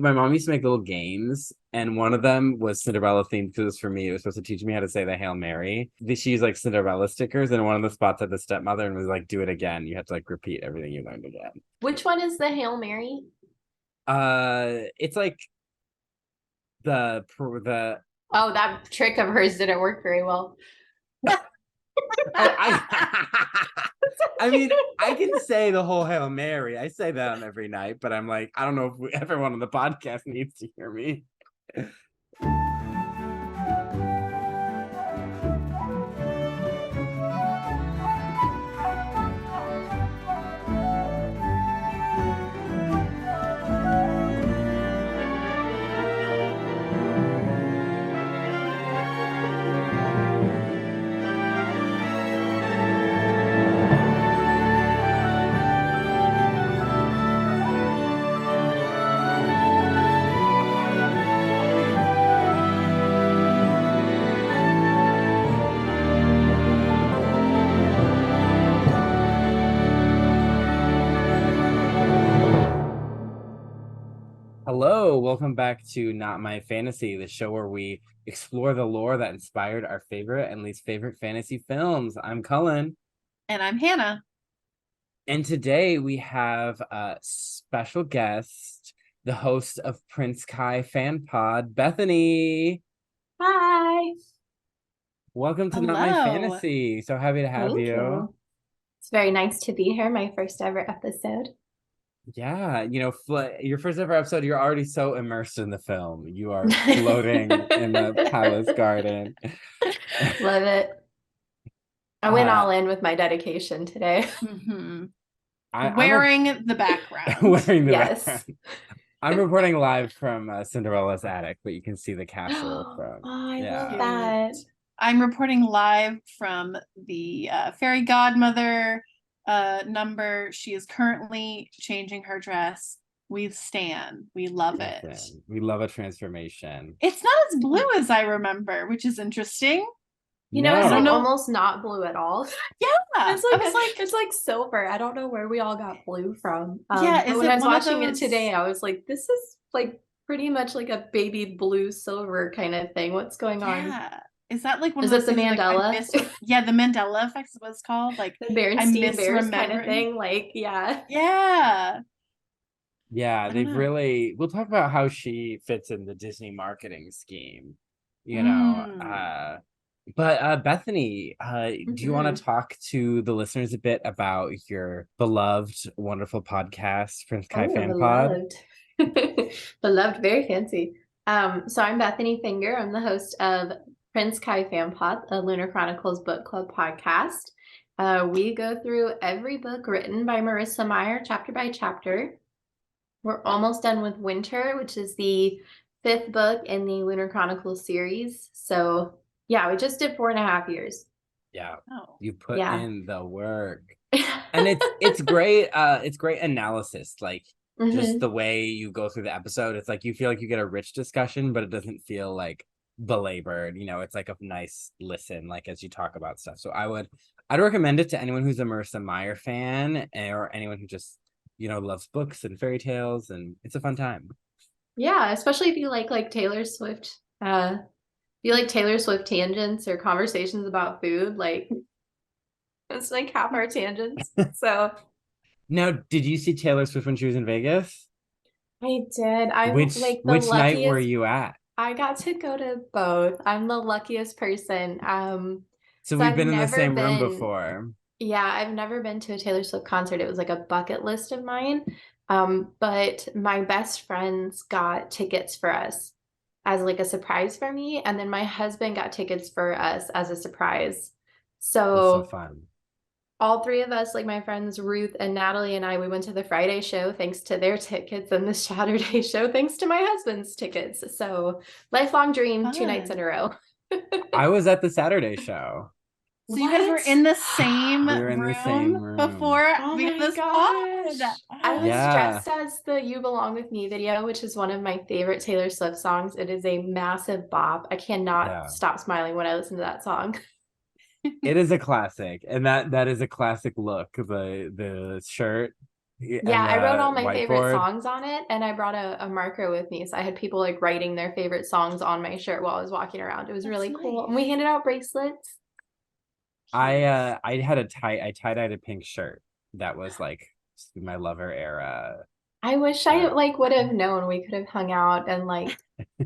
My mom used to make little games, and one of them was Cinderella themed because it was for me. It was supposed to teach me how to say the Hail Mary. She used like Cinderella stickers, and one of the spots had the stepmother and was like, do it again. You have to like repeat everything you learned again. Which one is the Hail Mary? It's like the Oh, that trick of hers didn't work very well. oh, I mean, I can say the whole Hail Mary. I say that every night, but I'm like, I don't know if everyone on the podcast needs to hear me. Hello, welcome back to Not My Fantasy, the show where we explore the lore that inspired our favorite and least favorite fantasy films. I'm Cullen. And I'm Hannah. And today we have a special guest, the host of Prince Kai Fan Pod, Bethanie. Hi. Welcome to Not My Fantasy. So happy to have you. It's very nice to be here, my first ever episode. Yeah, your first ever episode, you're already so immersed in the film. You are floating in the palace garden. Love it. I went all in with my dedication today. Mm-hmm. Wearing the background. Wearing the background. I'm reporting live from Cinderella's attic, but you can see the castle from. I love that. I'm reporting live from the fairy godmother number. She is currently changing her dress. We stan. We love it. We love a transformation. It's not as blue as I remember, which is interesting. You know, it's like almost not blue at all. Yeah, it's like silver. I don't know where we all got blue from. Yeah, but when I was watching it today, I was like, this is like pretty much like a baby blue silver kind of thing. What's going on? Yeah. Is that like one of those the Mandela? Like, yeah, the Mandela effect is what it's called. Like the Bears kind of thing. Like, yeah. Yeah, they've really. We'll talk about how she fits in the Disney marketing scheme. You know, but Bethanie, do you want to talk to the listeners a bit about your beloved, wonderful podcast, Prince Kai Fan Pod? Beloved, very fancy. So I'm Bethanie Finger. I'm the host of Prince Kai Fan Pod, a Lunar Chronicles book club podcast. We go through every book written by Marissa Meyer, chapter by chapter. We're almost done with Winter, which is the 5th book in the Lunar Chronicles series. So yeah, we just did 4.5 years. Yeah, you put in the work, and it's great. It's great analysis, like just the way you go through the episode. It's like you feel like you get a rich discussion, but it doesn't feel like belabored. You know, it's like a nice listen, like as you talk about stuff. So I'd recommend it to anyone who's a Marissa Meyer fan or anyone who just loves books and fairy tales, and it's a fun time. Yeah, especially if you like Taylor Swift. If you like Taylor Swift tangents or conversations about food, like it's like half our tangents. So now, did you see Taylor Swift when she was in Vegas? I did. Which night were you at? I got to go to both. I'm the luckiest person. So we've been in the same room before. Yeah, I've never been to a Taylor Swift concert. It was like a bucket list of mine. But my best friends got tickets for us as like a surprise for me. And then my husband got tickets for us as a surprise. So fun. All three of us, like my friends Ruth and Natalie and I, we went to the Friday show thanks to their tickets, and the Saturday show thanks to my husband's tickets. So lifelong dream, 2 nights in a row. I was at the Saturday show. So you guys were in the same room before? Oh my gosh. I was dressed as the You Belong With Me video, which is one of my favorite Taylor Swift songs. It is a massive bop. I cannot stop smiling when I listen to that song. It is a classic, and that is a classic look. The shirt Yeah, and I wrote the all my favorite whiteboard. songs on it, and I brought a marker with me. So I had people like writing their favorite songs on my shirt while I was walking around. It was really cool. And we handed out bracelets. I had I tie-dyed a pink shirt that was like my lover era. I wish I like would have known we could have hung out and like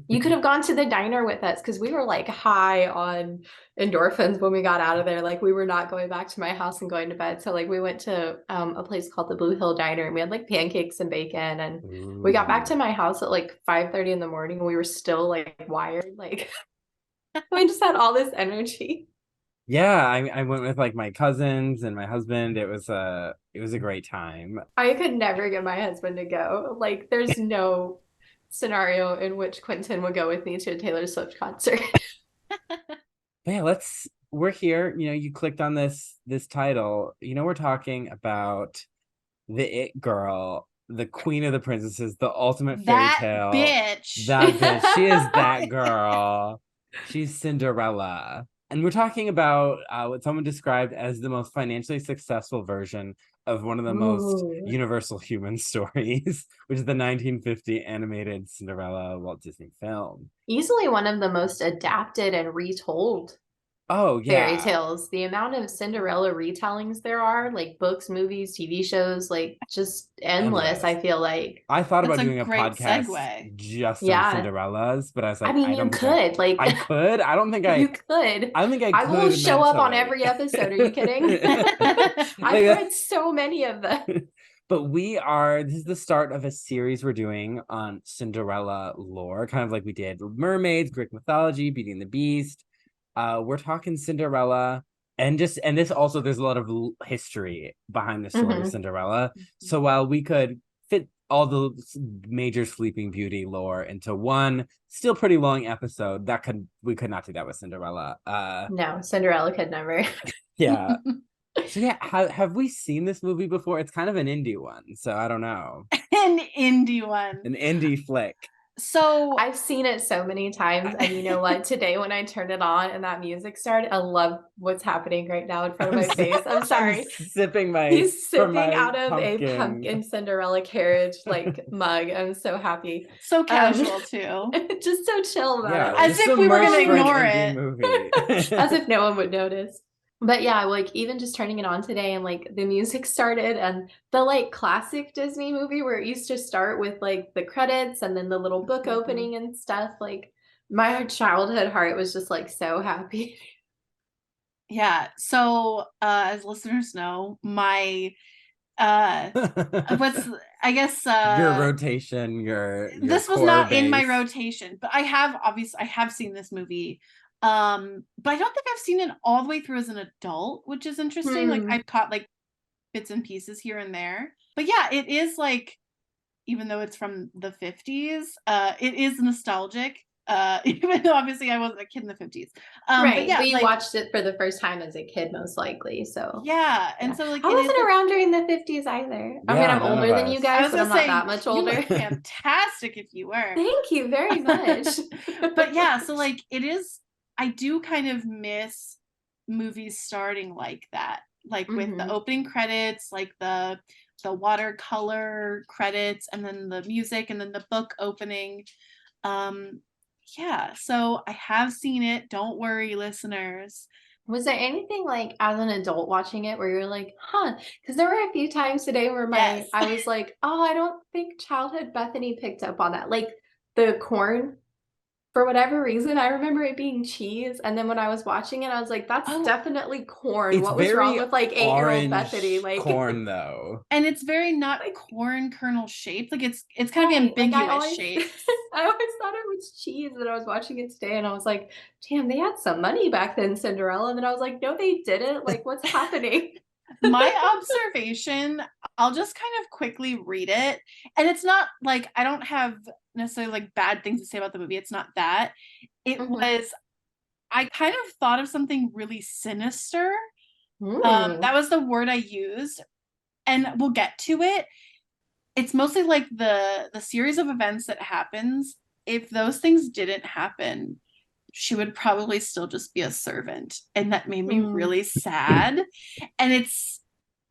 you could have gone to the diner with us because we were like high on endorphins when we got out of there. Like we were not going back to my house and going to bed. So like we went to a place called the Blue Hill Diner and we had like pancakes and bacon and we got back to Ooh. my house at like 5:30 in the morning and we were still like wired. Like we just had all this energy. Yeah, I went with like my cousins and my husband. It was a great time. I could never get my husband to go. Like there's no scenario in which Quentin would go with me to a Taylor Swift concert. But yeah, we're here. You know, you clicked on this title. You know, we're talking about the it girl, the queen of the princesses, the ultimate fairy That tale. bitch. That bitch. She is that girl. She's Cinderella. And we're talking about what someone described as the most financially successful version of one of the most Ooh. universal human stories, which is the 1950 animated Cinderella Walt Disney film. Easily one of the most adapted and retold Oh, fairy yeah. tales. The amount of Cinderella retellings there are, like books, movies, TV shows, like just endless, Endless. I feel like. I thought That's about a doing a great podcast segue. just on Yeah. Cinderellas, but I was I like, mean, you could, like, I could. you could. I don't think I I will could show up on mentally. every episode. Are you kidding? I've Like, read so many of them. but this is the start of a series we're doing on Cinderella lore, kind of like we did mermaids, Greek mythology, Beauty and the Beast. We're talking Cinderella, and this also, there's a lot of history behind the story of Cinderella. So while we could fit all the major Sleeping Beauty lore into one still pretty long episode, we could not do that with Cinderella. No, Cinderella could never. Yeah. So yeah, have we seen this movie before? It's kind of an indie one, so I don't know. An indie one. An indie flick. So I've seen it so many times, and you know what? Today when I turned it on and that music started, I love what's happening right now in front of my face. I'm sorry. He's sipping out of a pumpkin Cinderella carriage like mug. I'm so happy. So casual too. Just so chill about it. As if we were gonna ignore it. Movie. As if no one would notice. But yeah, like even just turning it on today and like the music started and the like classic Disney movie where it used to start with like the credits and then the little book opening and stuff, like my childhood heart was just like so happy. Yeah. So as listeners know, my what's I guess your rotation, your this was not in my rotation, but I have seen this movie. But I don't think I've seen it all the way through as an adult, which is interesting. Like I've caught like bits and pieces here and there. But yeah, it is like, even though it's from the 50s, it is nostalgic. Even though obviously I wasn't a kid in the 50s. Right. But yeah, we watched it for the first time as a kid, most likely. So yeah. And so like I wasn't around during the 50s either. I mean, I'm older than you guys, but I'm not that much older. You look fantastic if you were. Thank you very much. But yeah, so like it is, I do kind of miss movies starting like that, like with the opening credits, like the watercolor credits, and then the music, and then the book opening. Yeah, so I have seen it. Don't worry, listeners. Was there anything like as an adult watching it where you're like, huh? Because there were a few times today where I was like, oh, I don't think childhood Bethany picked up on that. Like the corn, for whatever reason, I remember it being cheese. And then when I was watching it, I was like, that's definitely corn. What was wrong with like 8-year-old Bethany? Like corn though. And it's very not like corn kernel shaped. Like it's kind of ambiguous shape. I always thought it was cheese, and I was watching it today and I was like, damn, they had some money back then, Cinderella. And then I was like, no, they didn't. Like, what's happening? My observation, I'll just kind of quickly read it. And it's not like I don't have necessarily like bad things to say about the movie. It's not that. It was, I kind of thought of something really sinister. That was the word I used. And we'll get to it. It's mostly like the series of events that happens. If those things didn't happen, she would probably still just be a servant. And that made me really sad. And it's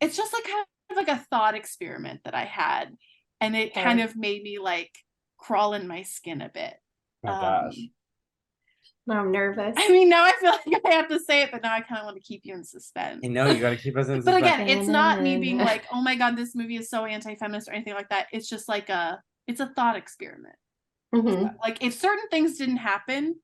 just like kind of like a thought experiment that I had, and it kind of made me like crawl in my skin a bit. Oh gosh. I'm nervous. I mean, now I feel like I have to say it, but now I kind of want to keep you in suspense. You know, you got to keep us in suspense. But again, it's not me being like, oh my God, this movie is so anti-feminist or anything like that. It's just like it's a thought experiment. Like if certain things didn't happen,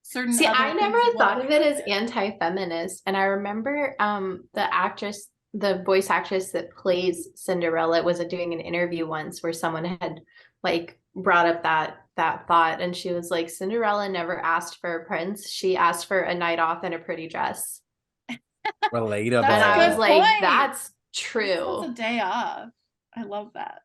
See, I never thought of it as anti-feminist. And I remember the voice actress that plays Cinderella was doing an interview once where someone had like brought up that thought, and she was like, Cinderella never asked for a prince. She asked for a night off and a pretty dress. Relatable. And I was like, that's true. It's a day off. I love that.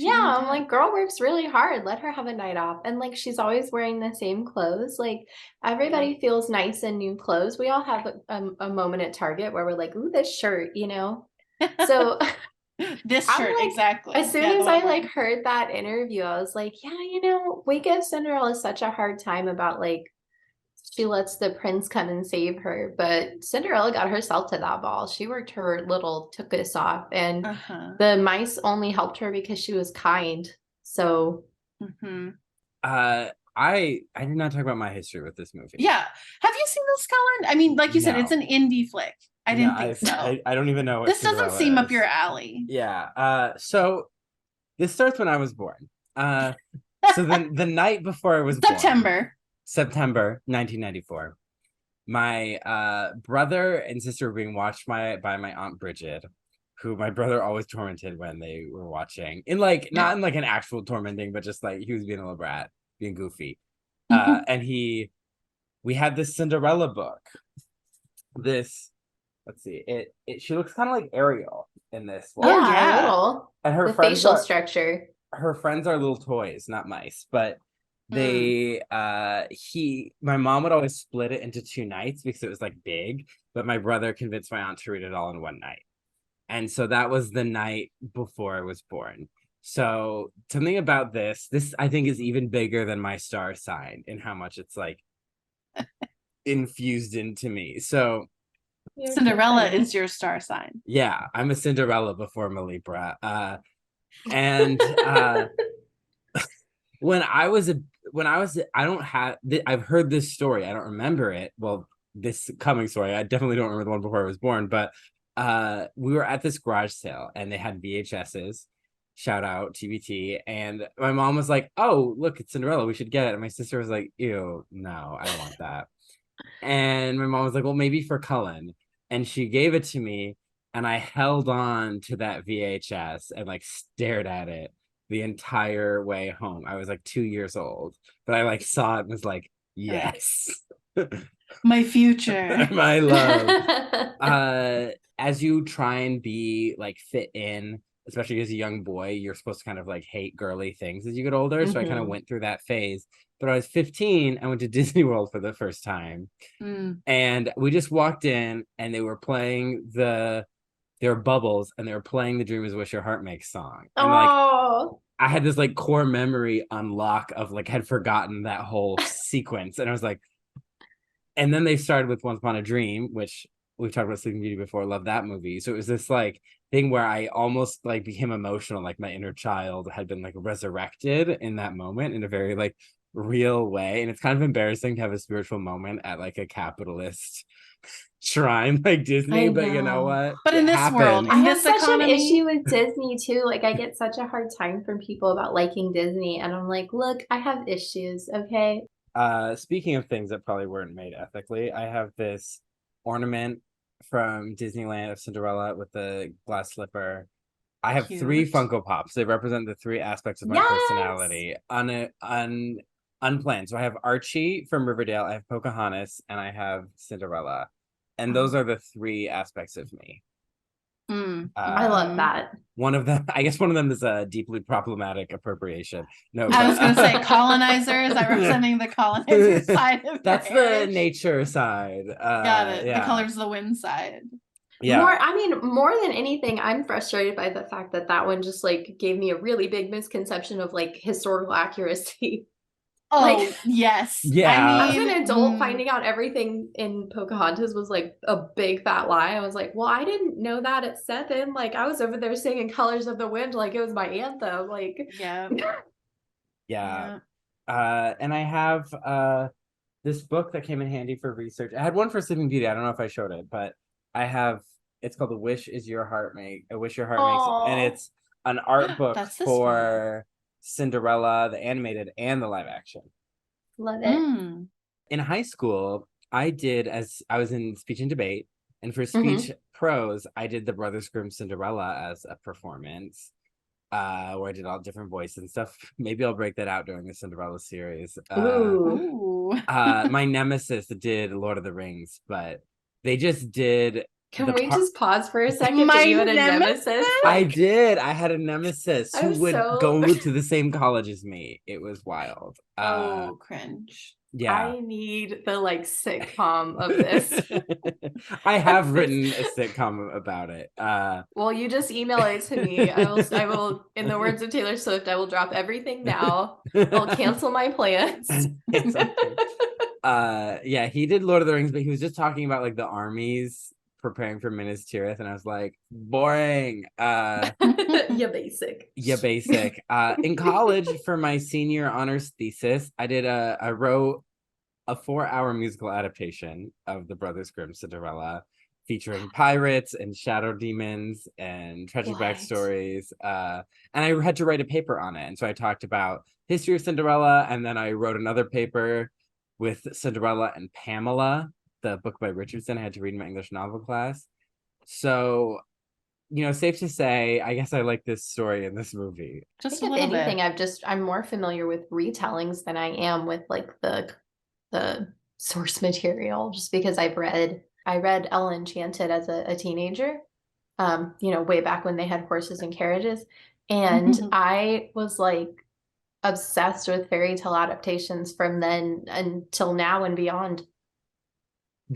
I'm like, girl works really hard. Let her have a night off. And like, she's always wearing the same clothes. Like, everybody feels nice in new clothes. We all have a moment at Target where we're like, ooh, this shirt, you know? So this shirt, like, exactly. As soon as I like heard that interview, I was like, yeah, you know, we give Cinderella such a hard time about like, she lets the prince come and save her, but Cinderella got herself to that ball. She worked her little tuchus off, and the mice only helped her because she was kind. So, I did not talk about my history with this movie. Yeah, have you seen this, Cullen? I mean, like you said, it's an indie flick. I didn't think so. I don't even know what this doesn't seem up your alley. Yeah. So this starts when I was born. So then the night before I was born, September 1994, my brother and sister were being watched by my Aunt Bridget, who my brother always tormented when they were watching. Not in like an actual tormenting, but just like he was being a little brat, being goofy. And we had this Cinderella book. Let's see, she looks kind of like Ariel in this one. Yeah, a little. And her facial structure. Her friends are little toys, not mice, but my mom would always split it into 2 nights because it was like big, but my brother convinced my aunt to read it all in one night. And so that was the night before I was born. So something about this I think is even bigger than my star sign in how much it's like infused into me. So Cinderella is your star sign. Yeah, I'm a Cinderella before I'm a Libra. And I've heard this story. I don't remember it. Well, this coming story, I definitely don't remember the one before I was born, but we were at this garage sale and they had VHSs. Shout out TBT. And my mom was like, oh, look, it's Cinderella. We should get it. And my sister was like, ew, no, I don't want that. And my mom was like, well, maybe for Cullen. And she gave it to me. And I held on to that VHS and like stared at it the entire way home. I was like 2 years old, but I like saw it and was like, yes. My future. My love. As you try and be like fit in, especially as a young boy, you're supposed to kind of like hate girly things as you get older. So I kind of went through that phase. But I was 15, I went to Disney World for the first time. And we just walked in and they were playing their Bubbles, and they were playing the Dream is What Your Heart Makes song. And like I had this like core memory unlock of like had forgotten that whole sequence. And I was like, and then they started with Once Upon a Dream, which we've talked about Sleeping Beauty before. Love that movie. So it was this like thing where I almost like became emotional, like my inner child had been like resurrected in that moment in a very like real way. And it's kind of embarrassing to have a spiritual moment at like a capitalist shrine like Disney, but you know what? But in this world, I have such an issue with Disney too. Like I get such a hard time from people about liking Disney, and I'm like, look, I have issues, okay? Speaking of things that probably weren't made ethically, I have this ornament from Disneyland of Cinderella with the glass slipper. I have 3 Funko Pops. They represent the 3 aspects of my personality unplanned. So I have Archie from Riverdale, I have Pocahontas, and I have Cinderella. And those are the 3 aspects of me. I love that. One of them is a deeply problematic appropriation. No, I was going to say colonizers. I'm representing the colonizer side of that's the nature side. Got it. Yeah. The colors of the wind side. Yeah. More than anything, I'm frustrated by the fact that one just like gave me a really big misconception of like historical accuracy. Oh, like, yes. Yeah. As an adult, finding out everything in Pocahontas was like a big fat lie. I was like, well, I didn't know that at 7. Like, I was over there singing Colors of the Wind like it was my anthem. Like, yeah. Yeah. And I have this book that came in handy for research. I had one for Sleeping Beauty. I don't know if I showed it, but I have, it's called A Wish Your Heart Makes, and it's an art book for Cinderella, the animated and the live action. Love it. In high school, I was in speech and debate, and for speech prose, I did the Brothers Grimm Cinderella as a performance. Where I did all different voices and stuff. Maybe I'll break that out during the Cinderella series. My nemesis did Lord of the Rings, but they just did. Can we just pause for a second that you had a nemesis? I did. I had a nemesis who would go to the same college as me. It was wild. Cringe. Yeah. I need the like sitcom of this. I have written a sitcom about it. Well, you just email it to me. I will, in the words of Taylor Swift, I will drop everything now. I'll cancel my plans. Exactly. Yeah, he did Lord of the Rings, but he was just talking about like the armies preparing for Minas Tirith, and I was like, boring. Yeah, basic. In college, for my senior honors thesis, I wrote a 4-hour musical adaptation of the Brothers Grimm Cinderella, featuring pirates and shadow demons and tragic backstories. And I had to write a paper on it. And so I talked about history of Cinderella, and then I wrote another paper with Cinderella and Pamela, the book by Richardson. I had to read in my English novel class. So, safe to say, I guess I like this story in this movie. Just if anything, I'm more familiar with retellings than I am with like the source material, just because I read Ella Enchanted as a teenager, way back when they had horses and carriages. And I was like obsessed with fairy tale adaptations from then until now and beyond.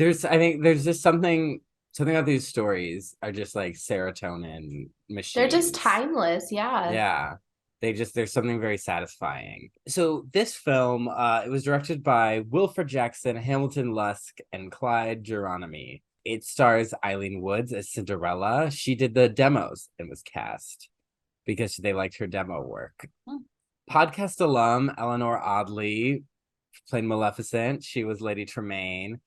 I think there's just something about these stories are just like serotonin machines. They're just timeless. Yeah. There's something very satisfying. So this film, it was directed by Wilfred Jackson, Hamilton Luske, and Clyde Geronimi. It stars Eileen Woods as Cinderella. She did the demos and was cast because they liked her demo work. Podcast alum Eleanor Audley played Maleficent. She was Lady Tremaine.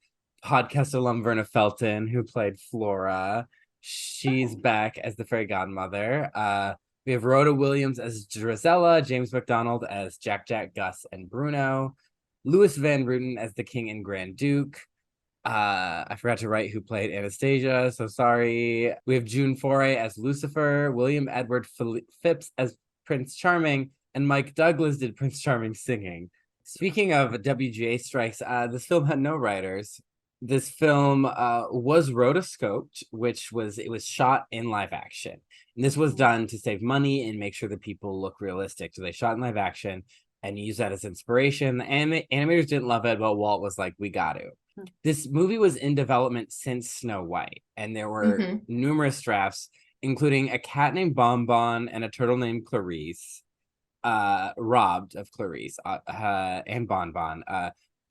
Podcast alum Verna Felton, who played Flora. She's back as the fairy godmother. We have Rhoda Williams as Drizella, James McDonald as Jack, Gus, and Bruno, Louis Van Ruten as the King and Grand Duke. I forgot to write who played Anastasia, so sorry. We have June Foray as Lucifer, William Edward Phipps as Prince Charming, and Mike Douglas did Prince Charming singing. Speaking of WGA strikes, this film had no writers. This film was rotoscoped, it was shot in live action. And this was done to save money and make sure that people look realistic. So they shot in live action and used that as inspiration. The animators didn't love it, but Walt was like, we got to. This movie was in development since Snow White, and there were numerous drafts, including a cat named Bonbon and a turtle named Clarice, robbed of Clarice and Bonbon.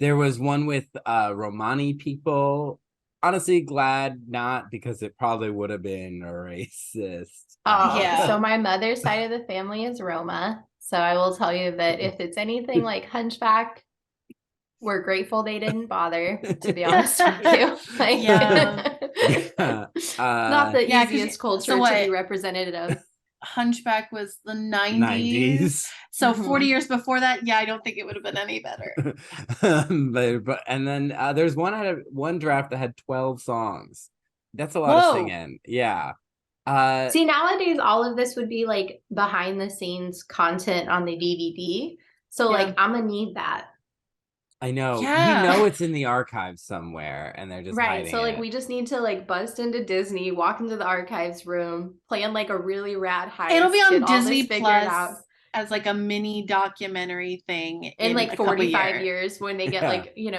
There was one with Romani people. Honestly, glad not, because it probably would have been racist. So my mother's side of the family is Roma. So I will tell you that if it's anything like Hunchback, we're grateful they didn't bother, to be honest with you. Not the easiest culture to be represented of. Hunchback was the 90s. So 40 years before that, I don't think it would have been any better. And then there's one draft that had 12 songs. That's a lot of singing. Yeah. See, nowadays all of this would be like behind the scenes content on the DVD. So like I'm gonna need that. I know. Yeah. We know it's in the archives somewhere, and they're just hiding so like we just need to like bust into Disney, walk into the archives room, plan like a really rad heist. It'll be on Disney Plus as like a mini documentary thing in like 45 years when they get like, in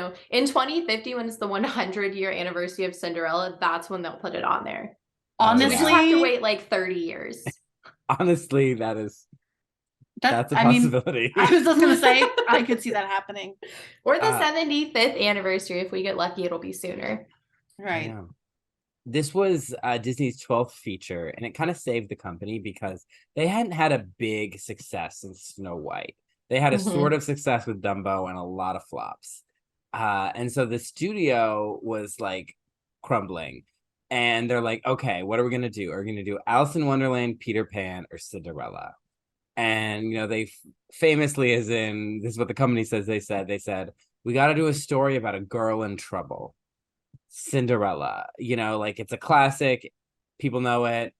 2050, when it's the 100-year anniversary of Cinderella, that's when they'll put it on there. Honestly, so we just have to wait like 30 years. Honestly, that's That's a possibility. I was just gonna say I could see that happening. Or the 75th anniversary. If we get lucky, it'll be sooner. Right. Yeah. This was Disney's 12th feature, and it kind of saved the company because they hadn't had a big success in Snow White. They had a sort of success with Dumbo and a lot of flops. And so the studio was like crumbling. And they're like, okay, what are we going to do? Are we going to do Alice in Wonderland, Peter Pan, or Cinderella? And, they famously, as in, this is what the company says, they said, we got to do a story about a girl in trouble. Cinderella, like it's a classic. People know it.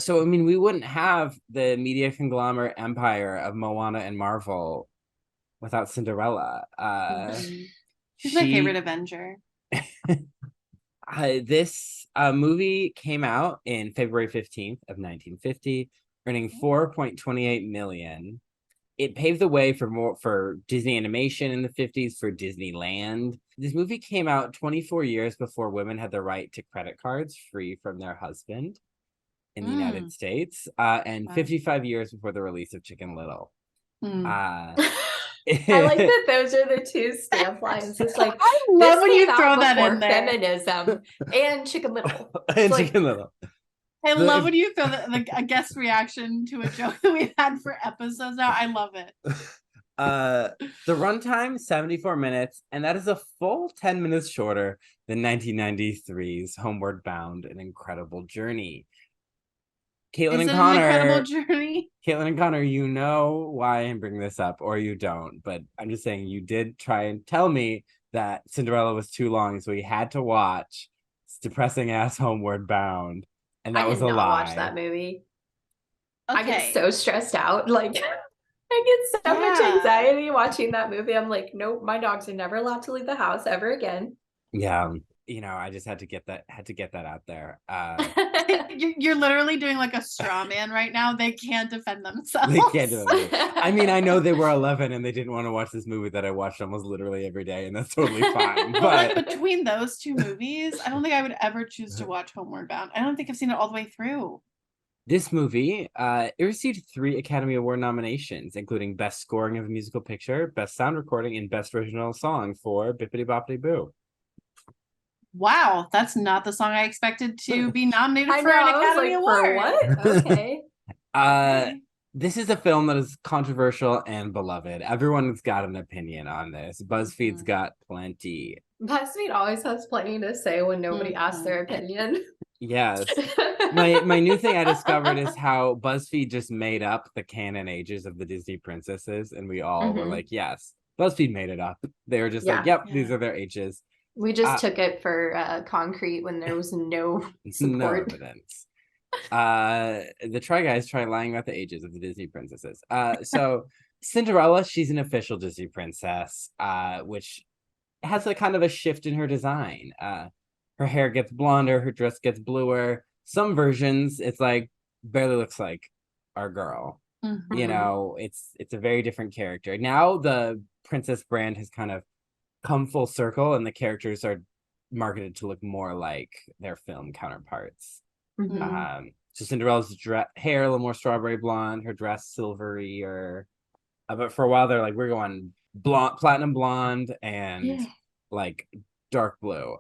So, we wouldn't have the media conglomerate empire of Moana and Marvel without Cinderella. She's my favorite Avenger. This movie came out in February 15th of 1950, earning $4.28 million. It paved the way for Disney animation in the 50s, for Disneyland. This movie came out 24 years before women had the right to credit cards free from their husband in the United States, and 55 years before the release of Chicken Little. I like that those are the two stamp lines. It's like, I love when you throw that in there. Feminism and Chicken Little. Chicken Little. I love when you throw a guest reaction to a joke that we've had for episodes now. I love it. The runtime, 74 minutes, and that is a full 10 minutes shorter than 1993's Homeward Bound, An Incredible Journey. Caitlin and Connor. An incredible journey. Caitlin and Connor, you know why I'm bringing this up, or you don't, but I'm just saying you did try and tell me that Cinderella was too long, so we had to watch depressing ass Homeward Bound. And that was a lie. I did not watch that movie. Okay. I get so stressed out. Like, I get so much anxiety watching that movie. I'm like, nope, my dogs are never allowed to leave the house ever again. Yeah. I just had to get that out there. You're literally doing like a straw man right now. They can't defend themselves. They can't defend themselves. I know they were 11 and they didn't want to watch this movie that I watched almost literally every day, and that's totally fine. But like between those two movies, I don't think I would ever choose to watch Homeward Bound. I don't think I've seen it all the way through. This movie, it received 3 Academy Award nominations, including Best Scoring of a Musical Picture, Best Sound Recording, and Best Original Song for Bippity Boppity Boo. Wow, that's not the song I expected to be nominated for an Academy Award. For what? Okay. This is a film that is controversial and beloved. Everyone's got an opinion on this. BuzzFeed's got plenty. BuzzFeed always has plenty to say when nobody asks their opinion. Yes. My new thing I discovered is how BuzzFeed just made up the canon ages of the Disney princesses, and we all were like, yes, BuzzFeed made it up. They were just like, yep, these are their ages. We just took it for concrete when there was no support. No evidence. The Try Guys try lying about the ages of the Disney princesses. So Cinderella, she's an official Disney princess, which has a kind of a shift in her design. Her hair gets blonder, her dress gets bluer. Some versions, it's like barely looks like our girl. It's a very different character. Now the princess brand has kind of come full circle, and the characters are marketed to look more like their film counterparts. So Cinderella's hair a little more strawberry blonde, her dress silvery, but for a while they're like, we're going blonde, platinum blonde, and like dark blue.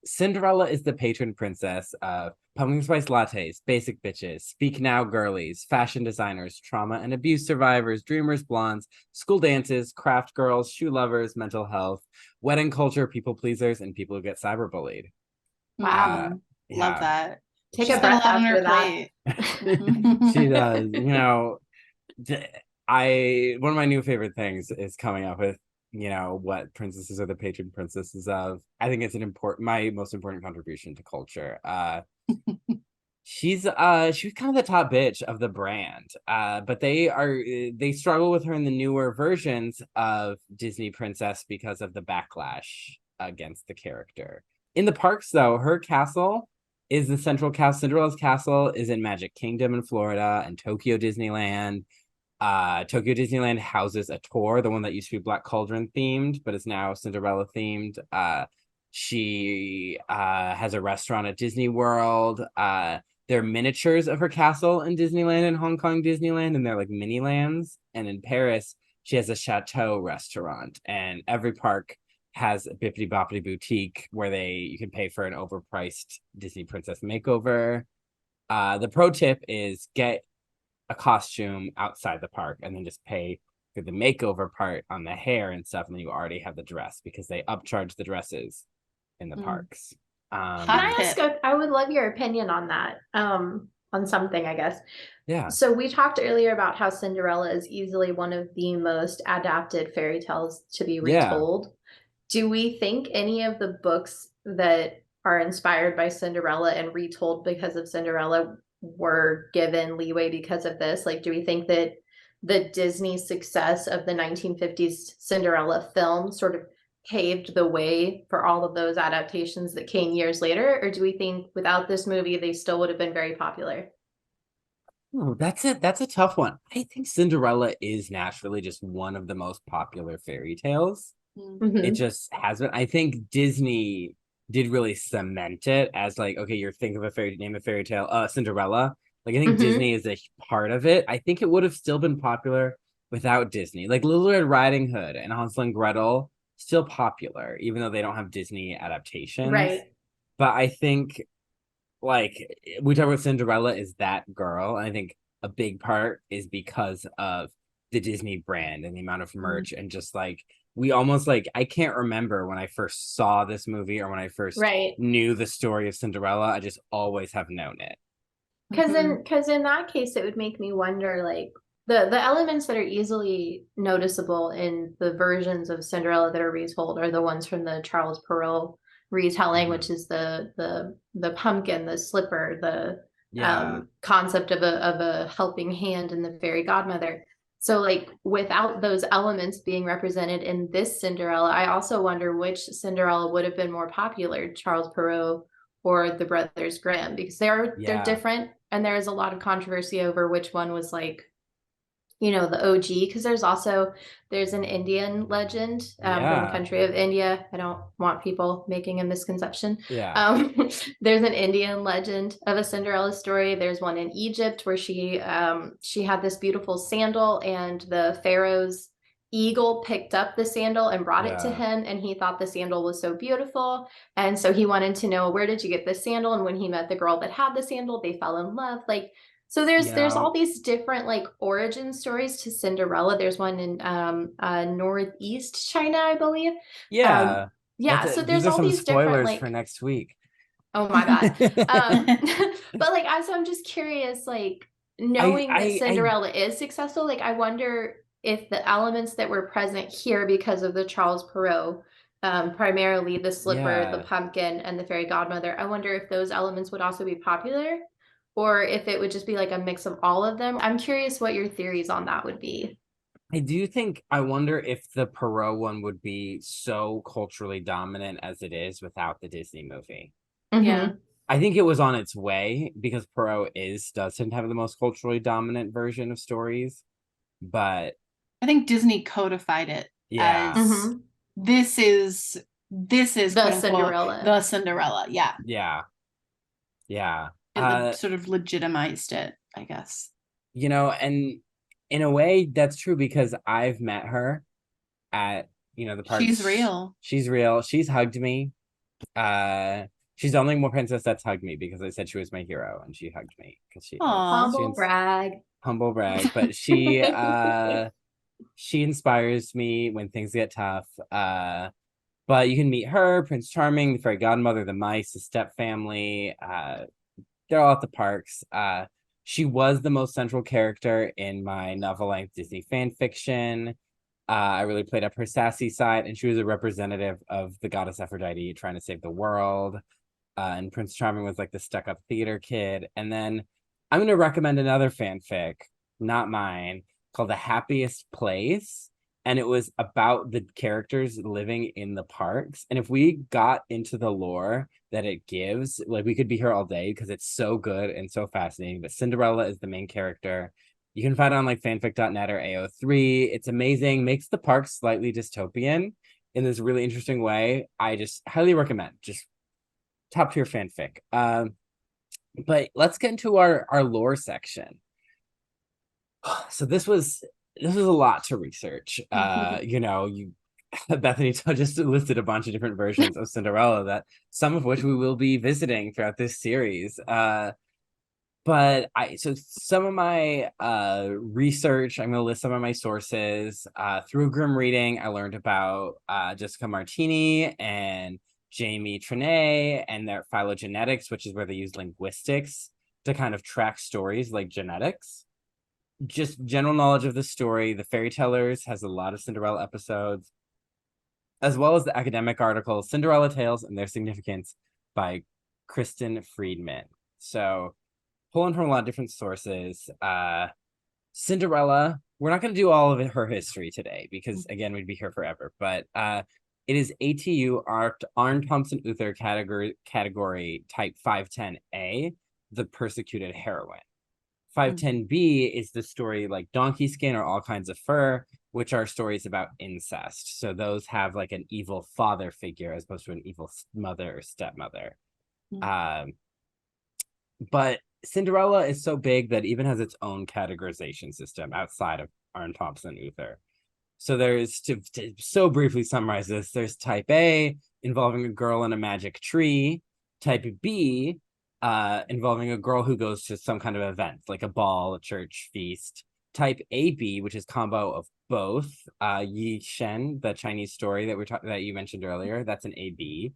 Cinderella is the patron princess of pumpkin spice lattes, basic bitches, speak now girlies, fashion designers, trauma and abuse survivors, dreamers, blondes, school dances, craft girls, shoe lovers, mental health, wedding culture, people pleasers, and people who get cyberbullied. Wow. Love that. Take a breath after that. She does. One of my new favorite things is coming up with what princesses are the patron princesses of. I think it's my most important contribution to culture. She's kind of the top bitch of the brand, but they struggle with her in the newer versions of Disney princess because of the backlash against the character. In the parks, though, her castle is the central castle. Cinderella's castle is in Magic Kingdom in Florida and Tokyo Disneyland. Tokyo Disneyland houses a tour, the one that used to be Black Cauldron themed, but is now Cinderella themed. She has a restaurant at Disney World. they're miniatures of her castle in Disneyland and Hong Kong Disneyland, and they're like mini lands. And in Paris, she has a chateau restaurant, and every park has a Bippity Boppity boutique where you can pay for an overpriced Disney princess makeover. The pro tip is get a costume outside the park and then just pay for the makeover part on the hair and stuff, and then you already have the dress because they upcharge the dresses in the parks. I would love your opinion on that. On something, I guess. Yeah. So we talked earlier about how Cinderella is easily one of the most adapted fairy tales to be retold. Yeah. Do we think any of the books that are inspired by Cinderella and retold because of Cinderella were given leeway because of this? Like, do we think that the Disney success of the 1950s Cinderella film sort of paved the way for all of those adaptations that came years later? Or do we think without this movie, they still would have been very popular? Oh, that's a tough one. I think Cinderella is naturally just one of the most popular fairy tales. Mm-hmm. It just has been. I think Disney did really cement it as like, okay, you're thinking of name a fairy tale, Cinderella. Like, I think Disney is a part of it. I think it would have still been popular without Disney. Like Little Red Riding Hood and Hansel and Gretel, still popular, even though they don't have Disney adaptations. Right. But I think, like, we talk about Cinderella is that girl. And I think a big part is because of the Disney brand and the amount of merch and just like, we almost like, I can't remember when I first saw this movie or when I first knew the story of Cinderella. I just always have known it. Because in that case, it would make me wonder, like, the elements that are easily noticeable in the versions of Cinderella that are retold are the ones from the Charles Perrault retelling, which is the pumpkin, the slipper, the concept of a helping hand and the fairy godmother. So, like, without those elements being represented in this Cinderella, I also wonder which Cinderella would have been more popular, Charles Perrault or the Brothers Grimm, because they're different, and there is a lot of controversy over which one was, like, you know, the OG, because there's an Indian legend from the country of India. I don't want people making a misconception. There's an Indian legend of a Cinderella story. There's one in Egypt where she had this beautiful sandal, and the pharaoh's eagle picked up the sandal and brought it to him, and he thought the sandal was so beautiful, and so he wanted to know, where did you get this sandal? And when he met the girl that had the sandal, they fell in love. Like, so there's all these different, like, origin stories to Cinderella. There's one in northeast China, I believe. So there's all these spoilers different, like, for next week. Oh my bad. But like, I'm just curious, like, knowing that Cinderella is successful, like, I wonder if the elements that were present here because of the Charles Perrault, primarily the slipper, the pumpkin, and the fairy godmother, I wonder if those elements would also be popular, or if it would just be like a mix of all of them. I'm curious what your theories on that would be. I wonder if the Perrault one would be so culturally dominant as it is without the Disney movie. Yeah. I think it was on its way because Perrault doesn't have the most culturally dominant version of stories, but I think Disney codified it as this is the Cinderella. The Cinderella, yeah. And sort of legitimized it, I guess. You know, and in a way, that's true because I've met her at, the park. She's real. She's real. She's hugged me. She's the only princess that's hugged me because I said she was my hero, and she hugged me because she. Humble brag. Humble brag, but she she inspires me when things get tough. But you can meet her, Prince Charming, the fairy godmother, the mice, the step family. They're all at the parks. She was the most central character in my novel-length Disney fan fiction. I really played up her sassy side, and she was a representative of the goddess Aphrodite trying to save the world. And Prince Charming was like the stuck-up theater kid. And then I'm going to recommend another fanfic, not mine, called The Happiest Place. And it was about the characters living in the parks. And if we got into the lore that it gives, like, we could be here all day because it's so good and so fascinating. But Cinderella is the main character. You can find it on like fanfic.net or AO3. It's amazing. Makes the parks slightly dystopian in this really interesting way. I just highly recommend. Just top tier fanfic. But let's get into our lore section. So this was a lot to research. You Bethany just listed a bunch of different versions of Cinderella, that some of which we will be visiting throughout this series. But so some of my research, I'm going to list some of my sources. Through Grim Reading, I learned about Jessica Martini and Jamie Trenet and their phylogenetics, which is where they use linguistics to kind of track stories like genetics. Just general knowledge of the story. The Fairy Tellers has a lot of Cinderella episodes, as well as the academic article Cinderella Tales and Their Significance by Kristen Friedman. So pulling from a lot of different sources. Cinderella, we're not going to do all of her history today because, again, we'd be here forever. But it is ATU Arne Thompson Uther category type 510A, the persecuted heroine. 510B is the story like Donkey Skin or All Kinds of Fur, which are stories about incest. So those have like an evil father figure as opposed to an evil mother or stepmother. But Cinderella is so big that it even has its own categorization system outside of Arne Thompson Uther. So there's, to so briefly summarize this, there's type A, involving a girl in a magic tree. Type B, involving a girl who goes to some kind of event, like a ball, a church, feast. Type AB, which is combo of both. Yi Shen, the Chinese story that you mentioned earlier, that's an AB.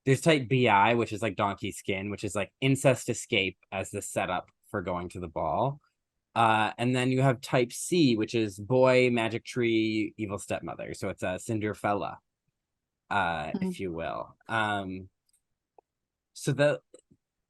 There's type BI, which is like Donkey Skin, which is like incest escape as the setup for going to the ball. And then you have type C, which is boy, magic tree, evil stepmother. So it's a Cinderella, if you will. So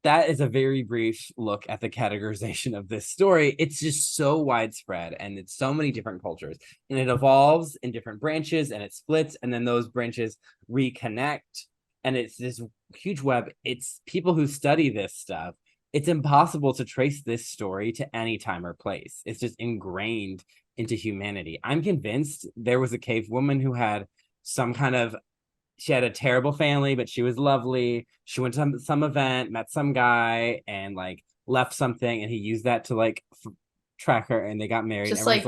that is a very brief look at the categorization of this story. It's just so widespread and it's so many different cultures, and it evolves in different branches and it splits, and then those branches reconnect, and it's this huge web. It's people who study this stuff. It's impossible to trace this story to any time or place. It's just ingrained into humanity. I'm convinced there was a cave woman who had she had a terrible family, but she was lovely. She went to some event, met some guy, and like left something, and he used that to like track her, and they got married. Just like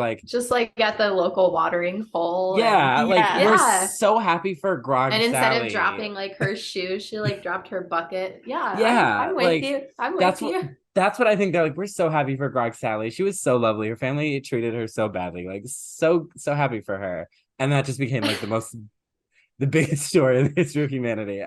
at the local watering hole. Yeah, we're so happy for Grog. And instead Sally. of dropping like her shoe, she like dropped her bucket. Yeah, I'm with you. I'm with you. That's what I think. They're like, we're so happy for Grog Sally. She was so lovely. Her family treated her so badly. Like so happy for her. And that just became like the biggest story in the history of humanity.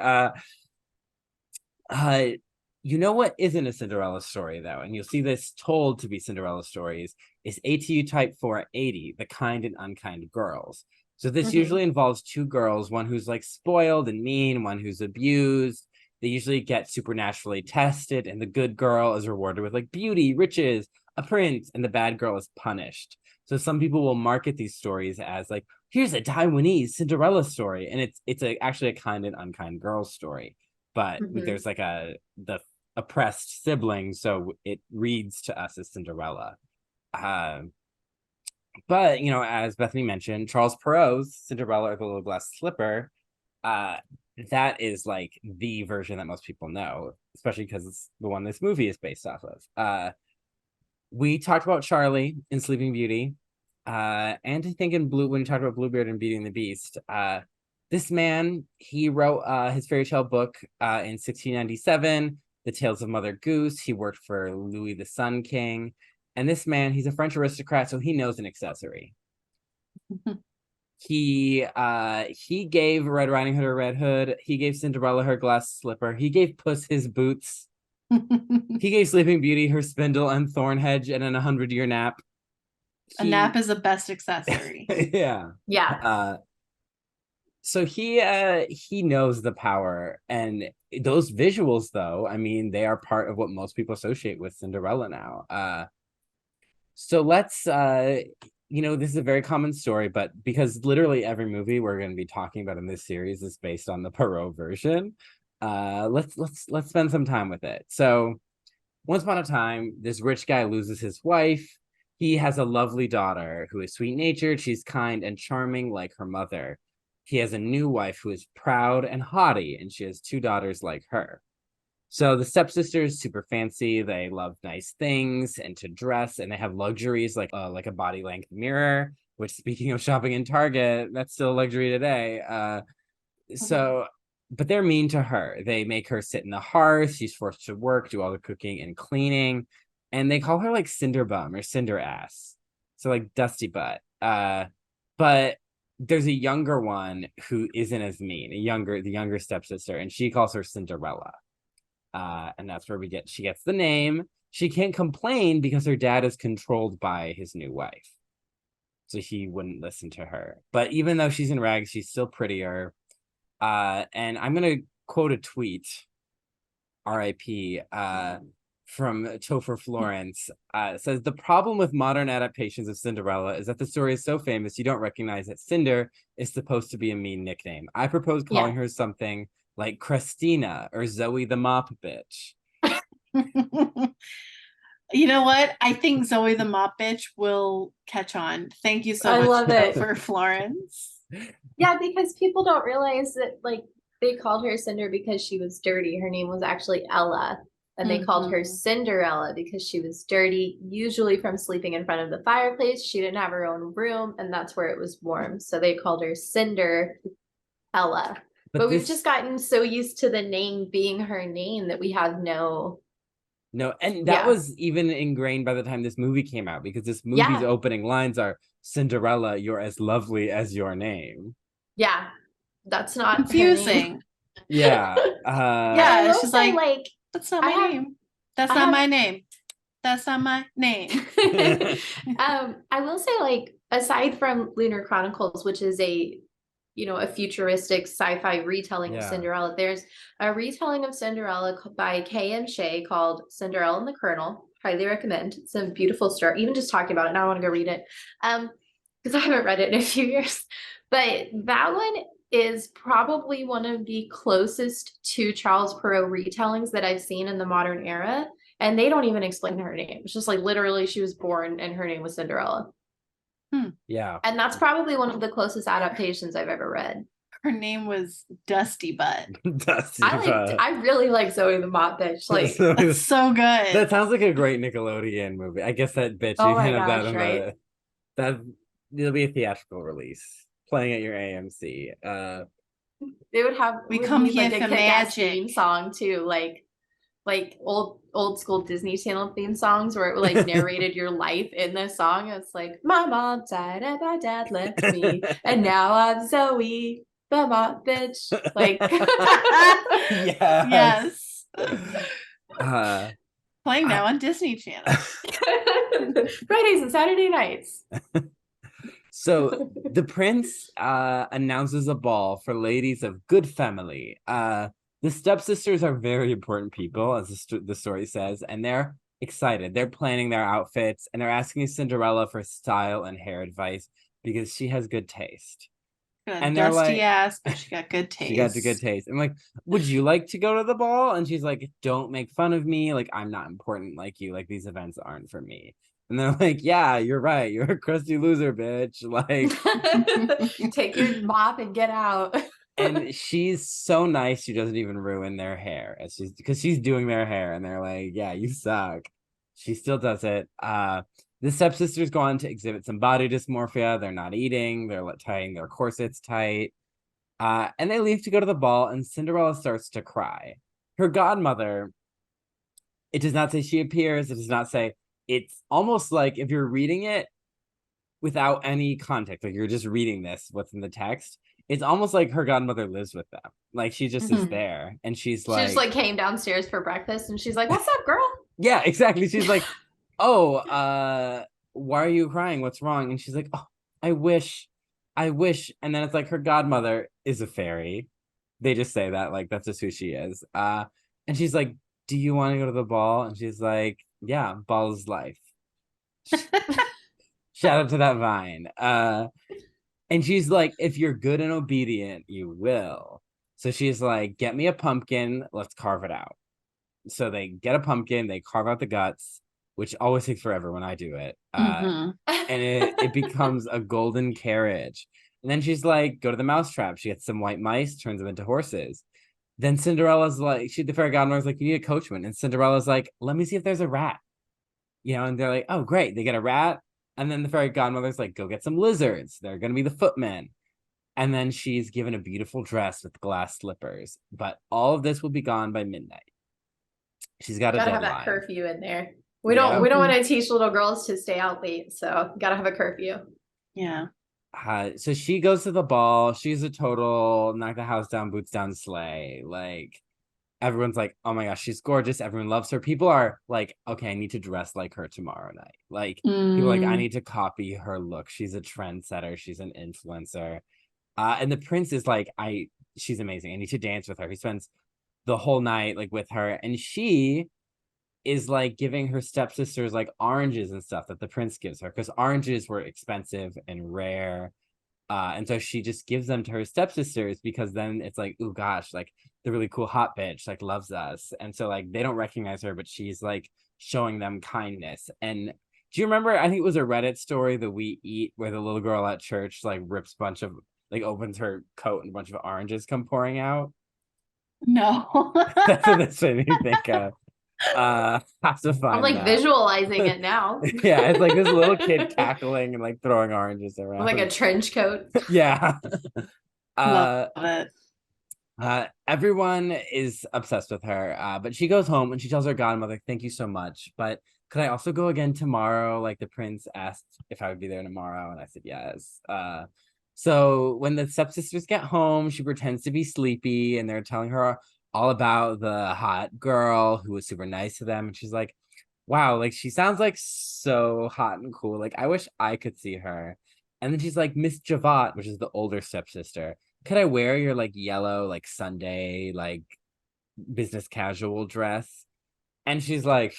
You know what isn't a Cinderella story though, and you'll see this told to be Cinderella stories, is ATU type 480, the kind and unkind girls. So this usually involves two girls, one who's like spoiled and mean, one who's abused. They usually get supernaturally tested, and the good girl is rewarded with like beauty, riches, a prince, and the bad girl is punished. So some people will market these stories as like, here's a Taiwanese Cinderella story, and it's actually a kind and unkind girl story. But there's like the oppressed sibling, so it reads to us as Cinderella. But as Bethany mentioned, Charles Perrault's Cinderella or the Little Glass Slipper, that is like the version that most people know, especially because it's the one this movie is based off of. We talked about Charlie in Sleeping Beauty, and I think when we talked about Bluebeard and Beauty and the Beast. This man, he wrote his fairy tale book in 1697, The Tales of Mother Goose. He worked for Louis the Sun King. And this man, he's a French aristocrat, so he knows an accessory. He gave Red Riding Hood her red hood. He gave Cinderella her glass slipper. He gave Puss his boots. He gave Sleeping Beauty her spindle and thorn hedge and an 100-year nap. A nap is the best accessory. Yeah. So he knows the power, and those visuals, though, I mean, they are part of what most people associate with Cinderella now. So let's this is a very common story, but because literally every movie we're going to be talking about in this series is based on the Perrault version, let's spend some time with it. So once upon a time, this rich guy loses his wife. He has a lovely daughter who is sweet-natured. She's kind and charming like her mother. He has a new wife who is proud and haughty, and she has two daughters like her. So the stepsisters, super fancy. They love nice things and to dress, and they have luxuries like a body length mirror. Which, speaking of shopping in Target, that's still a luxury today. But they're mean to her. They make her sit in the hearth. She's forced to work, do all the cooking and cleaning, and they call her like cinder bum or cinder ass. So like dusty butt. But there's a younger one who isn't as mean. The younger stepsister, and she calls her Cinderella. And that's where she gets the name. She can't complain because her dad is controlled by his new wife. So he wouldn't listen to her. But even though she's in rags, she's still prettier. And I'm going to quote a tweet, RIP, from Topher Florence. It says, the problem with modern adaptations of Cinderella is that the story is so famous you don't recognize that Cinder is supposed to be a mean nickname. I propose calling her something like Christina or Zoe the Mop Bitch. You know what? I think Zoe the Mop Bitch will catch on. Thank you so much for Florence. Yeah, because people don't realize that like they called her Cinder because she was dirty. Her name was actually Ella. And they called her Cinderella because she was dirty, usually from sleeping in front of the fireplace. She didn't have her own room, and that's where it was warm. So they called her Cinderella. But we've just gotten so used to the name being her name that we have no, and that was even ingrained by the time this movie came out, because this movie's opening lines are, Cinderella, you're as lovely as your name. Yeah, that's not confusing. Yeah. Yeah, she's like, that's not my name. That's not my name. That's not my name. I will say, like, aside from Lunar Chronicles, which is a futuristic sci-fi retelling of Cinderella, there's a retelling of Cinderella by K.M. Shea called Cinderella and the Colonel. Highly recommend. It's a beautiful story. Even just talking about it, now I want to go read it. Because I haven't read it in a few years. But that one is probably one of the closest to Charles Perrault retellings that I've seen in the modern era. And they don't even explain her name. It's just like literally she was born and her name was Cinderella. Yeah. And that's probably one of the closest adaptations I've ever read. Her name was Dusty Butt. I really like Zoe the Mop Bitch. Like, that's so good. That sounds like a great Nickelodeon movie. I guess that bitch. Oh my gosh, right? That it'll be a theatrical release playing at your AMC. They would have come here like for a magic theme song too, like old school Disney Channel theme songs where it like narrated your life in the song. It's like, my mom died and my dad left me, and now I'm Zoe the Mop Bitch. Like, yes. Playing now on Disney Channel. Fridays and Saturday nights. So the prince announces a ball for ladies of good family. The stepsisters are very important people, as the story says, and they're excited. They're planning their outfits, and they're asking Cinderella for style and hair advice because she has good taste. And they're dusty ass, but she got good taste. She got the good taste. I'm like, would you like to go to the ball? And she's like, don't make fun of me. Like, I'm not important like you. Like, these events aren't for me. And they're like, yeah, you're right. You're a crusty loser, bitch. Like, take your mop and get out. And she's so nice, she doesn't even ruin their hair because she's doing their hair, and they're like, yeah, you suck. She still does it. The stepsisters go on to exhibit some body dysmorphia. They're not eating, they're tying their corsets tight. And they leave to go to the ball, and Cinderella starts to cry. Her godmother, it does not say she appears, it does not say, it's almost like if you're reading it without any context, like you're just reading this, what's in the text, it's almost like her godmother lives with them. Like she just is there, and she just came downstairs for breakfast, and she's like, "What's up, girl?" Yeah, exactly. She's like, "Oh, why are you crying? What's wrong?" And she's like, "Oh, I wish." And then it's like her godmother is a fairy. They just say that, like that's just who she is. And she's like, "Do you want to go to the ball?" And she's like, "Yeah, ball is life." Shout out to that vine. And she's like, if you're good and obedient, you will. So she's like, get me a pumpkin. Let's carve it out. So they get a pumpkin. They carve out the guts, which always takes forever when I do it. And it becomes a golden carriage. And then she's like, go to the mousetrap. She gets some white mice, turns them into horses. Then Cinderella's like, the fairy godmother's like, you need a coachman. And Cinderella's like, let me see if there's a rat. And they're like, oh, great. They get a rat. And then the fairy godmother's like, go get some lizards. They're going to be the footmen. And then she's given a beautiful dress with glass slippers. But all of this will be gone by midnight. She's got a deadline. Gotta have that curfew in there. We don't want to teach little girls to stay out late, so gotta have a curfew. Yeah. So she goes to the ball. She's a total knock the house down, boots down sleigh. Like, everyone's like, oh my gosh, she's gorgeous. Everyone loves her. People are like, okay, I need to dress like her tomorrow night. Like, people are like, I need to copy her look. She's a trendsetter. She's an influencer. And the prince is like, she's amazing. I need to dance with her. He spends the whole night like with her, and she is like giving her stepsisters like oranges and stuff that the prince gives her, because oranges were expensive and rare. And so she just gives them to her stepsisters, because then it's like, oh gosh, like the really cool hot bitch like loves us. And so like they don't recognize her, but she's like showing them kindness. And do you remember, I think it was a Reddit story, the We Eat, where the little girl at church like rips a bunch of, like opens her coat and a bunch of oranges come pouring out? No. That's what this made me think of. Have to find I'm like that. Visualizing it now. Yeah, it's like this little kid cackling and like throwing oranges around. Like a trench coat. Yeah. Love it. Everyone is obsessed with her, but she goes home and she tells her godmother, thank you so much, but could I also go again tomorrow? Like, the prince asked if I would be there tomorrow, and I said yes. So when the stepsisters get home, she pretends to be sleepy, and they're telling her all about the hot girl who was super nice to them. And she's like, wow, like she sounds like so hot and cool. Like, I wish I could see her. And then she's like, Miss Javot, which is the older stepsister, could I wear your like yellow, like Sunday, like business casual dress? And she's like,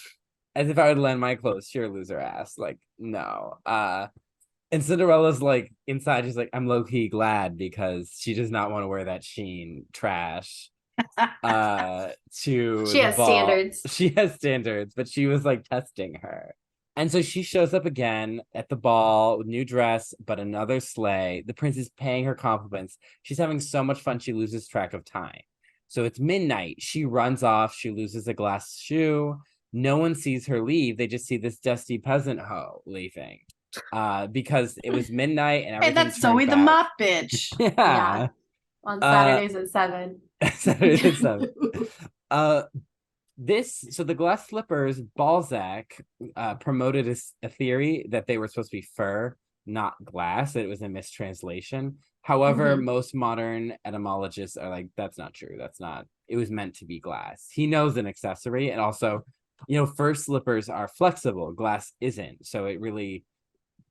as if I would lend my clothes to your loser ass. Like, no. And Cinderella's like inside, she's like, I'm low-key glad, because she does not want to wear that Sheen trash to she has ball. standards. She has standards, but she was like testing her. And so she shows up again at the ball, new dress, but another sleigh. The prince is paying her compliments. She's having so much fun, she loses track of time. So it's midnight. She runs off. She loses a glass shoe. No one sees her leave. They just see this dusty peasant hoe leaving. Because it was midnight and everything. Hey, that's Zoe the mop bitch. Yeah. On Saturdays at 7. Saturdays at 7. So the glass slippers, Balzac promoted a theory that they were supposed to be fur, not glass, that it was a mistranslation. However, most modern etymologists are like, that's not true. It was meant to be glass. He knows an accessory. And also, fur slippers are flexible, glass isn't. So it really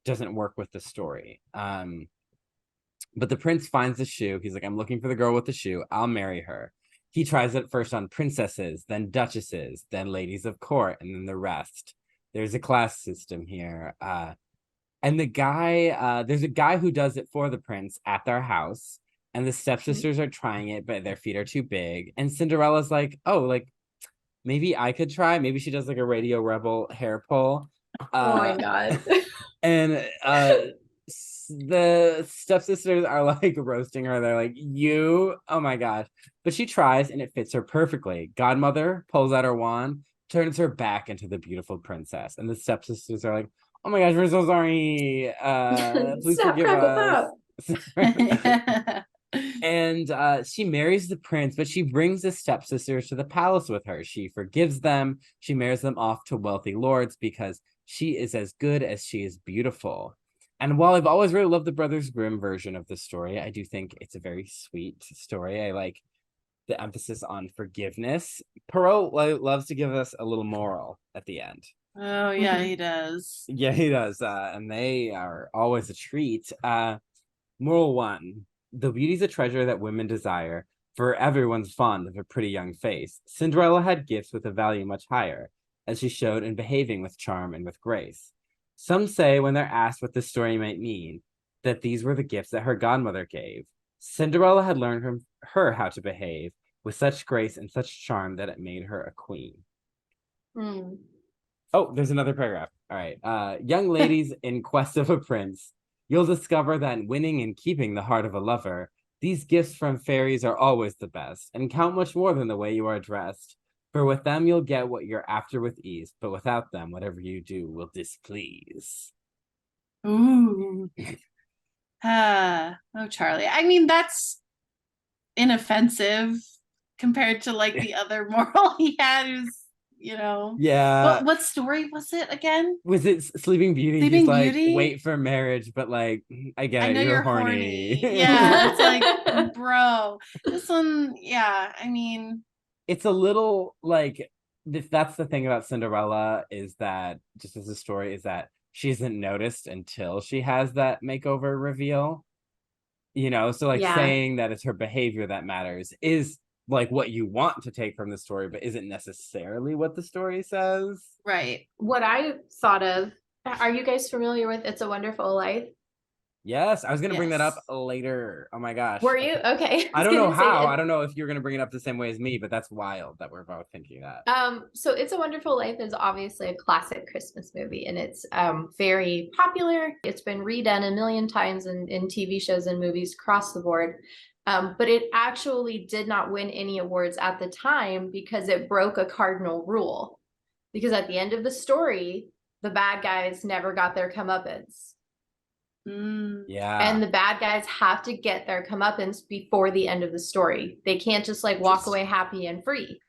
doesn't work with the story. But the prince finds the shoe. He's like, I'm looking for the girl with the shoe. I'll marry her. He tries it first on princesses, then duchesses, then ladies of court, and then the rest. There's a class system here. And the guy, there's a guy who does it for the prince at their house, and the stepsisters are trying it, but their feet are too big. And Cinderella's like, oh, like, maybe I could try. Maybe she does like a Radio Rebel hair pull. Oh my God. And the stepsisters are like roasting her. They're like, oh my gosh. But she tries and it fits her perfectly. Godmother pulls out her wand, turns her back into the beautiful princess. And the stepsisters are like, oh my gosh, we're so sorry. Please forgive us. And she marries the prince, but she brings the stepsisters to the palace with her. She forgives them. She marries them off to wealthy lords because she is as good as she is beautiful. And while I've always really loved the Brothers Grimm version of the story, I do think it's a very sweet story. I like the emphasis on forgiveness. Perrault loves to give us a little moral at the end. Oh, yeah, he does. Yeah, he does. And they are always a treat. Moral 1. The beauty's a treasure that women desire, for everyone's fond of a pretty young face. Cinderella had gifts with a value much higher, as she showed in behaving with charm and with grace. Some say, when they're asked what this story might mean, that these were the gifts that her godmother gave. Cinderella had learned from her how to behave with such grace and such charm that it made her a queen. Oh, there's another paragraph. All right. Young ladies in quest of a prince, you'll discover that winning and keeping the heart of a lover These gifts from fairies are always the best, and count much more than the way you are dressed. For with them you'll get what you're after with ease, but without them, whatever you do will displease. Ooh. Oh, Charlie. I mean, that's inoffensive compared to like the other moral he had, who's, Yeah. What story was it again? Was it Sleeping Beauty? Sleeping He's like, Beauty? wait for marriage, but like, I get I it, know you're you're horny. Yeah, it's like, bro, this one, yeah, I mean, it's a little like, that's the thing about Cinderella, is that, just as a story, is that she isn't noticed until she has that makeover reveal. So like saying that it's her behavior that matters is like what you want to take from the story, but isn't necessarily what the story says. Right. What I thought of, are you guys familiar with It's a Wonderful Life? Yes, I was going to bring that up later. Oh my gosh. Were you? Okay. I don't know how. I don't know if you're going to bring it up the same way as me, but that's wild that we're both thinking that. So It's a Wonderful Life is obviously a classic Christmas movie, and it's very popular. It's been redone a million times in TV shows and movies across the board. But it actually did not win any awards at the time because it broke a cardinal rule. Because at the end of the story, the bad guys never got their comeuppance. Yeah. And the bad guys have to get their comeuppance before the end of the story. They can't just like walk away happy and free.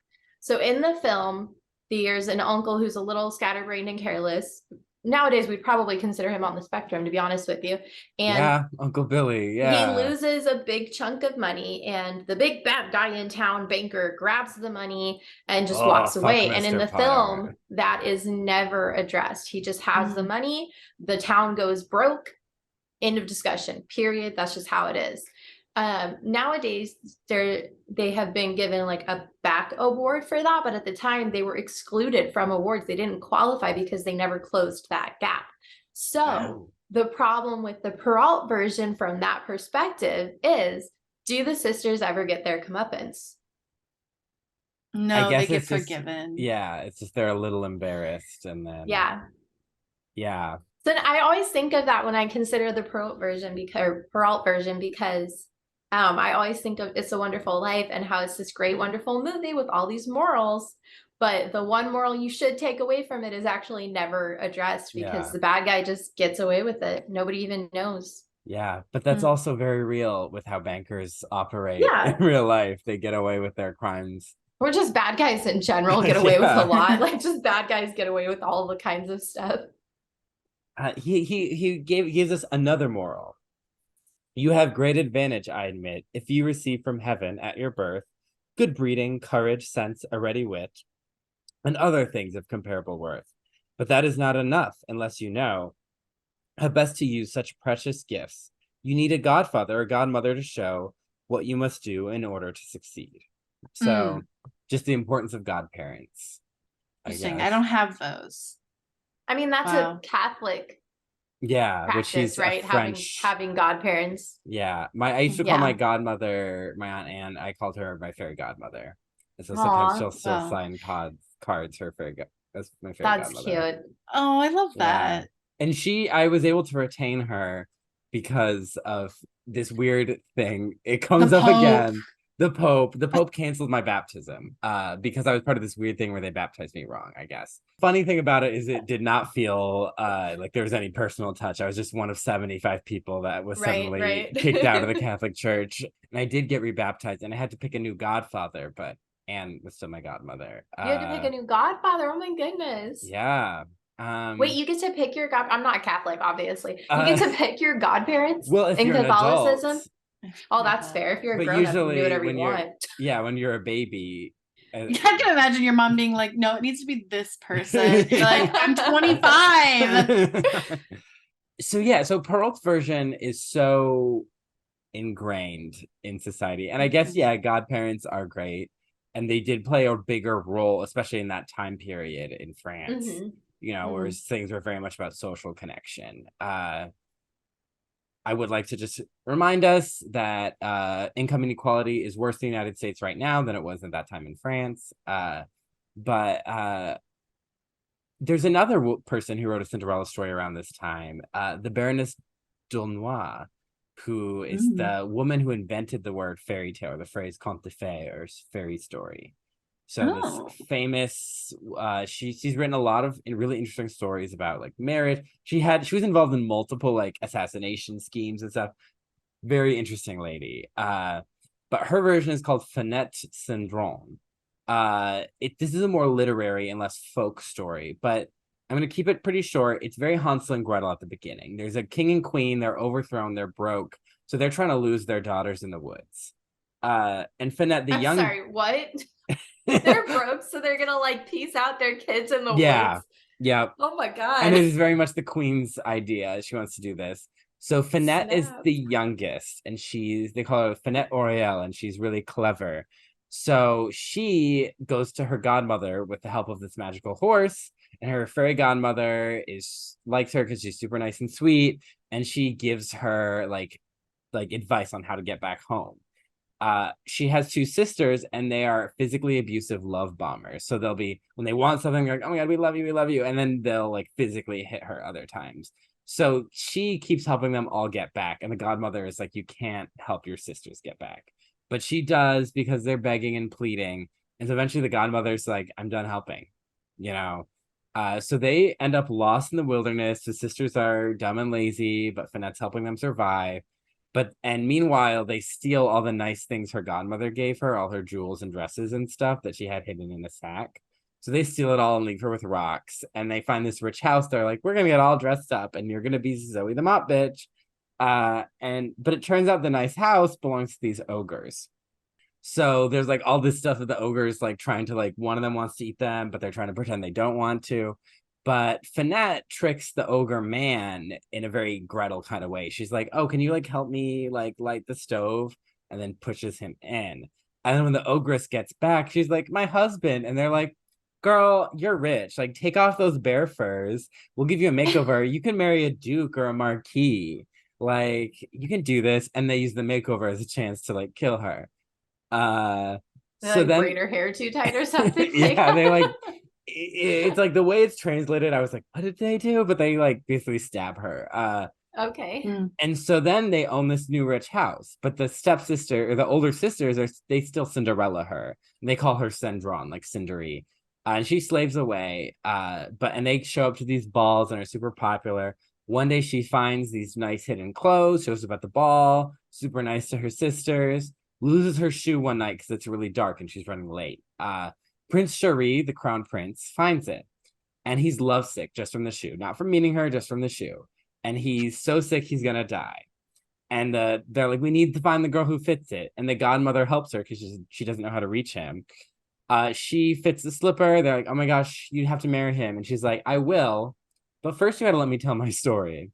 So in the film, there's an uncle who's a little scatterbrained and careless. Nowadays, we'd probably consider him on the spectrum, to be honest with you. And Uncle Billy. He loses a big chunk of money, and the big bad guy in town, banker, grabs the money and just walks away. And in the film, that is never addressed. He just has the money. The town goes broke. End of discussion, period. That's just how it is. Nowadays, they have been given like a back award for that, but at the time they were excluded from awards. They didn't qualify because they never closed that gap. So the problem with the Perrault version from that perspective is, do the sisters ever get their comeuppance? No, they get forgiven. It's just they're a little embarrassed, and then yeah. So I always think of that when I consider the Perrault version because I always think of It's a Wonderful Life and how it's this great, wonderful movie with all these morals. But the one moral you should take away from it is actually never addressed because the bad guy just gets away with it. Nobody even knows. Yeah, but that's also very real with how bankers operate in real life. They get away with their crimes. Or just bad guys in general get away with a lot. Like just bad guys get away with all the kinds of stuff. He gives us another moral. You have great advantage, I admit, if you receive from heaven at your birth good breeding, courage, sense, a ready wit, and other things of comparable worth. But that is not enough unless you know how best to use such precious gifts. You need a godfather or godmother to show what you must do in order to succeed. So just the importance of godparents. Interesting. I don't have those. I mean, that's a Catholic practice, which is right? Having godparents. Yeah. I used to call my godmother, my Aunt Anne, I called her my fairy godmother. And so sometimes she'll still sign cards for fairy that's my fairy godmother. That's cute. Oh, I love that. And I was able to retain her because of this weird thing. It comes up again. The Pope canceled my baptism because I was part of this weird thing where they baptized me wrong, I guess. Funny thing about it is it did not feel like there was any personal touch. I was just one of 75 people that was suddenly kicked out of the Catholic Church. And I did get rebaptized, and I had to pick a new godfather, but Anne was still my godmother. You had to pick a new godfather? Oh my goodness. Yeah. Wait, you get to pick your I'm not Catholic, obviously. You get to pick your godparents in Catholicism? Oh, that's fair. If you're a grown-up, you can do whatever you want. Yeah, when you're a baby. I can imagine your mom being like, no, it needs to be this person. Like, I'm 25. So Perrault's version is so ingrained in society. And I guess, godparents are great. And they did play a bigger role, especially in that time period in France, where things were very much about social connection. I would like to just remind us that income inequality is worse in the United States right now than it was at that time in France. But there's another person who wrote a Cinderella story around this time, the Baroness d'Aulnoy. who is the woman who invented the word fairy tale, or the phrase conte de fées, or fairy story. So this famous, she's written a lot of really interesting stories about like marriage. She was involved in multiple like assassination schemes and stuff. Very interesting lady. But her version is called Fenêtre Cendrillon. This is a more literary and less folk story, but I'm going to keep it pretty short. It's very Hansel and Gretel at the beginning. There's a king and queen. They're overthrown. They're broke. So they're trying to lose their daughters in the woods. And Finette, Sorry, what? They're broke, so they're going to like piece out their kids in the woods? Yeah. Oh my God. And it is very much the queen's idea. She wants to do this. So Finette is the youngest, and they call her Finette Auriel, and she's really clever. So she goes to her godmother with the help of this magical horse, and her fairy godmother likes her because she's super nice and sweet, and she gives her like advice on how to get back home. She has two sisters, and they are physically abusive love bombers. So they'll be, when they want something, they're like, oh my God, we love you. And then they'll like physically hit her other times. So she keeps helping them all get back. And the godmother is like, you can't help your sisters get back. But she does, because they're begging and pleading. And so eventually the godmother's like, I'm done helping, you know? So they end up lost in the wilderness. The sisters are dumb and lazy, but Finette's helping them survive. And meanwhile, they steal all the nice things her godmother gave her, all her jewels and dresses and stuff that she had hidden in a sack. So they steal it all and leave her with rocks. And they find this rich house. They're like, we're going to get all dressed up and you're going to be Zoe the Mop Bitch. But it turns out the nice house belongs to these ogres. So there's like all this stuff that the ogres like trying to like, one of them wants to eat them, but they're trying to pretend they don't want to. But Finette tricks the ogre man in a very Gretel kind of way. She's like, oh, can you like help me like light the stove? And then pushes him in. And then when the ogress gets back, she's like, my husband. And they're like, girl, you're rich. Like, take off those bear furs. We'll give you a makeover. You can marry a duke or a marquis. Like, you can do this. And they use the makeover as a chance to like kill her. So like then braid her hair too tight or something. Yeah, they like it's like the way it's translated, I was like, what did they do? But they like basically stab her. Okay. And so then they own this new rich house, but the stepsister or the older sisters they still Cinderella her. And they call her Cendrillon, like Cindery. And she slaves away. And they show up to these balls and are super popular. One day she finds these nice hidden clothes, shows up at the ball, super nice to her sisters, loses her shoe one night because it's really dark and she's running late. Prince Cherie, the crown prince, finds it. And he's lovesick just from the shoe. Not from meeting her, just from the shoe. And he's so sick, he's going to die. And they're like, we need to find the girl who fits it. And the godmother helps her because she doesn't know how to reach him. She fits the slipper. They're like, oh my gosh, you have to marry him. And she's like, I will. But first you got to let me tell my story.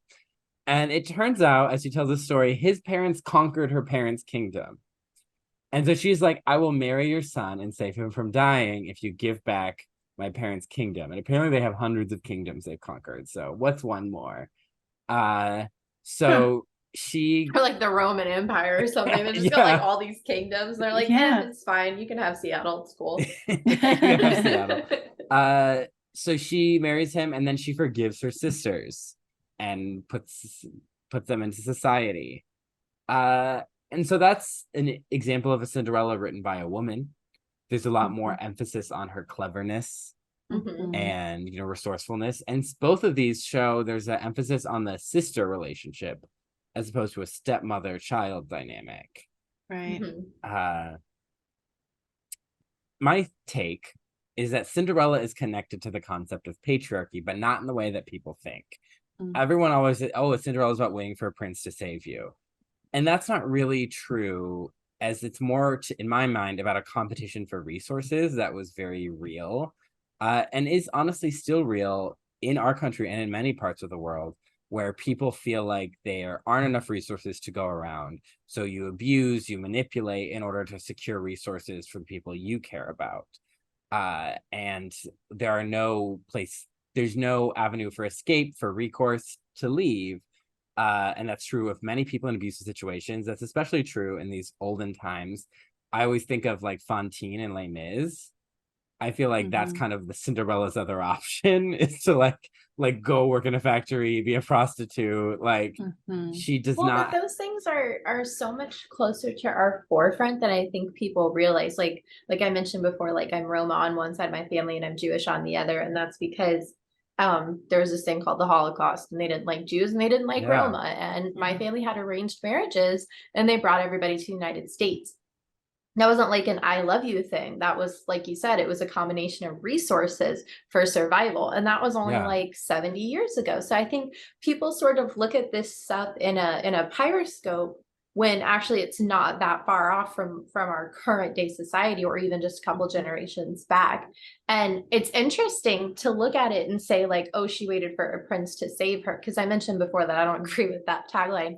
And it turns out, as she tells the story, his parents conquered her parents' kingdom. And so she's like, I will marry your son and save him from dying if you give back my parents' kingdom. And apparently they have hundreds of kingdoms they've conquered. So what's one more? She... Or like the Roman Empire or something. They just got like all these kingdoms. They're like, yeah, it's fine. You can have Seattle. It's cool. You can have Seattle. So she marries him, and then she forgives her sisters and puts them into society. And so that's an example of a Cinderella written by a woman. There's a lot more emphasis on her cleverness and, resourcefulness. And both of these show there's an emphasis on the sister relationship as opposed to a stepmother-child dynamic. Right. My take is that Cinderella is connected to the concept of patriarchy, but not in the way that people think. Everyone always says, oh, Cinderella's about waiting for a prince to save you. And that's not really true, as it's more, in my mind, about a competition for resources that was very real and is honestly still real in our country and in many parts of the world, where people feel like there aren't enough resources to go around. So you abuse, you manipulate in order to secure resources for the people you care about. And there's no avenue for escape, for recourse to leave. And that's true of many people in abusive situations. That's especially true in these olden times. I always think of like Fantine and Les Mis. I feel like that's kind of the Cinderella's other option, is to like go work in a factory, be a prostitute. Like she does not. But those things are so much closer to our forefront than I think people realize. Like I mentioned before, like I'm Roma on one side of my family and I'm Jewish on the other, and that's because there was this thing called the Holocaust, and they didn't like Jews and they didn't like Roma, and my family had arranged marriages, and they brought everybody to the United States. That wasn't like an I love you thing. That was, like you said, it was a combination of resources for survival. And that was only like 70 years ago. So I think people sort of look at this stuff in a pyroscope when actually it's not that far off from our current day society, or even just a couple generations back. And it's interesting to look at it and say like, oh, she waited for a prince to save her. Because I mentioned before that I don't agree with that tagline.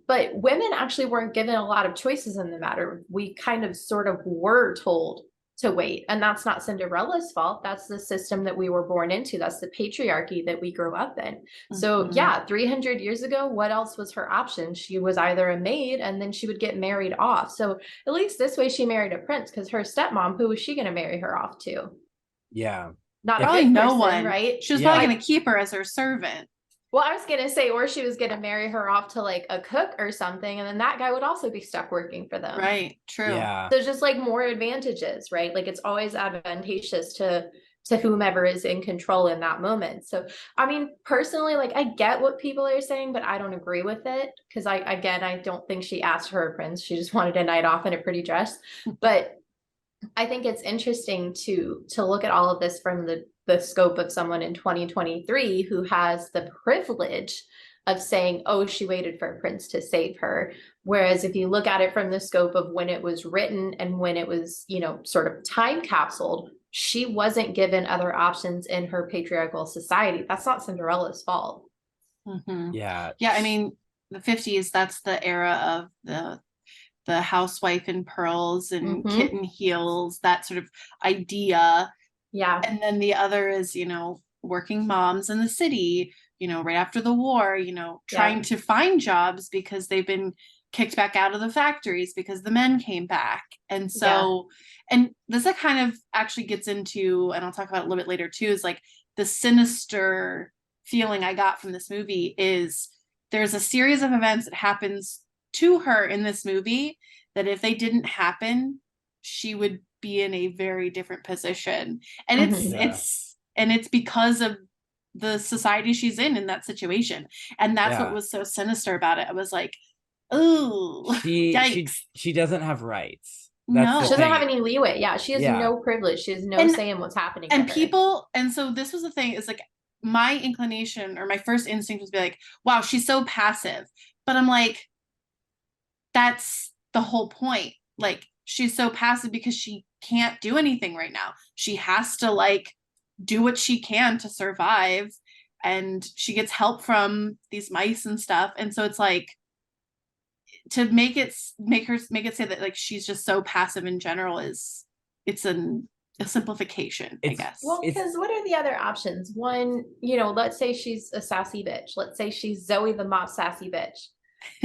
But women actually weren't given a lot of choices in the matter. We kind of sort of were told to wait. And that's not Cinderella's fault. That's the system that we were born into. That's the patriarchy that we grew up in. So yeah, 300 years ago, what else was her option? She was either a maid and then she would get married off. So at least this way she married a prince, because her stepmom, who was she going to marry her off to? Yeah. Not a good person, one, right? She was probably going to keep her as her servant. Well, I was going to say, or she was going to marry her off to like a cook or something. And then that guy would also be stuck working for them. Right. True. Yeah. There's just like more advantages, right? Like it's always advantageous to whomever is in control in that moment. So, I mean, personally, like I get what people are saying, but I don't agree with it. Cause I don't think she asked for a prince. She just wanted a night off in a pretty dress. But I think it's interesting to look at all of this from the scope of someone in 2023 who has the privilege of saying, oh, she waited for a prince to save her. Whereas if you look at it from the scope of when it was written and when it was, you know, sort of time capsuled, she wasn't given other options in her patriarchal society. That's not Cinderella's fault. Yeah. Yeah. I mean, the 50s, that's the era of the housewife in pearls and kitten heels, that sort of idea. Yeah. And then the other is, you know, working moms in the city, you know, right after the war, you know, trying to find jobs because they've been kicked back out of the factories because the men came back. And so, and this kind of actually gets into, and I'll talk about it a little bit later too, is like the sinister feeling I got from this movie is there's a series of events that happens to her in this movie that if they didn't happen, she would be in a very different position. And it's because of the society she's in that situation. And that's what was so sinister about it. I was like, oh, she doesn't have rights. No, she doesn't have any leeway. Yeah, she has no privilege. She has no say in what's happening. And people, and so this was the thing, is like my inclination or my first instinct was to be like, wow, she's so passive. But I'm like, that's the whole point. Like, she's so passive because she can't do anything right now. She has to like do what she can to survive, and she gets help from these mice and stuff. And so it's like, to make it say that like she's just so passive in general is a simplification, I guess. Well, because what are the other options? One, you know, let's say she's a sassy bitch. Let's say she's Zoe the mop sassy bitch.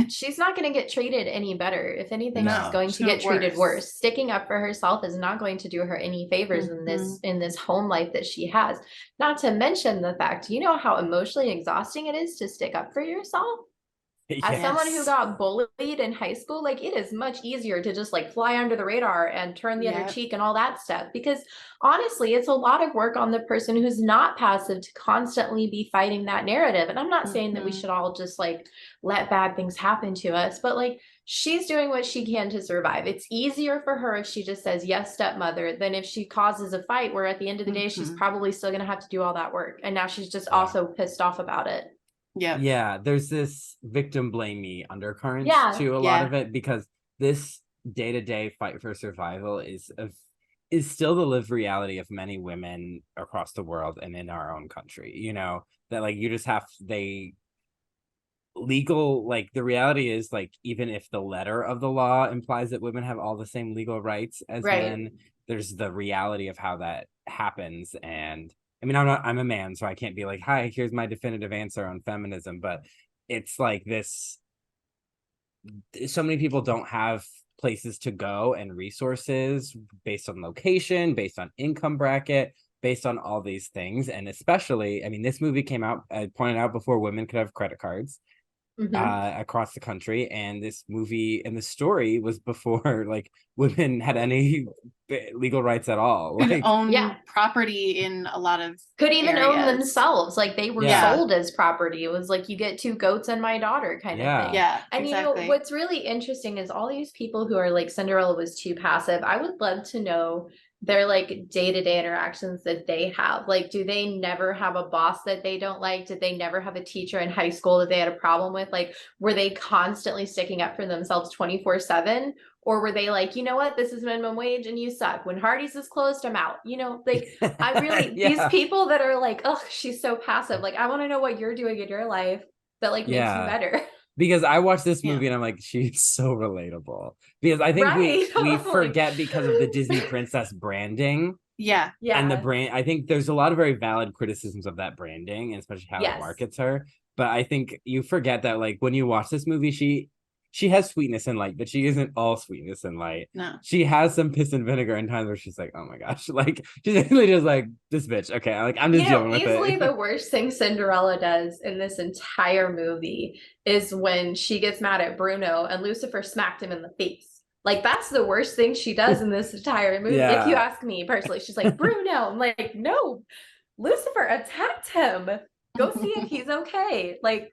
She's not going to get treated any better. If anything, she's going to get treated worse. Sticking up for herself is not going to do her any favors in this home life that she has. Not to mention the fact, you know how emotionally exhausting it is to stick up for yourself? As someone who got bullied in high school, like it is much easier to just like fly under the radar and turn the other cheek and all that stuff. Because honestly, it's a lot of work on the person who's not passive to constantly be fighting that narrative. And I'm not saying that we should all just like let bad things happen to us, but like she's doing what she can to survive. It's easier for her if she just says, yes, stepmother, than if she causes a fight where at the end of the day, she's probably still going to have to do all that work. And now she's just also pissed off about it. Yeah, there's this victim blame me undercurrent to a lot of it, because this day-to-day fight for survival is still the lived reality of many women across the world and in our own country. You know, that like you just have legal, like the reality is like even if the letter of the law implies that women have all the same legal rights as men, there's the reality of how that happens. And I mean, I'm a man, so I can't be like, hi, here's my definitive answer on feminism. But it's like this, so many people don't have places to go and resources based on location, based on income bracket, based on all these things. And especially, I mean, this movie came out, I pointed out before, women could have credit cards across the country, and this movie and the story was before like women had any legal rights at all. Like own property in a lot of could even areas. own themselves. Like they were sold as property. It was like, you get 2 goats and my daughter kind of thing. Yeah, and exactly. You know what's really interesting is all these people who are like, Cinderella was too passive. I would love to know their like day-to-day interactions that they have. Like, do they never have a boss that they don't like? Did they never have a teacher in high school that they had a problem with? Like, were they constantly sticking up for themselves 24/7? Or were they like, you know what, this is minimum wage and you suck. When Hardee's is closed, I'm out. You know, like I really, these people that are like, oh, she's so passive. Like, I want to know what you're doing in your life that like makes you better. Because I watched this movie and I'm like, she's so relatable. Because I think we forget because of the Disney princess branding. Yeah. And the brand, I think there's a lot of very valid criticisms of that branding, and especially how it markets her. But I think you forget that like when you watch this movie, she has sweetness and light, but she isn't all sweetness and light. No. She has some piss and vinegar in times where she's like, oh my gosh, like she's literally just like, this bitch. Okay, like I'm just dealing with it. Easily the worst thing Cinderella does in this entire movie is when she gets mad at Bruno and Lucifer smacked him in the face. Like that's the worst thing she does in this entire movie. If you ask me personally, she's like, Bruno. I'm like, no, Lucifer attacked him. Go see if he's okay. Like,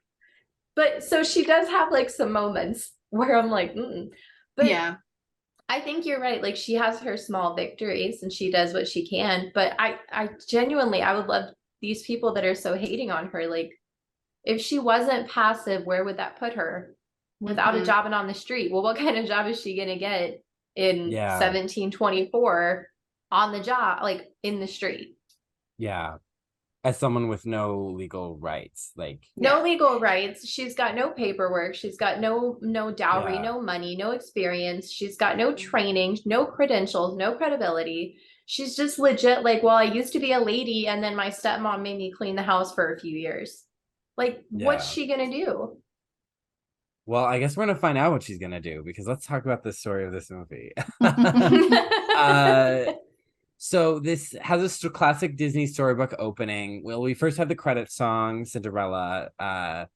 but so she does have like some moments where I'm like, but I think you're right. Like she has her small victories and she does what she can. But I genuinely, I would love these people that are so hating on her. Like if she wasn't passive, where would that put her? Without a job and on the street. Well, what kind of job is she going to get in 1724 on the job, like in the street? Yeah. As someone with no legal rights, like no legal rights. She's got no paperwork. She's got no dowry, no money, no experience. She's got no training, no credentials, no credibility. She's just legit like, well, I used to be a lady and then my stepmom made me clean the house for a few years. Like, what's she gonna do? Well, I guess we're gonna find out what she's gonna do, because let's talk about the story of this movie. So this has a classic Disney storybook opening. Well, we first have the credit song, Cinderella, that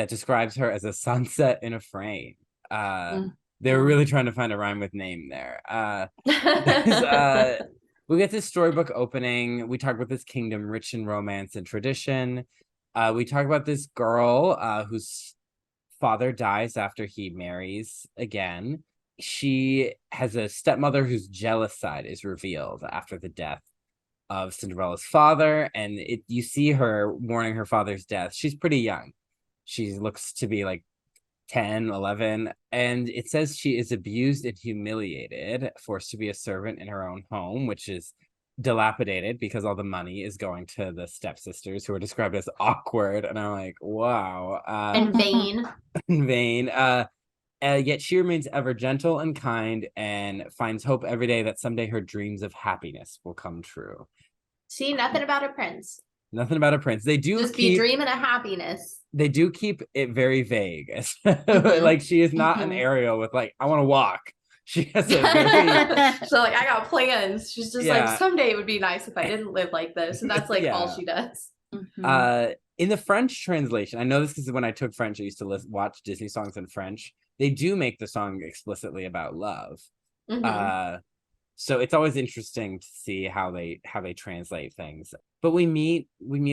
describes her as a sunset in a frame. They were really trying to find a rhyme with name there. We get this storybook opening. We talk about this kingdom rich in romance and tradition. We talk about this girl whose father dies after he marries again. She has a stepmother whose jealous side is revealed after the death of Cinderella's father, and you see her mourning her father's death. She's pretty young. She looks to be like 10, 11, and it says she is abused and humiliated, forced to be a servant in her own home, which is dilapidated because all the money is going to the stepsisters, who are described as awkward, and I'm like, wow. And vain. Vain. Yet she remains ever gentle and kind and finds hope every day that someday her dreams of happiness will come true. See, nothing about a prince. Nothing about a prince. They do just be dreaming of happiness. They do keep it very vague. Like she is not an Ariel with like, I want to walk. She has a very so like, I got plans. She's just like, someday it would be nice if I didn't live like this. And that's like all she does. In the French translation, I know this because when I took French, I used to watch Disney songs in French. They do make the song explicitly about love. So it's always interesting to see how they translate things. But we meet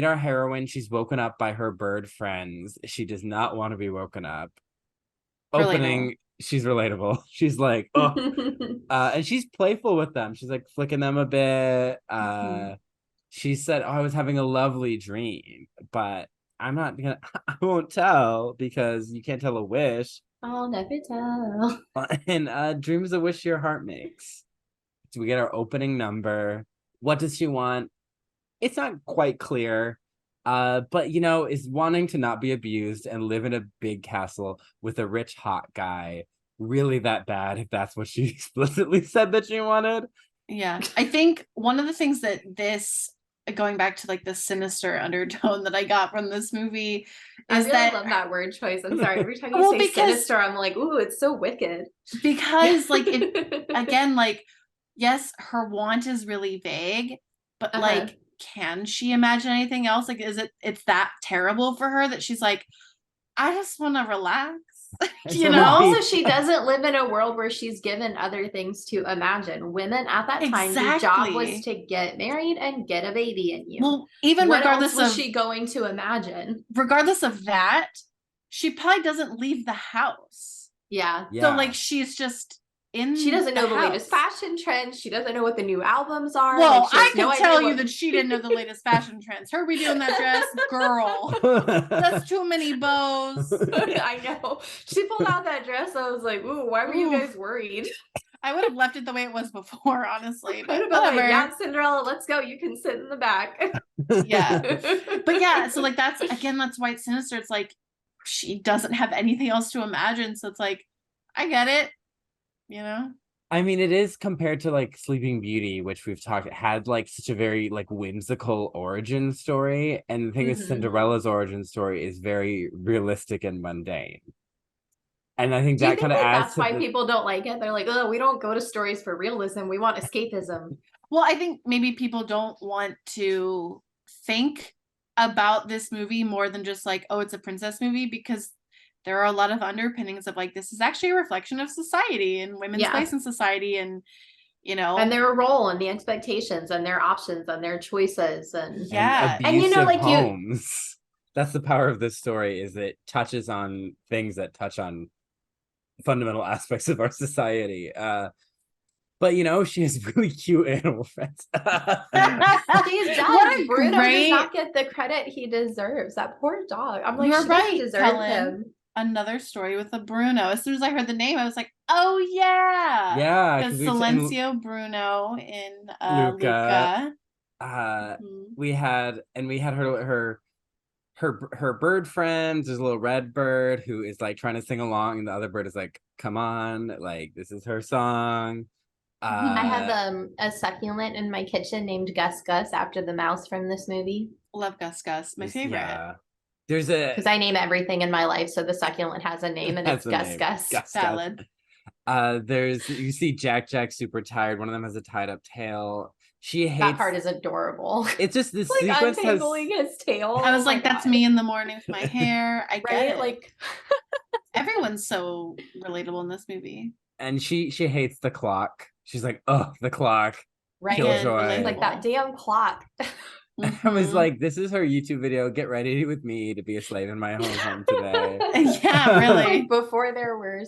our heroine. She's woken up by her bird friends. She does not want to be woken up. Opening, she's relatable. She's like, oh, and she's playful with them. She's like flicking them a bit. She said, "Oh, I was having a lovely dream, but I won't tell because you can't tell a wish. I'll never tell." And dream is a wish your heart makes. So we get our opening number. What does she want? It's not quite clear. But is wanting to not be abused and live in a big castle with a rich hot guy really that bad if that's what she explicitly said that she wanted? Yeah. I think one of the things that this going back to like the sinister undertone that I got from this movie, I really love that word choice. I'm sorry. Every time you say sinister, I'm like, ooh, it's so wicked. Because like it again, like, yes, her want is really vague, but like, can she imagine anything else? Like, it's that terrible for her that she's like, I just want to relax. You know? Also, she doesn't live in a world where she's given other things to imagine. Women at that time, your job was to get married and get a baby in you. Well, even what regardless else was she going to imagine? Regardless of that, she probably doesn't leave the house. Yeah. So like, she's just she doesn't know the latest fashion trends. She doesn't know what the new albums are. Well, like, I can tell you that she didn't know the latest fashion trends. Her redoing that dress, girl. That's too many bows. I know. She pulled out that dress. I was like, ooh, why were you guys worried? I would have left it the way it was before, honestly. But like, yeah, Cinderella, let's go. You can sit in the back. Yeah. But yeah, so like, that's why it's sinister. It's like, she doesn't have anything else to imagine. So it's like, I get it. You know, I mean, it is compared to like Sleeping Beauty, which we've talked, it had like such a very like whimsical origin story, and the thing is, Cinderella's origin story is very realistic and mundane, and I think that kind of adds. That's why people don't like it. They're like, oh, we don't go to stories for realism. We want escapism. Well, I think maybe people don't want to think about this movie more than just like, oh, it's a princess movie, because there are a lot of underpinnings of like, this is actually a reflection of society and women's place in society, and you know, and their role and the expectations and their options and their choices, and and you know, like homes. That's the power of this story, is it touches on things that touch on fundamental aspects of our society. But you know, she has really cute animal friends. She does. Bruno does not get the credit he deserves. That poor dog. I'm like, she doesn't deserve him. Another story with a Bruno. As soon as I heard the name, I was like, oh yeah, because Silencio Bruno in Luca. We had her bird friends. There's a little red bird who is like trying to sing along, and the other bird is like, come on, like, this is her song. I have a succulent in my kitchen named Gus Gus, after the mouse from this movie. Love Gus Gus, my favorite. Yeah. There's because I name everything in my life, so the succulent has a name, and it's Gus Gus. Salad. You see Jack super tired. One of them has a tied up tail. She hates that part is adorable. It's just this like sequence untangling his tail. I was like, that's me in the morning with my hair. I get it. Like everyone's so relatable in this movie. And she hates the clock. She's like, oh, the clock. Right. Like that damn clock. I was like, this is her YouTube video. Get ready with me to be a slave in my own home today. Yeah, really. Before there were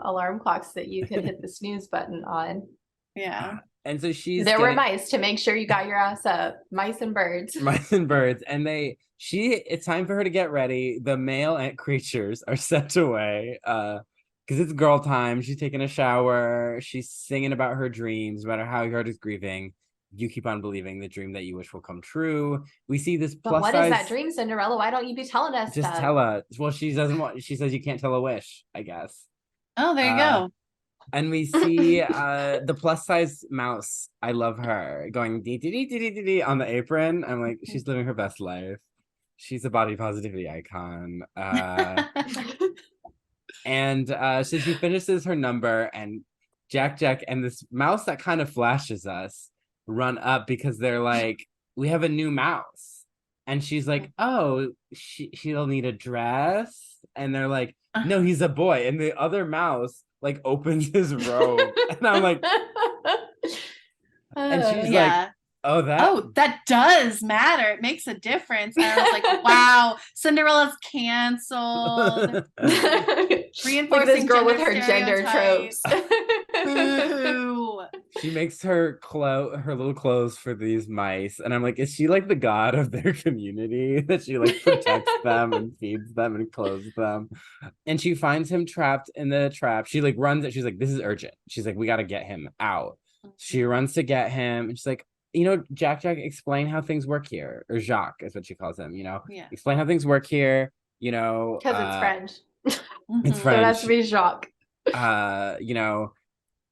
alarm clocks that you could hit the snooze button on. Yeah. And so were mice to make sure you got your ass up. Mice and birds. And it's time for her to get ready. The male ant creatures are sent away. Because it's girl time. She's taking a shower. She's singing about her dreams, no matter how your heart is grieving. You keep on believing the dream that you wish will come true. We see this plus size. What is that dream, Cinderella? Why don't you be telling us? Just tell us. Well, she doesn't want. She says you can't tell a wish, I guess. Oh, there you go. And we see the plus size mouse. I love her going dee dee dee dee dee dee on the apron. I'm like, she's living her best life. She's a body positivity icon. And so she finishes her number, and Jack and this mouse that kind of flashes us run up because they're like, we have a new mouse. And she's like, oh, she'll need a dress. And they're like, no, he's a boy. And the other mouse like opens his robe. And I'm like, and she's like, oh, that does matter. It makes a difference. And I was like, wow, Cinderella's canceled. Reinforcing this girl with her gender tropes. She makes her little clothes for these mice, and I'm like, is she like the god of their community, that she like protects them and feeds them and clothes them? And she finds him trapped in the trap. She like runs it. She's like, this is urgent. She's like, we got to get him out. She runs to get him, and she's like, you know, Jack, explain how things work here. Or Jacques is what she calls him, you know? Yeah. Explain how things work here, you know. Because it's French. It's French. So it has to be Jacques. You know,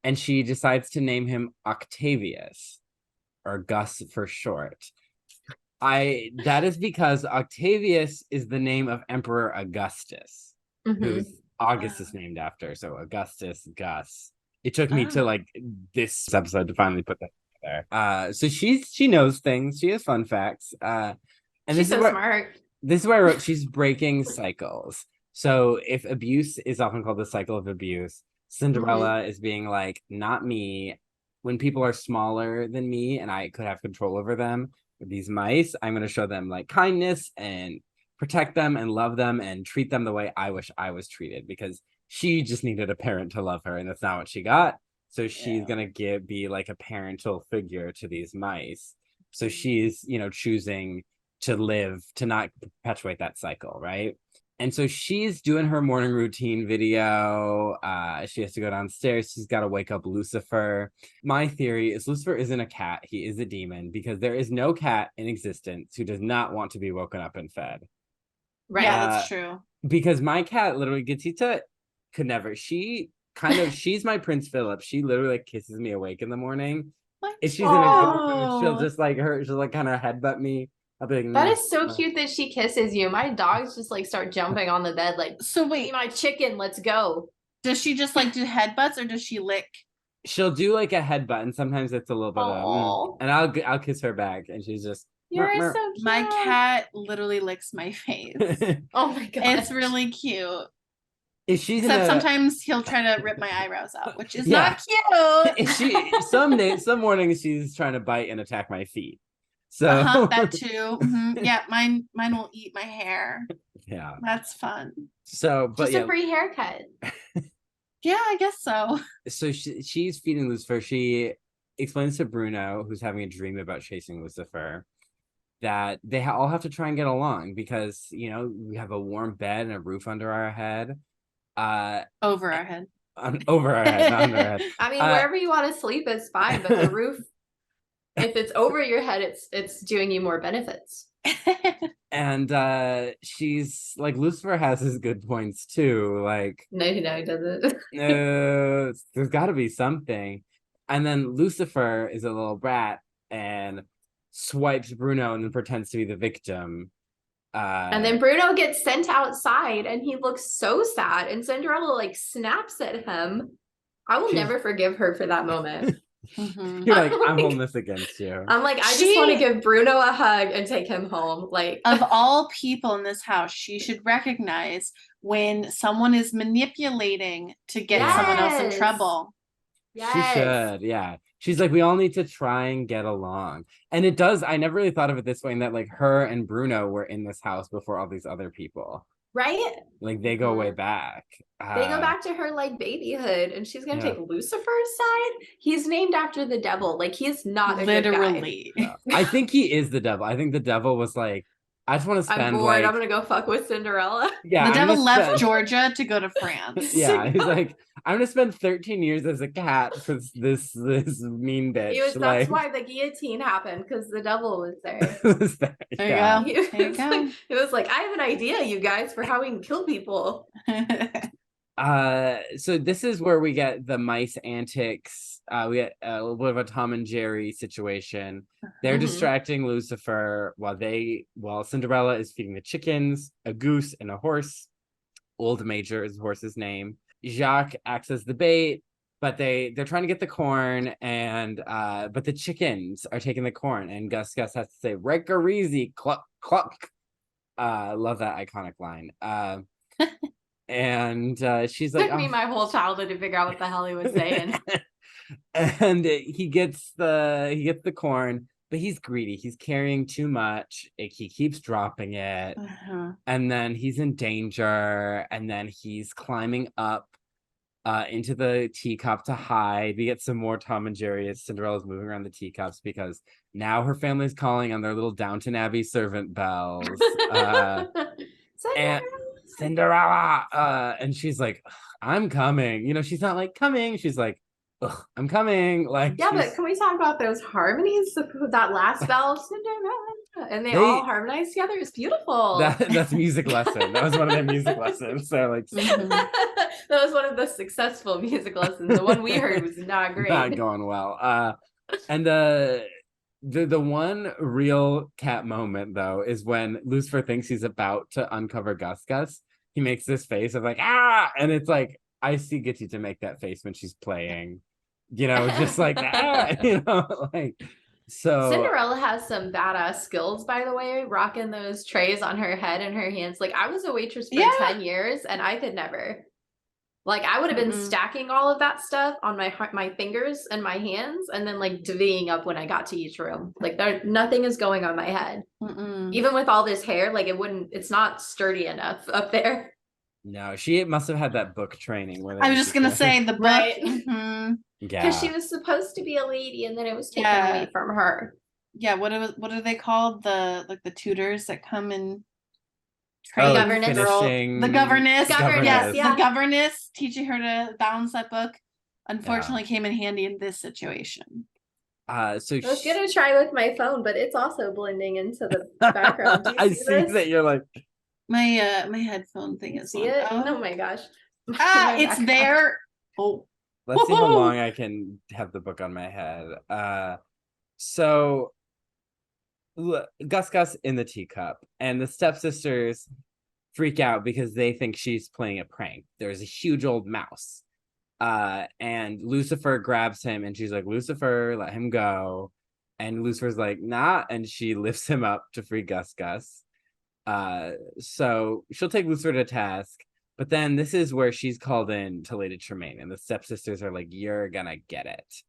and she decides to name him Octavius. or Gus for short. That is because Octavius is the name of Emperor Augustus, who's August is named after. So Augustus, Gus. It took me to like this episode to finally put that together. So she knows things. She has fun facts. And she's so smart. This is where I wrote she's breaking cycles. So if abuse is often called the cycle of abuse, Cinderella is being like, not me. When people are smaller than me and I could have control over them, with these mice, I'm going to show them like kindness and protect them and love them and treat them the way I wish I was treated, because she just needed a parent to love her and that's not what she got. So she's going to be like a parental figure to these mice. So she's, choosing to live, to not perpetuate that cycle, right? And so she's doing her morning routine video. She has to go downstairs. She's got to wake up Lucifer. My theory is Lucifer isn't a cat. He is a demon, because there is no cat in existence who does not want to be woken up and fed. Right. Yeah, that's true. Because my cat, literally, Gatita, could never. She's my Prince Philip. She literally like kisses me awake in the morning. What? If she's in a good mood, she'll just like she'll like kind of headbutt me. That is so cute that she kisses you. My dogs just like start jumping on the bed like, so wait, my chicken, let's go. Does she just like do headbutts or does she lick? She'll do like a headbutt, and sometimes it's a little bit of and I'll kiss her back and she's just You're so cute. My cat literally licks my face. Oh my god. It's really cute. Except sometimes he'll try to rip my eyebrows out, which is not cute. Some mornings she's trying to bite and attack my feet. So that too. Yeah, mine will eat my hair. Yeah, that's fun. So, but just a free haircut. Yeah, I guess so. So she's feeding Lucifer. She explains to Bruno, who's having a dream about chasing Lucifer, that they all have to try and get along because we have a warm bed and a roof under our head. Over our head. Over our head, not under our head. I mean, wherever you want to sleep is fine, but the roof. If it's over your head, it's doing you more benefits. And she's like, Lucifer has his good points too. Like, no, he doesn't. No, there's got to be something. And then Lucifer is a little brat and swipes Bruno and then pretends to be the victim. And then Bruno gets sent outside and he looks so sad. And Cinderella like snaps at him. I will never forgive her for that moment. You're like, I'm holding this against you. I'm like, I just want to give Bruno a hug and take him home. Like, of all people in this house, she should recognize when someone is manipulating to get someone else in trouble. Yes. She should, yeah. She's like, we all need to try and get along. And it does, I never really thought of it this way, in that like her and Bruno were in this house before all these other people. Right? Like they go way back. They go back to her like babyhood, and she's gonna take Lucifer's side. He's named after the devil. Like he's not literally. A good guy. I think he is the devil. I think the devil was like, I just want to spend. I'm bored. I'm gonna go fuck with Cinderella. Yeah, the devil left Georgia to go to France. Yeah, he's like, I'm gonna spend 13 years as a cat for this mean bitch. That's why the guillotine happened, because the devil was there. There you go. It was like, I have an idea, you guys, for how we can kill people. So this is where we get the mice antics. We get a little bit of a Tom and Jerry situation. They're distracting Lucifer while Cinderella is feeding the chickens, a goose and a horse. Old Major is the horse's name. Jacques acts as the bait, but they're trying to get the corn, and but the chickens are taking the corn, and Gus has to say "Rekarizi cluck cluck." Love that iconic line. And she's like, took me my whole childhood to figure out what the hell he was saying. And he gets the corn, but he's greedy. He's carrying too much. He keeps dropping it, and then he's in danger. And then he's climbing up into the teacup to hide. We get some more Tom and Jerry as Cinderella's moving around the teacups because now her family's calling on their little Downton Abbey servant bells. And Cinderella, and she's like, I'm coming. She's not like coming. She's like, ugh, I'm coming. Like, yeah, but can we talk about those harmonies? That last bell, Cinderella, and they all harmonize together. It's beautiful. That's music lesson. That was one of their music lessons. So like, that was one of the successful music lessons. The one we heard was not great. Not going well. And The one real cat moment though is when Lucifer thinks he's about to uncover Gus Gus. He makes this face of like ah, and it's like I see Gitty to make that face when she's playing, just like ah, like so. Cinderella has some badass skills, by the way, rocking those trays on her head and her hands. Like I was a waitress for 10 years and I could never. Like I would have been stacking all of that stuff on my fingers and my hands, and then like divvying up when I got to each room. Like nothing is going on my head. Even with all this hair, like it's not sturdy enough up there. No, she must have had that book training. Where I was just gonna say the book, right? Yeah, because she was supposed to be a lady, and then it was taken away from her. Yeah, what are they called? The tutors that come and train governess. The governess. Yes, the governess teaching her to balance that book. Unfortunately, came in handy in this situation. So I was gonna try with my phone, but it's also blending into the background. Do you I see this? that you're like my headphone thing is see it. Oh my gosh! It's there. Oh, let's see how long I can have the book on my head. So Gus Gus in the teacup, and the stepsisters freak out because they think she's playing a prank. There's a huge old mouse. And Lucifer grabs him and she's like, Lucifer, let him go. And Lucifer's like, nah, and she lifts him up to free Gus Gus. So she'll take Lucifer to task, but then this is where she's called in to Lady Tremaine, and the stepsisters are like, you're gonna get it.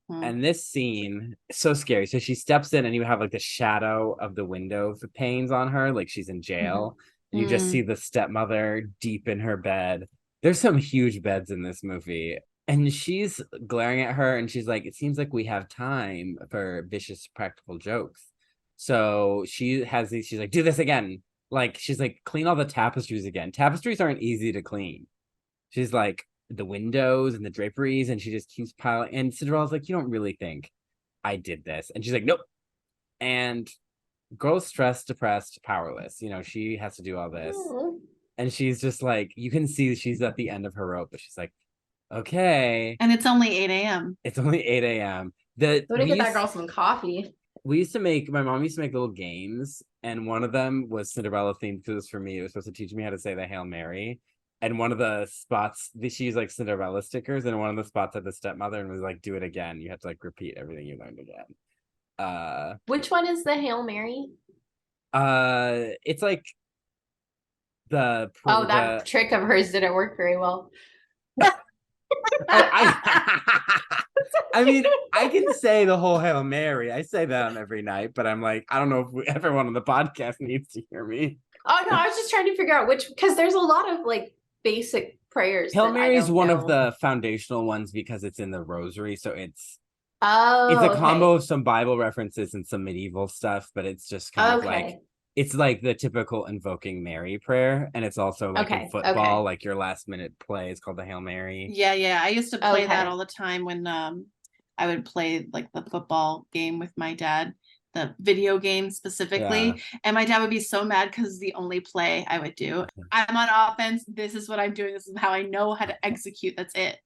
And this scene is so scary. So she steps in and you have like the shadow of the window panes on her, like she's in jail. And you just see the stepmother deep in her bed. There's some huge beds in this movie. And she's glaring at her and she's like, it seems like we have time for vicious practical jokes. So she has these, she's like, do this again. Like, she's like, clean all the tapestries again. Tapestries aren't easy to clean. She's like, the windows and the draperies, and she just keeps piling. And Cinderella's like, you don't really think I did this? And she's like, nope. And girl's stressed, depressed, powerless. She has to do all this. And she's just like, you can see she's at the end of her rope, but she's like, okay. And it's only 8 a.m. It's only 8 a.m. Go to get that girl some coffee. My mom used to make little games, and one of them was Cinderella themed because it was for me. It was supposed to teach me how to say the Hail Mary. And one of the spots, she used like Cinderella stickers, and one of the spots had the stepmother and was like, do it again. You have to like repeat everything you learned again. Which one is the Hail Mary? It's like that trick of hers didn't work very well. I mean, I can say the whole Hail Mary. I say that on every night, but I'm like, I don't know if everyone on the podcast needs to hear me. Oh no, I was just trying to figure out because there's a lot of like basic prayers. Hail Mary is one of the foundational ones because it's in the rosary, so it's a combo of some Bible references and some medieval stuff, but it's just kind of like it's like the typical invoking Mary prayer, and it's also like in football, like your last minute play is called the Hail Mary. Yeah, I used to play that all the time when I would play like the football game with my dad, the video game specifically, and my dad would be so mad because the only play I would do, I'm on offense, this is what I'm doing, this is how I know how to execute, that's it,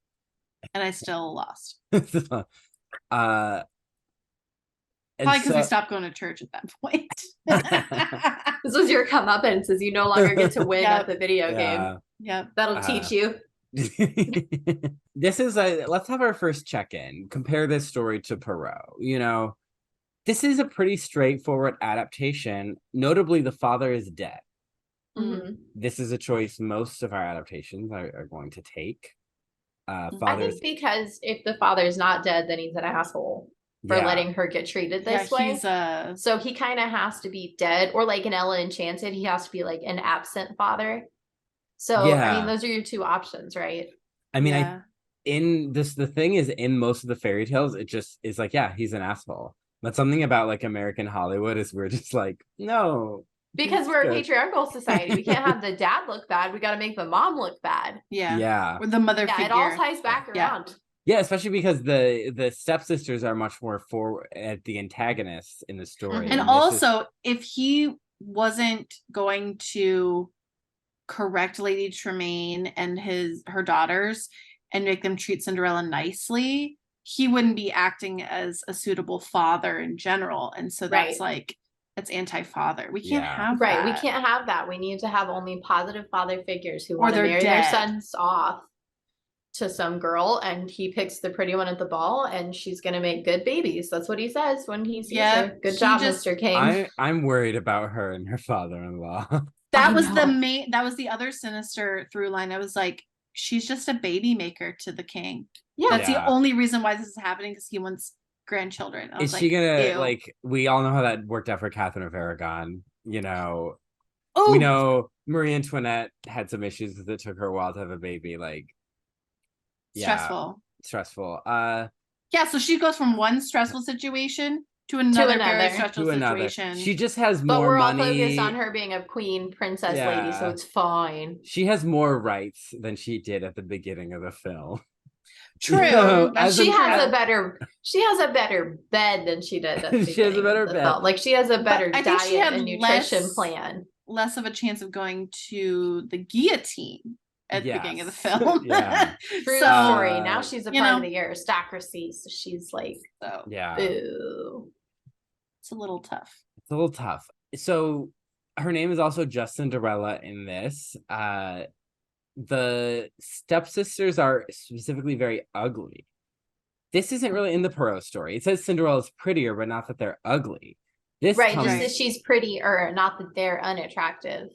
and I still lost. Probably because we stopped going to church at that point. This was your comeuppance, as you no longer get to win at the video game. Yeah, that'll teach you. This is let's have our first check-in. Compare this story to Perrault. This is a pretty straightforward adaptation. Notably, the father is dead. This is a choice most of our adaptations are going to take. I think because if the father's not dead, then he's an asshole for letting her get treated this way. So he kind of has to be dead, or like in Ella Enchanted, he has to be like an absent father. So I mean, those are your two options, right? I mean, the thing is, in most of the fairy tales, it just is like, he's an asshole. But something about like American Hollywood is we're just like, no. Because we're a patriarchal society. We can't have the dad look bad. We got to make the mom look bad. Yeah. Or the mother figure. It all ties back around. Yeah, especially because the stepsisters are much more at the antagonists in the story. And also, if he wasn't going to correct Lady Tremaine and her daughters and make them treat Cinderella nicely, he wouldn't be acting as a suitable father in general. And so that's like, that's anti-father. We can't have that. We can't have that. We need to have only positive father figures who want to marry their sons off to some girl, and he picks the pretty one at the ball, and she's gonna make good babies. That's what he says when he sees her. Good job, Mr. King. I'm worried about her and her father-in-law. That was the other sinister through line. I was like, she's just a baby maker to the king. Yeah. That's the only reason why this is happening, because he wants grandchildren. Is she gonna like, we all know how that worked out for Catherine of Aragon, you know. We know Marie Antoinette had some issues because it took her a while to have a baby. Like, stressful. Yeah, so she goes from one stressful situation to another very stressful situation. She just has more money. But we're all focused on her being a queen princess lady, so it's fine. She has more rights than she did at the beginning of the film. True. She has a better bed than she did at the She has a better bed. film. Like, she has a better diet and nutrition plan. Less of a chance of going to the guillotine at the beginning of the film. True story. Now she's a part of the aristocracy, so she's like, boo. It's a little tough. So her name is also just Cinderella in this. The stepsisters are specifically very ugly. This isn't really in the Perrault story. It says Cinderella's prettier, but not that they're ugly. Just that she's pretty, or not that they're unattractive.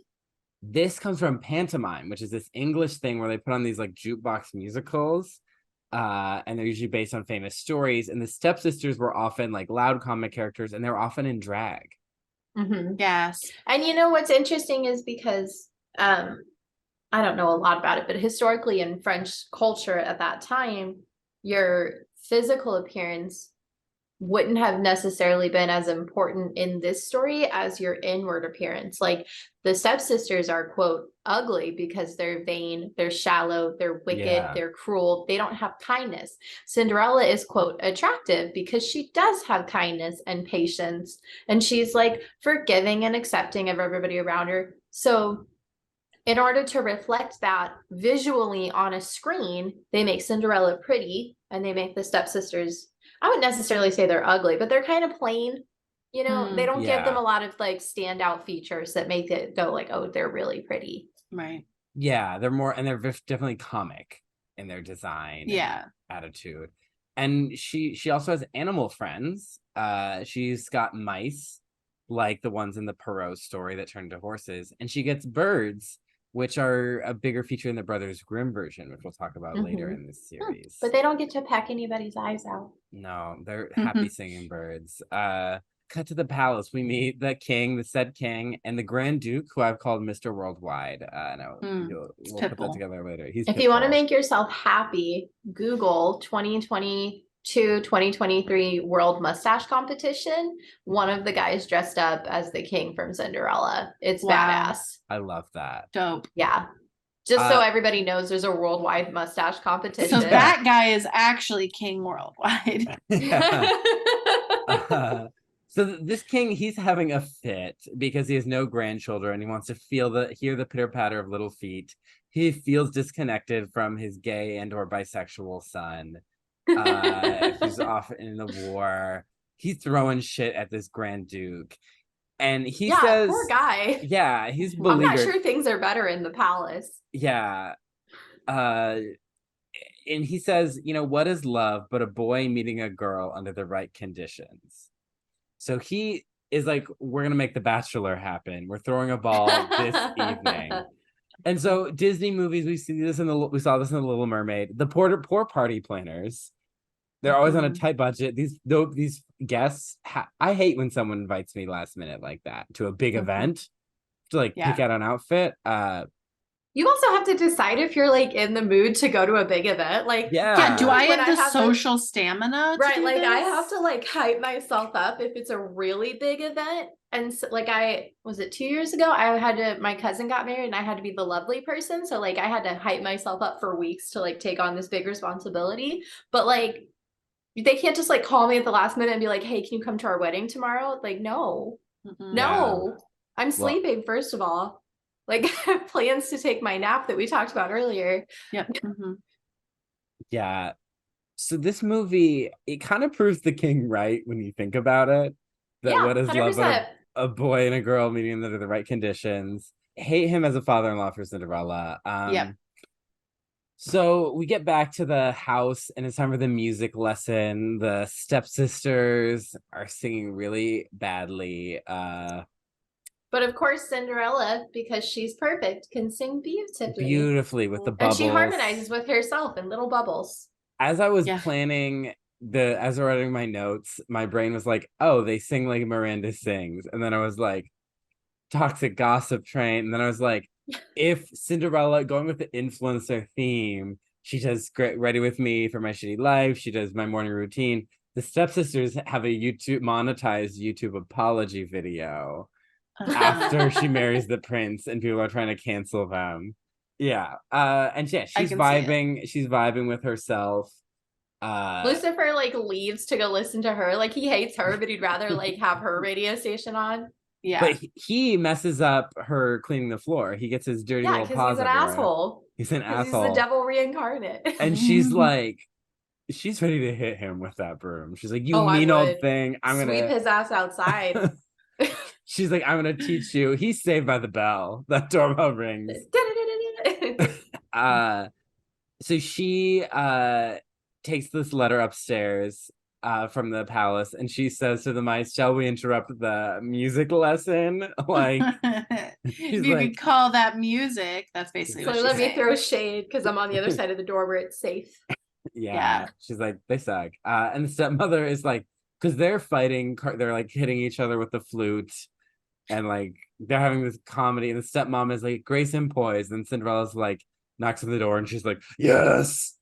This comes from pantomime, which is this English thing where they put on these like jukebox musicals, and they're usually based on famous stories. And the stepsisters were often like loud comic characters, and they were often in drag. Yes. And you know what's interesting is because I don't know a lot about it, but historically in French culture at that time, your physical appearance wouldn't have necessarily been as important in this story as your inward appearance. Like, the stepsisters are, quote, ugly because they're vain, they're shallow, they're wicked, they're cruel, they don't have kindness. Cinderella is, quote, attractive because she does have kindness and patience, and she's like forgiving and accepting of everybody around her. So in order to reflect that visually on a screen, they make Cinderella pretty, and they make the stepsisters, I wouldn't necessarily say they're ugly, but they're kind of plain. You know, they don't give them a lot of like standout features that make it go like, oh, they're really pretty. Right. Yeah, they're more, and they're definitely comic in their design. Attitude. And she also has animal friends. She's got mice, like the ones in the Perrault story that turn into horses, and she gets birds, which are a bigger feature in the Brothers Grimm version, which we'll talk about later in this series. But they don't get to peck anybody's eyes out. No, they're happy singing birds. Cut to the palace. We meet the king, the said king, and the Grand Duke, who I've called Mr. Worldwide. We'll put that together later. If you want to make yourself happy, Google 2022-2023 World Mustache Competition. One of the guys dressed up as the king from Cinderella. It's badass. I love that. Dope. Yeah. Just so everybody knows, there's a worldwide mustache competition. So that guy is actually king worldwide. So this king, he's having a fit because he has no grandchildren. He wants to hear the pitter patter of little feet. He feels disconnected from his gay and or bisexual son. He's off in the war. He's throwing shit at this Grand Duke. And he says, poor guy. Yeah, he's beleaguered. I'm not sure things are better in the palace. Yeah. And he says, you know, what is love but a boy meeting a girl under the right conditions? So he is like, we're going to make The Bachelor happen. We're throwing a ball this evening. And so Disney movies, we saw this in The Little Mermaid. The poor party planners, they're always on a tight budget. These guests, I hate when someone invites me last minute like that to a big event to like pick out an outfit. You also have to decide if you're like in the mood to go to a big event. Like, do I have the social stamina? Right. Like, I have to like hype myself up if it's a really big event. And so, like, was it 2 years ago? My cousin got married and I had to be the lovely person. So like, I had to hype myself up for weeks to like take on this big responsibility. But like, they can't just like call me at the last minute and be like, hey, can you come to our wedding tomorrow? Like, no, I'm sleeping, first of all. Like, I have plans to take my nap that we talked about earlier. Yep. Yeah. So this movie, it kind of proves the king right when you think about it. That Yeah, what is love but 100%. a boy and a girl meeting under the right conditions. Hate him as a father-in-law for Cinderella. Yep. So we get back to the house and it's time for the music lesson. The stepsisters are singing really badly. But of course, Cinderella, because she's perfect, can sing beautifully. Beautifully with the And she bubbles. harmonizes with herself in little bubbles. As I was planning as I was writing my notes, my brain was like, oh, they sing like Miranda sings. And then I was like, toxic gossip train. And then I was like, if Cinderella, going with the influencer theme, she does Get Ready With Me for My Shitty Life, she does My Morning Routine. The stepsisters have a monetized YouTube apology video after she marries the prince and people are trying to cancel them. Yeah. And yeah, she's vibing with herself. Lucifer like leaves to go listen to her. Like he hates her, but he'd rather like have her radio station on. Yeah. But he messes up her cleaning the floor. He gets his dirty little paws he's an everywhere. asshole. He's an asshole. He's the devil reincarnate. And she's like, she's ready to hit him with that broom. She's like, you mean old thing. I'm going to sweep his ass outside. She's like, I'm going to teach you. He's Saved by the Bell. That doorbell rings. So she takes this letter upstairs from the palace, and she says to the mice, shall we interrupt the music lesson? Like, if you could call that music, that's basically what she's saying. Let me throw shade because I'm on the other side of the door where it's safe. Yeah. She's like, they suck. And the stepmother is like, because they're fighting, they're like hitting each other with the flute, and like they're having this comedy, and the stepmom is like, grace and poise, and Cinderella's like, knocks on the door, and she's like, yes.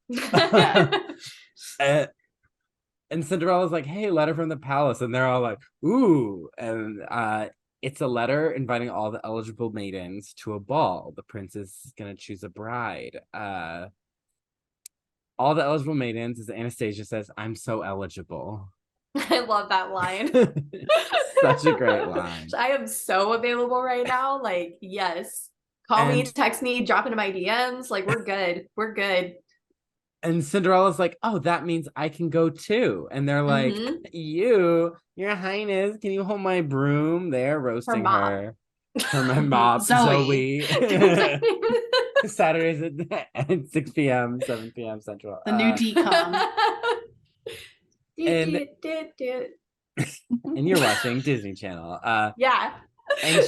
And Cinderella's like, hey, letter from the palace. And they're all like, ooh. And it's a letter inviting all the eligible maidens to a ball. The prince is going to choose a bride. All the eligible maidens, as Anastasia says, I'm so eligible. I love that line. Such a great line. I am so available right now. Like, yes. Call me, text me, drop into my DMs. Like, we're good. We're good. And Cinderella's like, oh, that means I can go too. And they're like, your highness, can you hold my broom? They're roasting her. Her my mop, Zoe. Saturdays at 6 p.m., 7 p.m. Central. The new DCOM. And you're watching Disney Channel. Yeah. And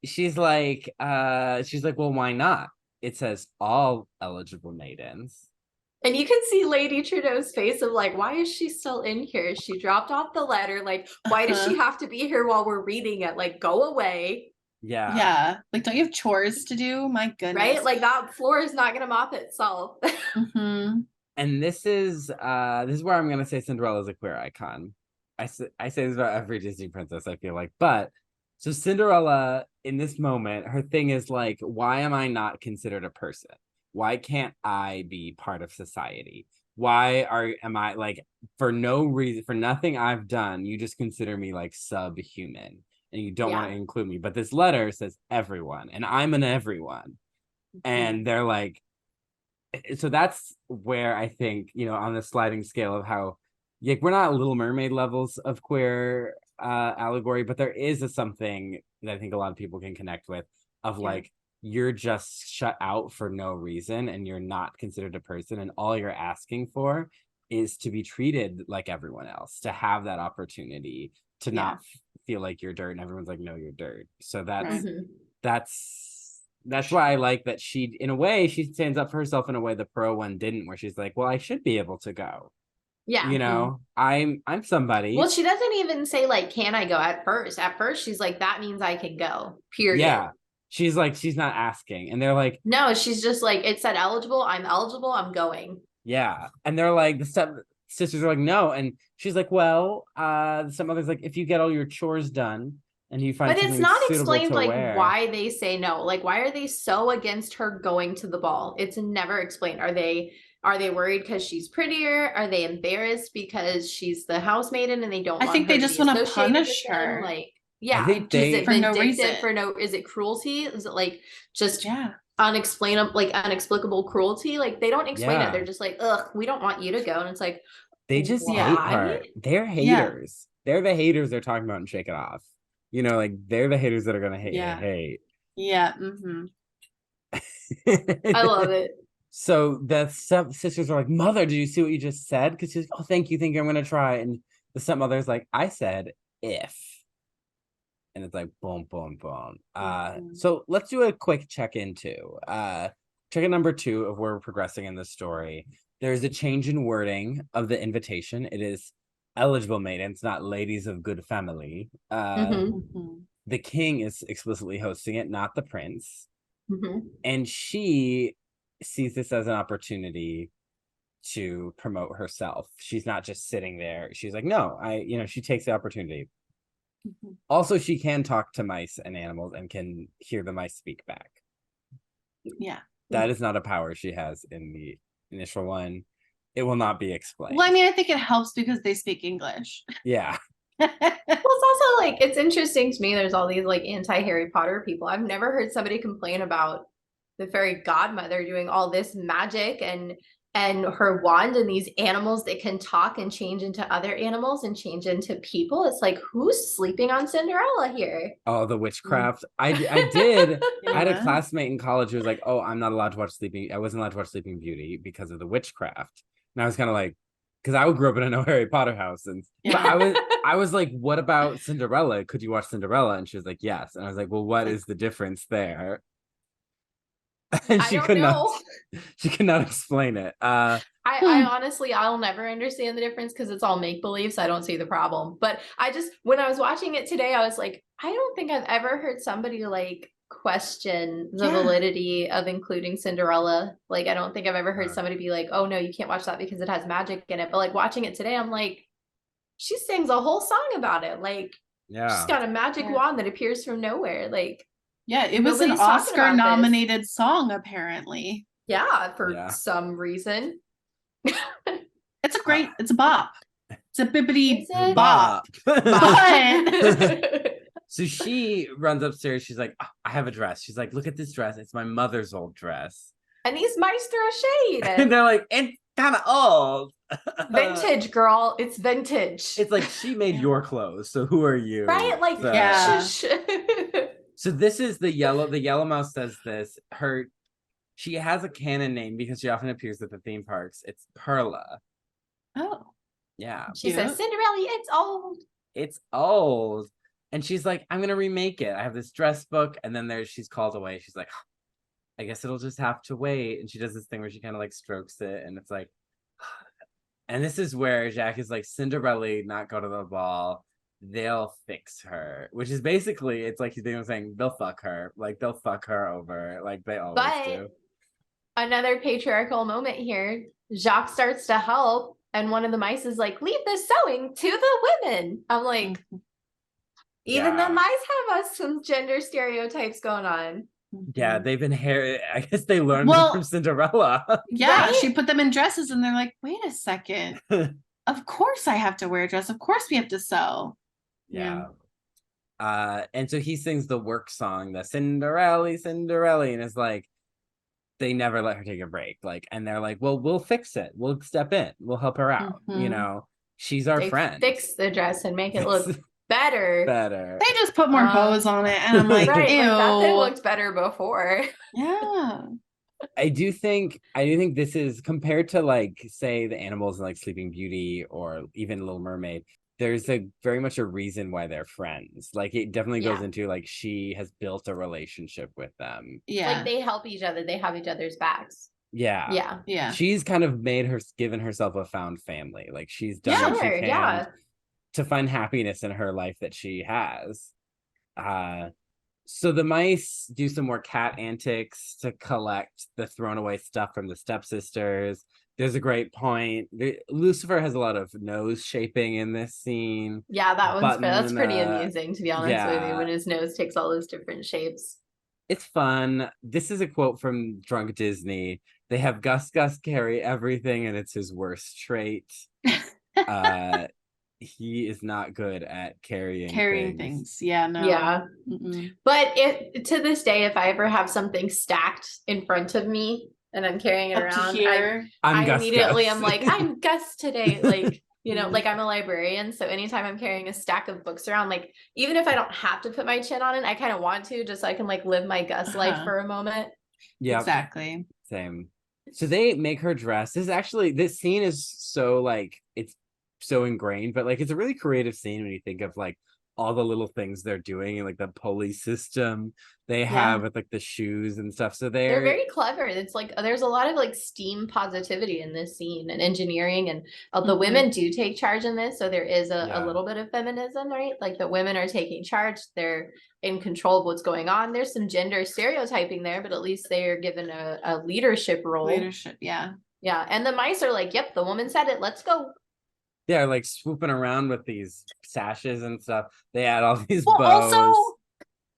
she's like, well, why not? It says all eligible maidens. And you can see Lady Trudeau's face of like, why is she still in here? She dropped off the letter. Like, why does she have to be here while we're reading it? Like, go away. Yeah. Yeah. Like, don't you have chores to do? My goodness. Right? Like, that floor is not going to mop itself. And this is where I'm going to say Cinderella is a queer icon. I say this about every Disney princess, I feel like. But so Cinderella, in this moment, her thing is like, why am I not considered a person? Why can't I be part of society? Am I like, for no reason, for nothing I've done, you just consider me like subhuman and you don't want to include me. But this letter says everyone, and I'm an everyone. And they're like, so that's where I think, on the sliding scale of how, like, we're not Little Mermaid levels of queer allegory, but there is something that I think a lot of people can connect with of like, you're just shut out for no reason and you're not considered a person, and all you're asking for is to be treated like everyone else, to have that opportunity to not feel like you're dirt, and everyone's like, no, you're dirt. So that's why I like that she, in a way, she stands up for herself in a way the Perrault one didn't, where she's like, well, I should be able to go. Yeah. I'm somebody. Well, she doesn't even say like, can I go at first? At first, she's like, that means I can go, period. Yeah. She's like, she's not asking. And they're like, no, she's just like, it said eligible. I'm eligible. I'm going. Yeah. And they're like, the stepsisters are like, no. And she's like, well, the stepmother's like, if you get all your chores done and you find, but it's not explained like why they say no. Like, why are they so against her going to the ball? It's never explained. Are they worried because she's prettier? Are they embarrassed because she's the housemaiden and they don't? I think they just want to punish her. Like, yeah, I think they, for no reason. Is it cruelty? Is it like just unexplicable cruelty. Like they don't explain it. They're just like, ugh, we don't want you to go. And it's like, they just hate her. They're haters. They're the haters they're talking about and Shake It Off. You know, like they're the haters that are gonna hate. Yeah. I love it. So the stepsisters are like, Mother, did you see what you just said? Because she's like, oh, thank you, I'm gonna try. And the stepmother's like, I said if. And it's like boom, boom, boom. So let's do a quick check-in too. Check-in number 2 of where we're progressing in the story. There's a change in wording of the invitation. It is eligible maidens, not ladies of good family. The king is explicitly hosting it, not the prince. And she sees this as an opportunity to promote herself. She's not just sitting there. She's like, no, she takes the opportunity. Also, she can talk to mice and animals and can hear the mice speak back. Yeah. That is not a power she has in the initial one. It will not be explained. Well, I mean, I think it helps because they speak English. Yeah. Well, it's also like, it's interesting to me. There's all these like anti-Harry Potter people. I've never heard somebody complain about the fairy godmother doing all this magic and her wand and these animals that can talk and change into other animals and change into people. It's like, who's sleeping on Cinderella here? Oh, the witchcraft. I did. I had a classmate in college who was like, oh, I'm not allowed to watch I wasn't allowed to watch Sleeping Beauty because of the witchcraft. And I was kind of like, because I grew up in a no Harry Potter house. And I was like, what about Cinderella? Could you watch Cinderella? And she was like, yes. And I was like, well, what is the difference there? And she could not explain it. I honestly, I'll never understand the difference because it's all make-believe, so I don't see the problem. But when I was watching it today, I was like, I don't think I've ever heard somebody like question the validity of including Cinderella. Like, I don't think I've ever heard somebody be like, oh no, you can't watch that because it has magic in it. But like watching it today, I'm like, she sings a whole song about it. Like, she's got a magic wand that appears from nowhere. Like, yeah, it was an Oscar-nominated song, apparently. Yeah, for some reason. It's a bop. It's a bippity bop. So she runs upstairs. She's like, oh, I have a dress. She's like, look at this dress. It's my mother's old dress. And these mice throw shade. And they're like, it's kind of old. Vintage, girl. It's vintage. It's like, she made your clothes. So who are you? Right? Like, So this is the yellow mouse says this. She has a canon name because she often appears at the theme parks. It's Perla. Oh. Yeah. She says, Cinderella, it's old. It's old. And she's like, I'm going to remake it. I have this dress book. And then she's called away. She's like, I guess it'll just have to wait. And she does this thing where she kind of like strokes it. And it's like, and this is where Jack is like, Cinderella, not go to the ball. They'll fix her, which is basically, it's like he's saying they'll fuck her, like they'll fuck her over, like they always do. Another patriarchal moment here. Jacques starts to help, and one of the mice is like, leave the sewing to the women. I'm like, even the mice have some gender stereotypes going on. Yeah, they've inherited. I guess they learned it from Cinderella. Yeah, she put them in dresses, and they're like, wait a second. Of course I have to wear a dress. Of course we have to sew. Yeah. And so he sings the work song, the Cinderella, and it's like, they never let her take a break. Like, and they're like, well, we'll fix it. We'll step in. We'll help her out. You know, she's our friend. Fix the dress and make it look better. They just put more bows on it. And I'm like, right, ew. Like, that thing looked better before. Yeah. I do think this is, compared to like, say, the animals in like Sleeping Beauty or even Little Mermaid, there's very much a reason why they're friends. Like, it definitely goes into like, she has built a relationship with them. Yeah. Like, they help each other. They have each other's backs. Yeah. She's kind of given herself a found family. Like, she's done what she can to find happiness in her life that she has. So the mice do some more cat antics to collect the thrown away stuff from the stepsisters. There's a great point. Lucifer has a lot of nose shaping in this scene. Yeah, that's pretty amusing, to be honest with you, when his nose takes all those different shapes. It's fun. This is a quote from Drunk Disney. They have Gus carry everything, and it's his worst trait. he is not good at carrying things. Yeah, no. Yeah. But if to this day, if I ever have something stacked in front of me and I'm carrying it around, I immediately am like, I'm Gus today. Like, you know, like I'm a librarian. So anytime I'm carrying a stack of books around, like even if I don't have to put my chin on it, I kind of want to just so I can like live my Gus life for a moment. Yeah. Exactly. Same. So they make her dress. This scene is so like, it's so ingrained, but like it's a really creative scene when you think of like all the little things they're doing and like the pulley system they have with like the shoes and stuff. So they're very clever. It's like there's a lot of like STEAM positivity in this scene and engineering, and the women do take charge in this. So there is a little bit of feminism, right? Like the women are taking charge. They're in control of what's going on. There's some gender stereotyping there, but at least they're given a leadership role. Yeah. And the mice are like, yep, the woman said it. Let's go. They're like swooping around with these sashes and stuff. They add all these bows. Also,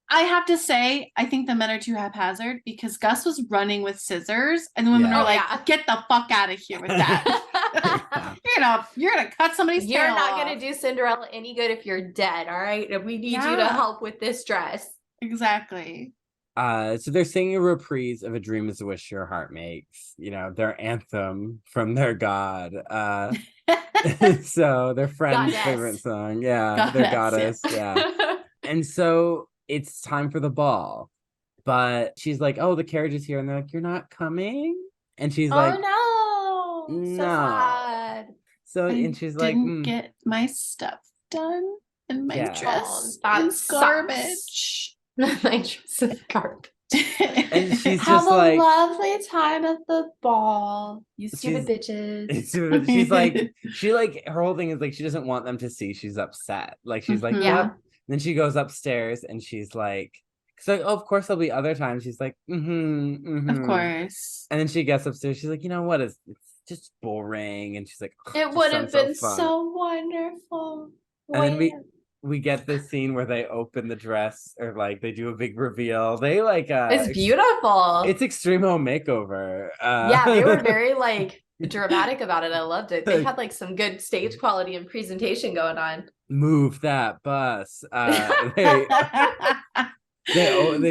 I have to say, I think the men are too haphazard because Gus was running with scissors and the women are like, get the fuck out of here with that. You're gonna cut somebody's tail You're not off. gonna do Cinderella any good if you're dead, all right? We need you to help with this dress. Exactly. So they're singing a reprise of A Dream Is a Wish Your Heart Makes, their anthem from their god. So their friend's favorite song. Yeah, their goddess. Yeah. And so it's time for the ball. But she's like, oh, the carriage is here. And they're like, you're not coming? And she's like, no. So sad. And she's like, didn't get my stuff done. And my dress is garbage. My dress is garbage. And she's have just a lovely time at the ball, you stupid bitches. She's like her whole thing is like she doesn't want them to see she's upset. Like she's like, yep. And then she goes upstairs and she's like, oh, of course there'll be other times. She's like, of course. And then she gets upstairs. She's like, what is it's just boring. And she's like, it would have been so wonderful. And then we get this scene where they open the dress or like they do a big reveal. They like it's beautiful. It's extreme home makeover. They were very like dramatic about it. I loved it. They had like some good stage quality and presentation going on. Move that bus. They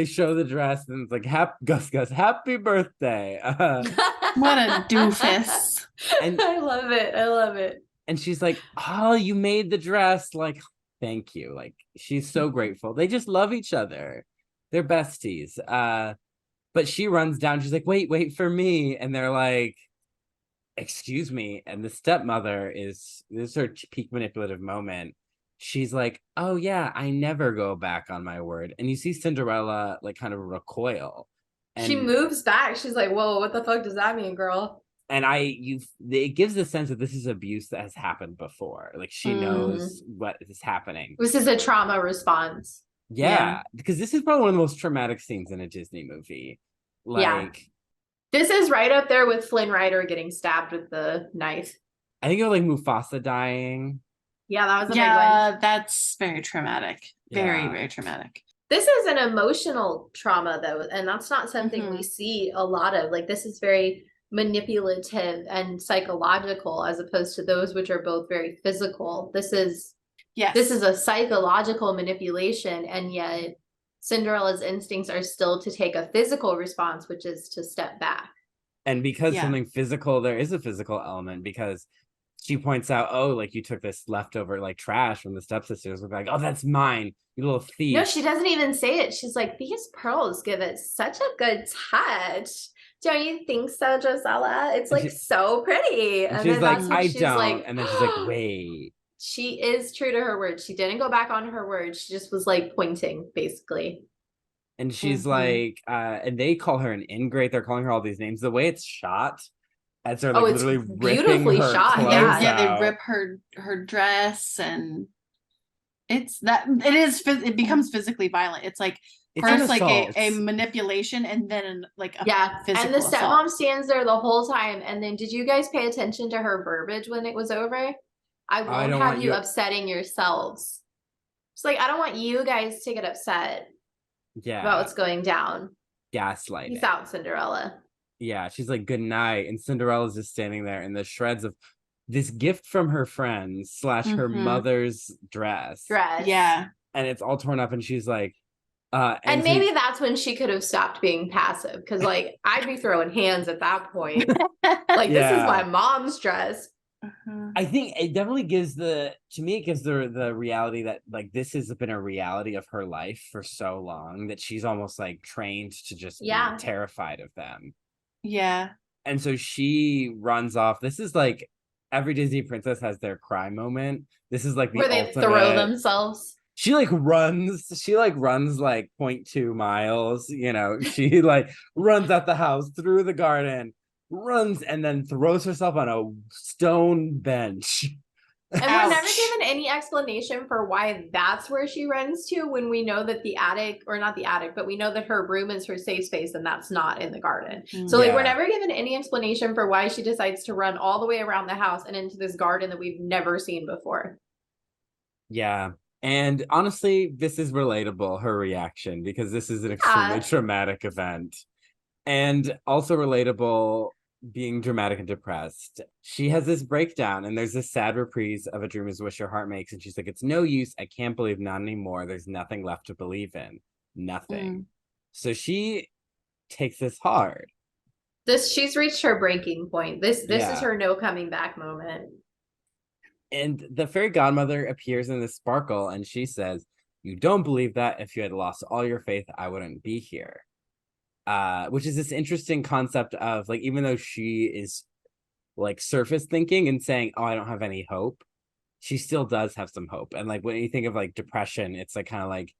show the dress and it's like Gus, happy birthday. What a doofus. And I love it. And she's like, oh, you made the dress. Like, thank you. Like, she's so grateful. They just love each other. They're besties. But she runs down. She's like, wait for me. And they're like, excuse me. And the stepmother this is her peak manipulative moment. She's like, oh yeah, I never go back on my word. And you see Cinderella like kind of recoil. And she moves back. She's like, whoa, what the fuck does that mean, girl? And it gives the sense that this is abuse that has happened before. Like she knows what is happening. This is a trauma response. Yeah, because this is probably one of the most traumatic scenes in a Disney movie. This is right up there with Flynn Rider getting stabbed with the knife. I think it was like Mufasa dying. Yeah, that was a big one. Yeah, that's very traumatic. Very, very traumatic. This is an emotional trauma though, and that's not something we see a lot of. Like this is very manipulative and psychological as opposed to those which are both very physical. This is a psychological manipulation, and yet Cinderella's instincts are still to take a physical response, which is to step back. And because something physical, there is a physical element because she points out, oh, like you took this leftover like trash from the stepsisters. We're like, oh, that's mine, you little thief. No, she doesn't even say it. She's like, these pearls give it such a good touch. Don't you think so, Josella? It's like so pretty. And she's like, I don't. And then she's like, wait. She is true to her word. She didn't go back on her word. She just was like pointing, basically. And she's like, and they call her an ingrate. They're calling her all these names. The way it's shot, as they're like literally ripping her shot. They rip her dress, and it becomes physically violent. It's like first like a manipulation, and then like a physical and the stepmom assault. stands there the whole time. And then did you guys pay attention to her verbiage when it was over? I won't have you upsetting yourselves. It's like, I don't want you guys to get upset about what's going down. Gaslighting. Peace out, Cinderella. Yeah, she's like, good night. And Cinderella's just standing there in the shreds of this gift from her friends / her mother's dress. Yeah. And it's all torn up and she's like, and maybe that's when she could have stopped being passive, because like I'd be throwing hands at that point. Like, this is my mom's dress. I think it definitely gives the reality that like this has been a reality of her life for so long that she's almost like trained to just be terrified of them. Yeah. And so she runs off. This is like every Disney princess has their cry moment. This is like the where they throw themselves. She runs like 0.2 miles, you know. She like runs out the house, through the garden, runs, and then throws herself on a stone bench. And we're never given any explanation for why that's where she runs to, when we know that the attic, or not the attic, but we know that her room is her safe space and that's not in the garden. So like we're never given any explanation for why she decides to run all the way around the house and into this garden that we've never seen before. Yeah. And honestly, this is relatable, her reaction, because this is an extremely traumatic event. And also relatable, being dramatic and depressed. She has this breakdown and there's this sad reprise of A Dream is a Wish Your Heart Makes. And she's like, it's no use. I can't believe, not anymore. There's nothing left to believe in. Nothing. So she takes this hard. She's reached her breaking point. This is her no coming back moment. And the fairy godmother appears in this sparkle and she says, you don't believe that. If you had lost all your faith, I wouldn't be here. Which is this interesting concept of like, even though she is like surface thinking and saying, oh, I don't have any hope, she still does have some hope. And like when you think of like depression, it's like kind of like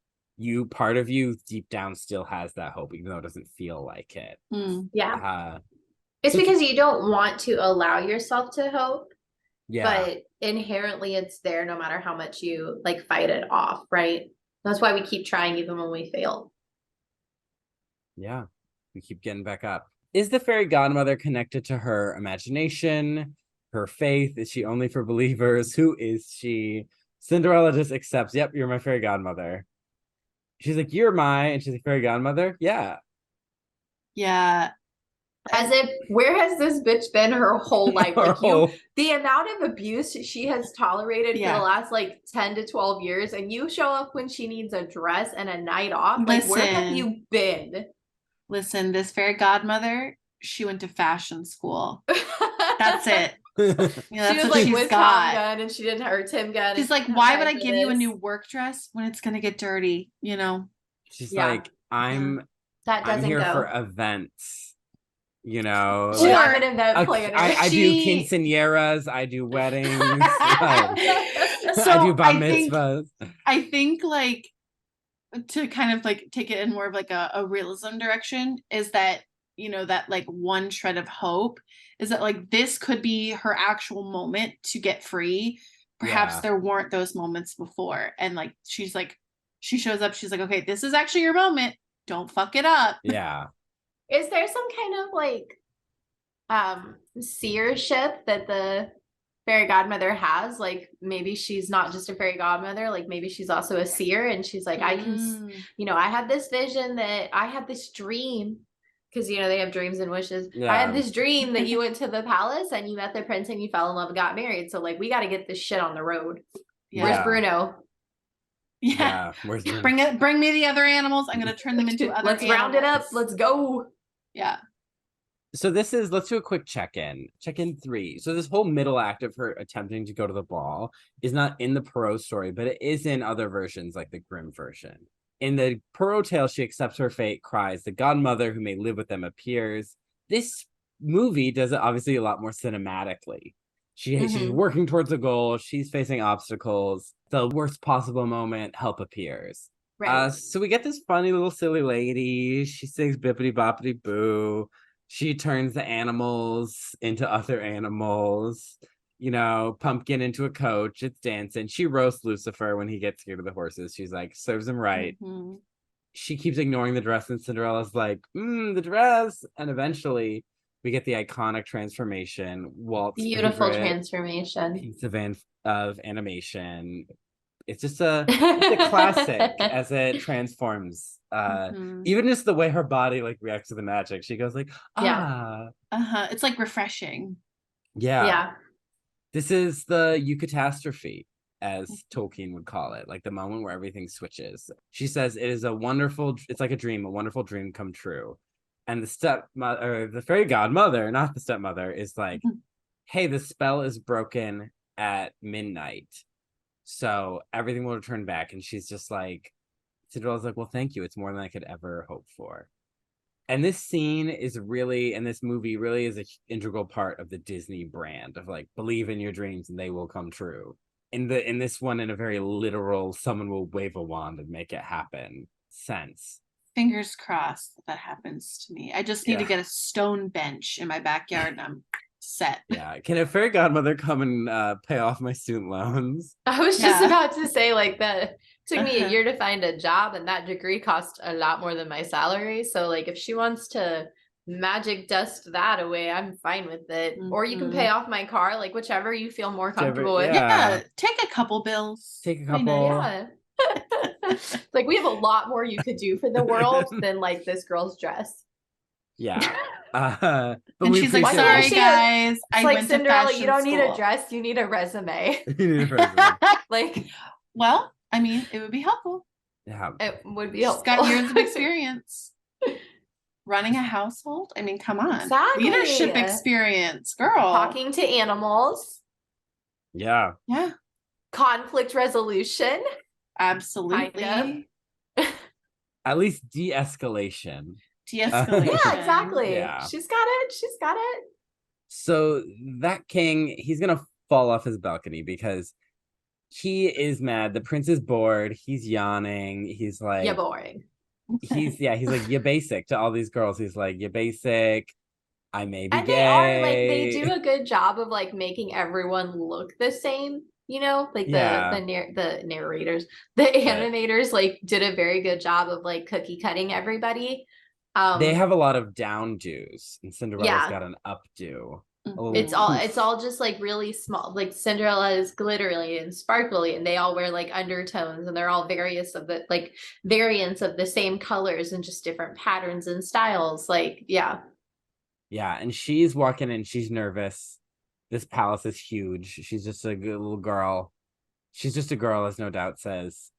part of you deep down still has that hope, even though it doesn't feel like it. It's because you don't want to allow yourself to hope. But inherently it's there no matter how much you like fight it off, right? That's why we keep trying even when we fail. Yeah, we keep getting back up. Is the fairy godmother connected to her imagination, her faith? Is she only for believers? Who is she? Cinderella just accepts, yep, you're my fairy godmother. She's like, you're and she's like, fairy godmother? Yeah. As if, where has this bitch been her whole life? Like the amount of abuse she has tolerated for the last like 10 to 12 years, and you show up when she needs a dress and a night off. Like, where have you been? Listen, this fairy godmother, she went to fashion school. That's it. She was like with Tom Gunn, and she didn't have her Tim Gunn. She's like, why would I give you a new work dress when it's gonna get dirty? You know? She's like, I'm here for events. You know, she's not an event planner. I do quinceañeras, I do weddings, I do bar mitzvahs. I think like to kind of like take it in more of like a realism direction is that, you know, that like one shred of hope is that like this could be her actual moment to get free. Perhaps there weren't those moments before, and like she shows up, she's like, okay, this is actually your moment, don't fuck it up. Is there some kind of like seership that the fairy godmother has? Like maybe she's not just a fairy godmother, like maybe she's also a seer, and she's like, I can, you know, I had this vision, that I had this dream, because you know they have dreams and wishes. I had this dream that you went to the palace and you met the prince and you fell in love and got married. So like we got to get this shit on the road. Where's Bruno? Where's Bruno? Bring me the other animals. I'm gonna turn them into other Let's round it up. Let's go. So let's do a quick check-in. Check-in 3. So this whole middle act of her attempting to go to the ball is not in the Perrault story, but it is in other versions, like the Grimm version. In the Perrault tale, she accepts her fate, cries. The godmother who may live with them appears. This movie does it obviously a lot more cinematically. She's working towards a goal. She's facing obstacles. The worst possible moment, help appears. So we get this funny little silly lady. She sings bippity boppity boo. She turns the animals into other animals. You know, Pumpkin into a coach. It's dancing. She roasts Lucifer when he gets scared of the horses. She's like, serves him right. She keeps ignoring the dress, and Cinderella's like, the dress. And eventually we get the iconic transformation. Walt's beautiful transformation. Piece of animation. It's just a classic as it transforms. Even just the way her body like reacts to the magic. She goes like, It's like refreshing. Yeah. This is the eucatastrophe, as Tolkien would call it, like the moment where everything switches. She says it is it's like a dream, a wonderful dream come true. And the stepmother, or the fairy godmother, not the stepmother, is like, hey, the spell is broken at midnight. So everything will return back. And she's just like, Cinderella's like, well, thank you. It's more than I could ever hope for. And this scene is really, and this movie really is an integral part of the Disney brand of like, believe in your dreams and they will come true. In this one, in a very literal, someone will wave a wand and make it happen sense. Fingers crossed that happens to me. I just need to get a stone bench in my backyard and I'm set. Yeah. Can a fairy godmother come and pay off my student loans? I was just about to say, like, that took me a year to find a job, and that degree cost a lot more than my salary. So, like, if she wants to magic dust that away, I'm fine with it. Or you can pay off my car, like whichever you feel more comfortable with. Yeah, take a couple bills. Take a couple. Yeah. Like, we have a lot more you could do for the world than like this girl's dress. Yeah. But and she's like, sorry guys, I like, went Cinderella, to you don't school. need a dress, you need a resume. Like, well, I mean, it would be helpful. Yeah, it would be helpful. She's got years of experience running a household. I mean, come on. Exactly. Leadership experience, girl. Talking to animals. Yeah. Yeah. Conflict resolution. Absolutely. Kind of. At least de-escalation. De-escalation. Yeah, exactly. Yeah. She's got it. So that king, he's gonna fall off his balcony because he is mad. The prince is bored. He's yawning. He's like, yeah, boring. He's like, you're basic to all these girls. He's like, you're basic. I may be and gay. They are like, they do a good job of like making everyone look the same. You know, like the narrators, the animators, like did a very good job of like cookie cutting everybody. They have a lot of downdos, and Cinderella's got an updo. It's all just like really small. Like Cinderella is glittery and sparkly, and they all wear like undertones, and they're all variants of the same colors and just different patterns and styles. Like, yeah. And she's walking in. She's nervous. This palace is huge. She's just a good little girl. She's just a girl, as no doubt says,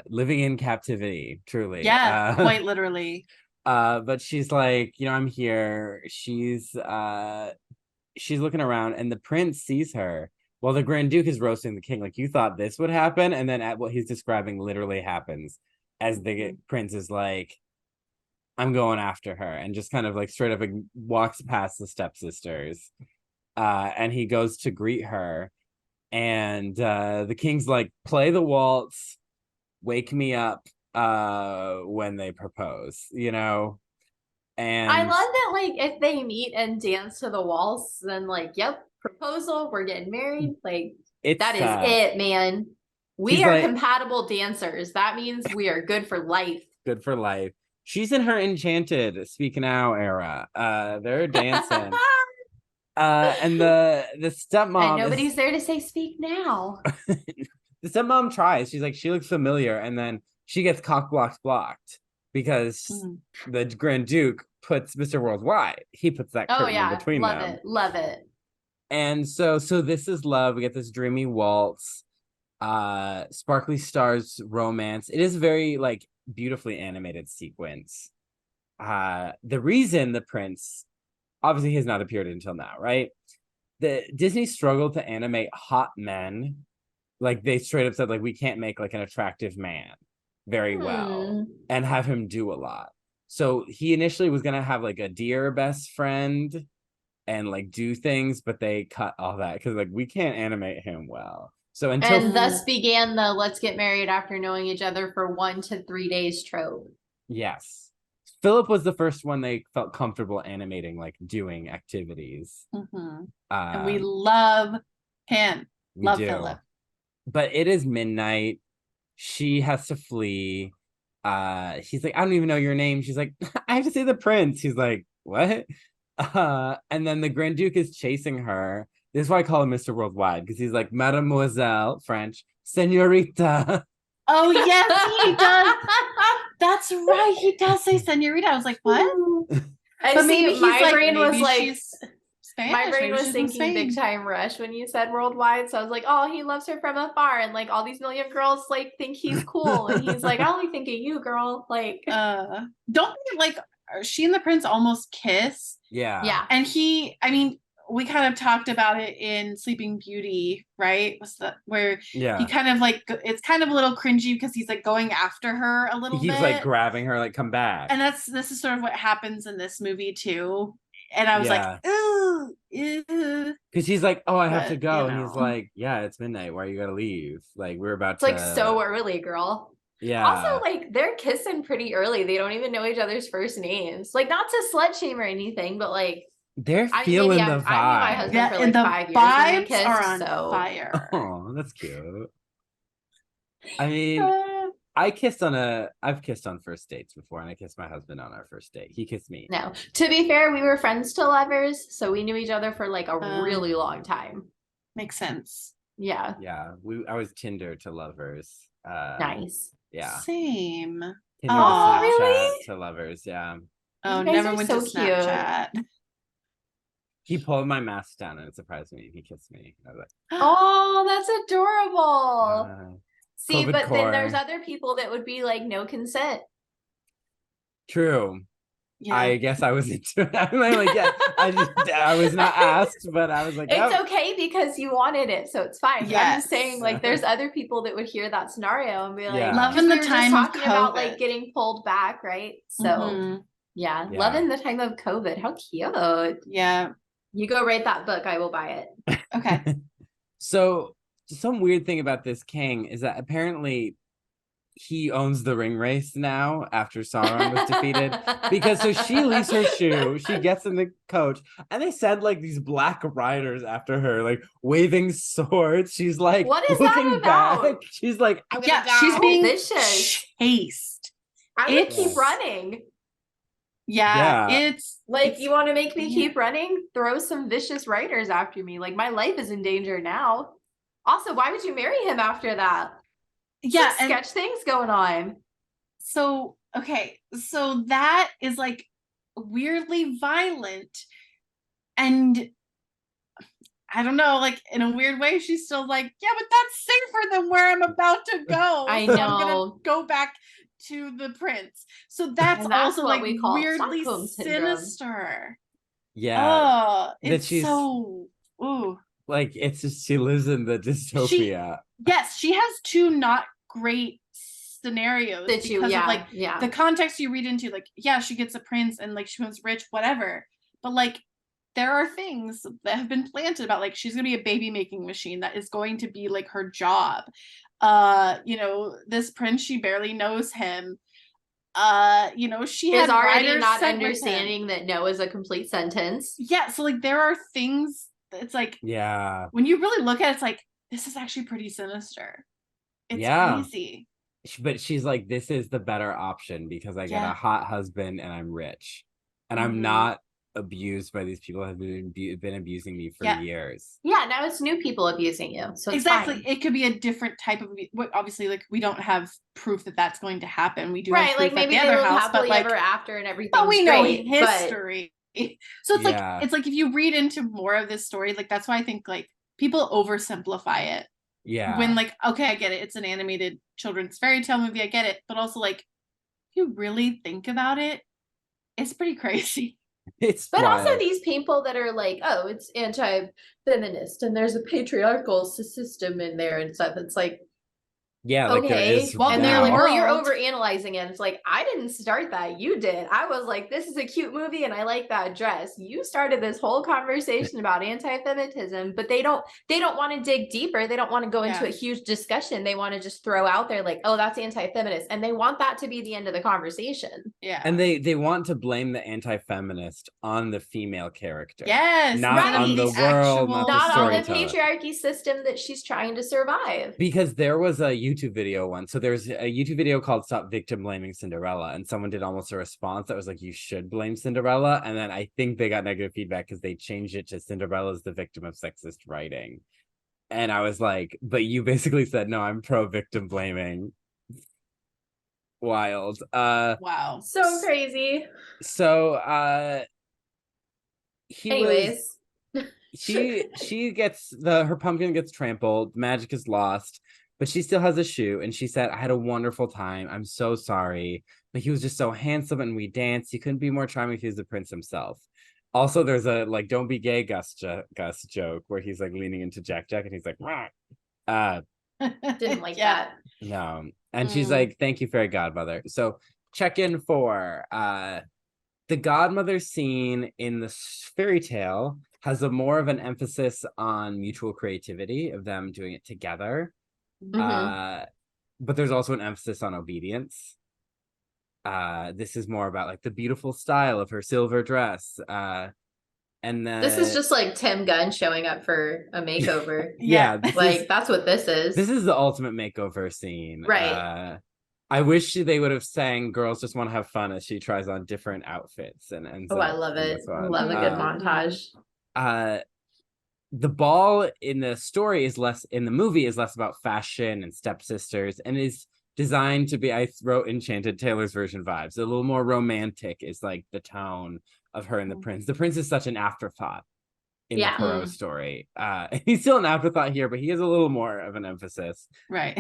living in captivity, truly. Yeah, quite literally. But she's like, I'm here. She's looking around, and the prince sees her while the Grand Duke is roasting the king. Like, you thought this would happen, and then at what he's describing literally happens as the prince is like, I'm going after her, and just kind of like straight up walks past the stepsisters. And he goes to greet her, and the king's like, play the waltz, wake me up when they propose, And I love that, like, if they meet and dance to the waltz, then like, yep, proposal, we're getting married. Like, that is it, man. We are compatible dancers. That means we are good for life. Good for life. She's in her Enchanted Speak Now era. They're dancing. And the stepmom, and nobody's there to say speak now. The stepmom tries. She's like, she looks familiar, and then she gets blocked because the Grand Duke puts Mr. Worldwide. He puts that curtain in between them. Love it. And so this is love. We get this dreamy waltz, sparkly stars romance. It is very like beautifully animated sequence. The reason the prince obviously has not appeared until now, right? The Disney struggled to animate hot men. Like, they straight up said, like, we can't make like an attractive man very well and have him do a lot. So he initially was gonna have like a dear best friend and like do things, but they cut all that because like we can't animate him well. So and thus began the let's get married after knowing each other for 1 to 3 days trope. Yes. Philip was the first one they felt comfortable animating, like doing activities. And we love him. Love Philip. But it is midnight. She has to flee. He's like, I don't even know your name. She's like, I have to say the prince. He's like, what? And then the Grand Duke is chasing her. This is why I call him Mr. Worldwide, because he's like, Mademoiselle, French, Senorita. Oh, yes, he does. That's right. He does say senorita. I was like, what? And but maybe my brain was like, Spanish. My brain Maybe was she's from thinking Spain. Big Time Rush when you said worldwide. So I was like, oh, he loves her from afar. And like all these million girls like think he's cool. And he's like, I only think of you, girl. Like, don't like she and the prince almost kiss. Yeah. And we kind of talked about it in Sleeping Beauty, right? Was that where he kind of like, it's kind of a little cringy because he's like going after her a little bit. He keeps like grabbing her, like, come back. And this is sort of what happens in this movie too. And I was like, ooh, because he's like, oh, I have to go. And he's like, yeah, it's midnight. Why you gotta leave? Like, we're about to. It's like so early, girl. Yeah. Also, like, they're kissing pretty early. They don't even know each other's first names. Like, not to slut shame or anything, but like, they're feeling the vibe. I knew my husband for like 5 years when we kissed. Are on fire. Oh, that's cute. I mean, I've kissed on first dates before, and I kissed my husband on our first date. He kissed me. No, to be fair, we were friends to lovers, so we knew each other for like a really long time. Makes sense. Yeah. Yeah, I was Tinder to lovers. Nice. Yeah. Same. Tinder Snapchat really? To lovers. Yeah. Oh, never went to Snapchat. Cute. He pulled my mask down and it surprised me. He kissed me. I was like, oh, that's adorable. See, COVID but core. Then there's other people that would be like, no consent. True. Yeah. I guess I was into it. I'm like, yeah, I was not asked, but I was like, it's okay because you wanted it, so it's fine. Yes. I'm just saying, like, there's other people that would hear that scenario and be like, loving the time of COVID. About like getting pulled back, right? So, yeah, loving the time of COVID. How cute. Yeah. You go write that book. I will buy it. Okay. So some weird thing about this king is that apparently he owns the ring race now after Sauron was defeated. Because so she leaves her shoe, she gets in the coach, and they send like these black riders after her, like waving swords. She's like, what is looking that about? Back. She's like, she's being chased. I would keep running. Yeah, it's like, you want to make me keep running? Throw some vicious riders after me. Like, my life is in danger now. Also, why would you marry him after that? Yeah, and sketch things going on. So, okay, so that is like weirdly violent, and I don't know, like in a weird way, she's still like, yeah, but that's safer than where I'm about to go. I know. I'm gonna go back to the prince. So that's also like weirdly sinister. Yeah. It's so like, it's just she lives in the dystopia. She has two not great scenarios because of like the context you read into. Like, yeah, she gets a prince and like she becomes rich, whatever. But like, there are things that have been planted about like she's gonna be a baby making machine that is going to be like her job. This prince, she barely knows him. She is already not understanding that no is a complete sentence. Yeah, so like there are things. It's like, when you really look at it, it's like, this is actually pretty sinister. It's crazy. But she's like, this is the better option because I get a hot husband and I'm rich, and I'm not abused by these people who have been abusing me for years. Yeah, now it's new people abusing you. So it's fine. It could be a different type of obviously, like, we don't have proof that that's going to happen. We do have proof like maybe at the they other live house, happily but like ever after and everything. But we know history. So it's it's like if you read into more of this story, like that's why I think like people oversimplify it. Yeah. When like, okay, I get it. It's an animated children's fairy tale movie. I get it. But also like, if you really think about it, it's pretty crazy. But also these people that are like, oh, it's anti-feminist and there's a patriarchal system in there and stuff. It's like, like okay. there is. And they're like, well, you're overanalyzing it. It's like, I didn't start that. You did. I was like, this is a cute movie and I like that dress. You started this whole conversation about anti-feminism, but they don't want to dig deeper. They don't want to go into a huge discussion. They want to just throw out there like, oh, that's anti-feminist. And they want that to be the end of the conversation. Yeah. And they want to blame the anti-feminist on the female character. Yes. Not on the world, not on the patriarchy system that she's trying to survive. Because there was a YouTube video once. So there's a YouTube video called Stop Victim Blaming Cinderella, and someone did almost a response that was like, you should blame Cinderella. And then I think they got negative feedback because they changed it to Cinderella's the victim of sexist writing. And I was like, but you basically said, no, I'm pro victim blaming. Wild. Wow. So crazy. So anyways. she gets her pumpkin gets trampled, magic is lost, but she still has a shoe, and she said, I had a wonderful time, I'm so sorry, but he was just so handsome and we danced, he couldn't be more charming if he was the prince himself. Also, there's a like don't be gay Gus joke where he's like leaning into Jack and he's like didn't like that. No. And she's like, thank you, fairy godmother. So check in for the godmother scene in the fairy tale has a more of an emphasis on mutual creativity of them doing it together. But there's also an emphasis on obedience. This is more about like the beautiful style of her silver dress. And this is just like Tim Gunn showing up for a makeover. Yeah, that's what this is. This is the ultimate makeover scene. Right. I wish they would have sang "Girls Just Want to Have Fun" as she tries on different outfits and ends I love it. I love a good montage. The ball in the story is less in the movie is less about fashion and stepsisters and is designed to be, I wrote Enchanted Taylor's version vibes. A little more romantic is like the tone of her and the prince. The prince is such an afterthought in the Perrault story. He's still an afterthought here, but he has a little more of an emphasis. Right.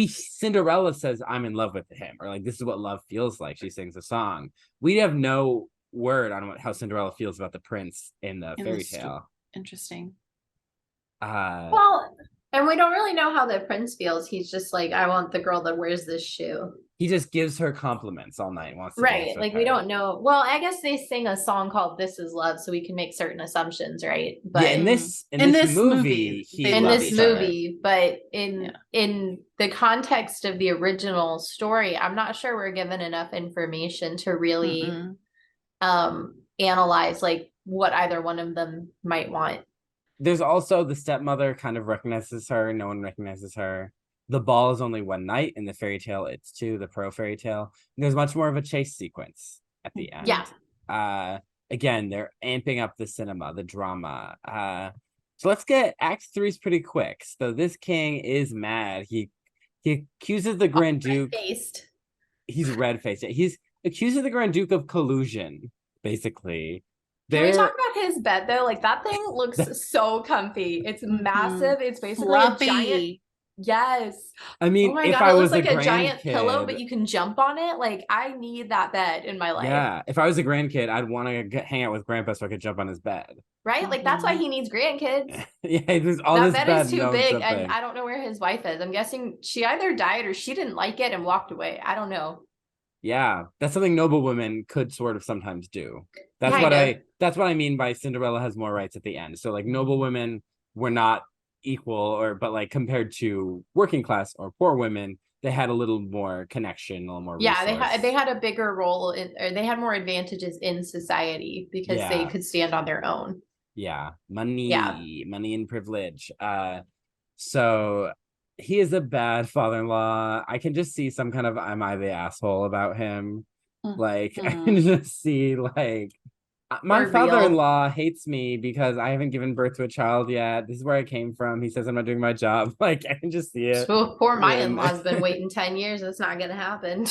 Cinderella says, I'm in love with him, or like, this is what love feels like. She sings a song. We have no word on how Cinderella feels about the prince in the fairy tale. Interesting. Well, and we don't really know how the prince feels. He's just like, I want the girl that wears this shoe. He just gives her compliments all night. Wants to right. Like, we don't know. Well, I guess they sing a song called This Is Love, so we can make certain assumptions, right? But yeah, in this movie, but in the context of the original story, I'm not sure we're given enough information to really analyze like what either one of them might want. There's also the stepmother kind of recognizes her. No one recognizes her. The ball is only one night. In the fairy tale, it's two, the Perrault fairy tale. There's much more of a chase sequence at the end. Yeah. Again, they're amping up the cinema, the drama. So let's get Act 3 is pretty quick. So this king is mad. He accuses the Grand Duke. Red-faced. He's red-faced. He's accusing the Grand Duke of collusion, basically. Can we talk about his bed though? Like, that thing looks so comfy. It's massive. It's basically fluffy. A giant. Yes. I mean, oh my if God, I it was looks like a grandkid, giant pillow, but you can jump on it. Like, I need that bed in my life. Yeah, if I was a grandkid, I'd want to hang out with Grandpa so I could jump on his bed. Right? Like, that's why he needs grandkids. Yeah, there's all that this bed is too big, something. and I don't know where his wife is. I'm guessing she either died or she didn't like it and walked away. I don't know. Yeah, that's something noble women could sort of sometimes do. That's what I mean by Cinderella has more rights at the end. So like noble women were not equal, but like compared to working class or poor women, they had a little more connection, a little more resource. They had a bigger role or they had more advantages in society because they could stand on their own. Money and privilege. So he is a bad father-in-law. I can just see some kind of am I the asshole about him. Like I can just see like my father-in-law hates me because I haven't given birth to a child yet. This is where I came from. He says I'm not doing my job. Like I can just see it. So poor my in-law's been waiting 10 years. It's not gonna happen.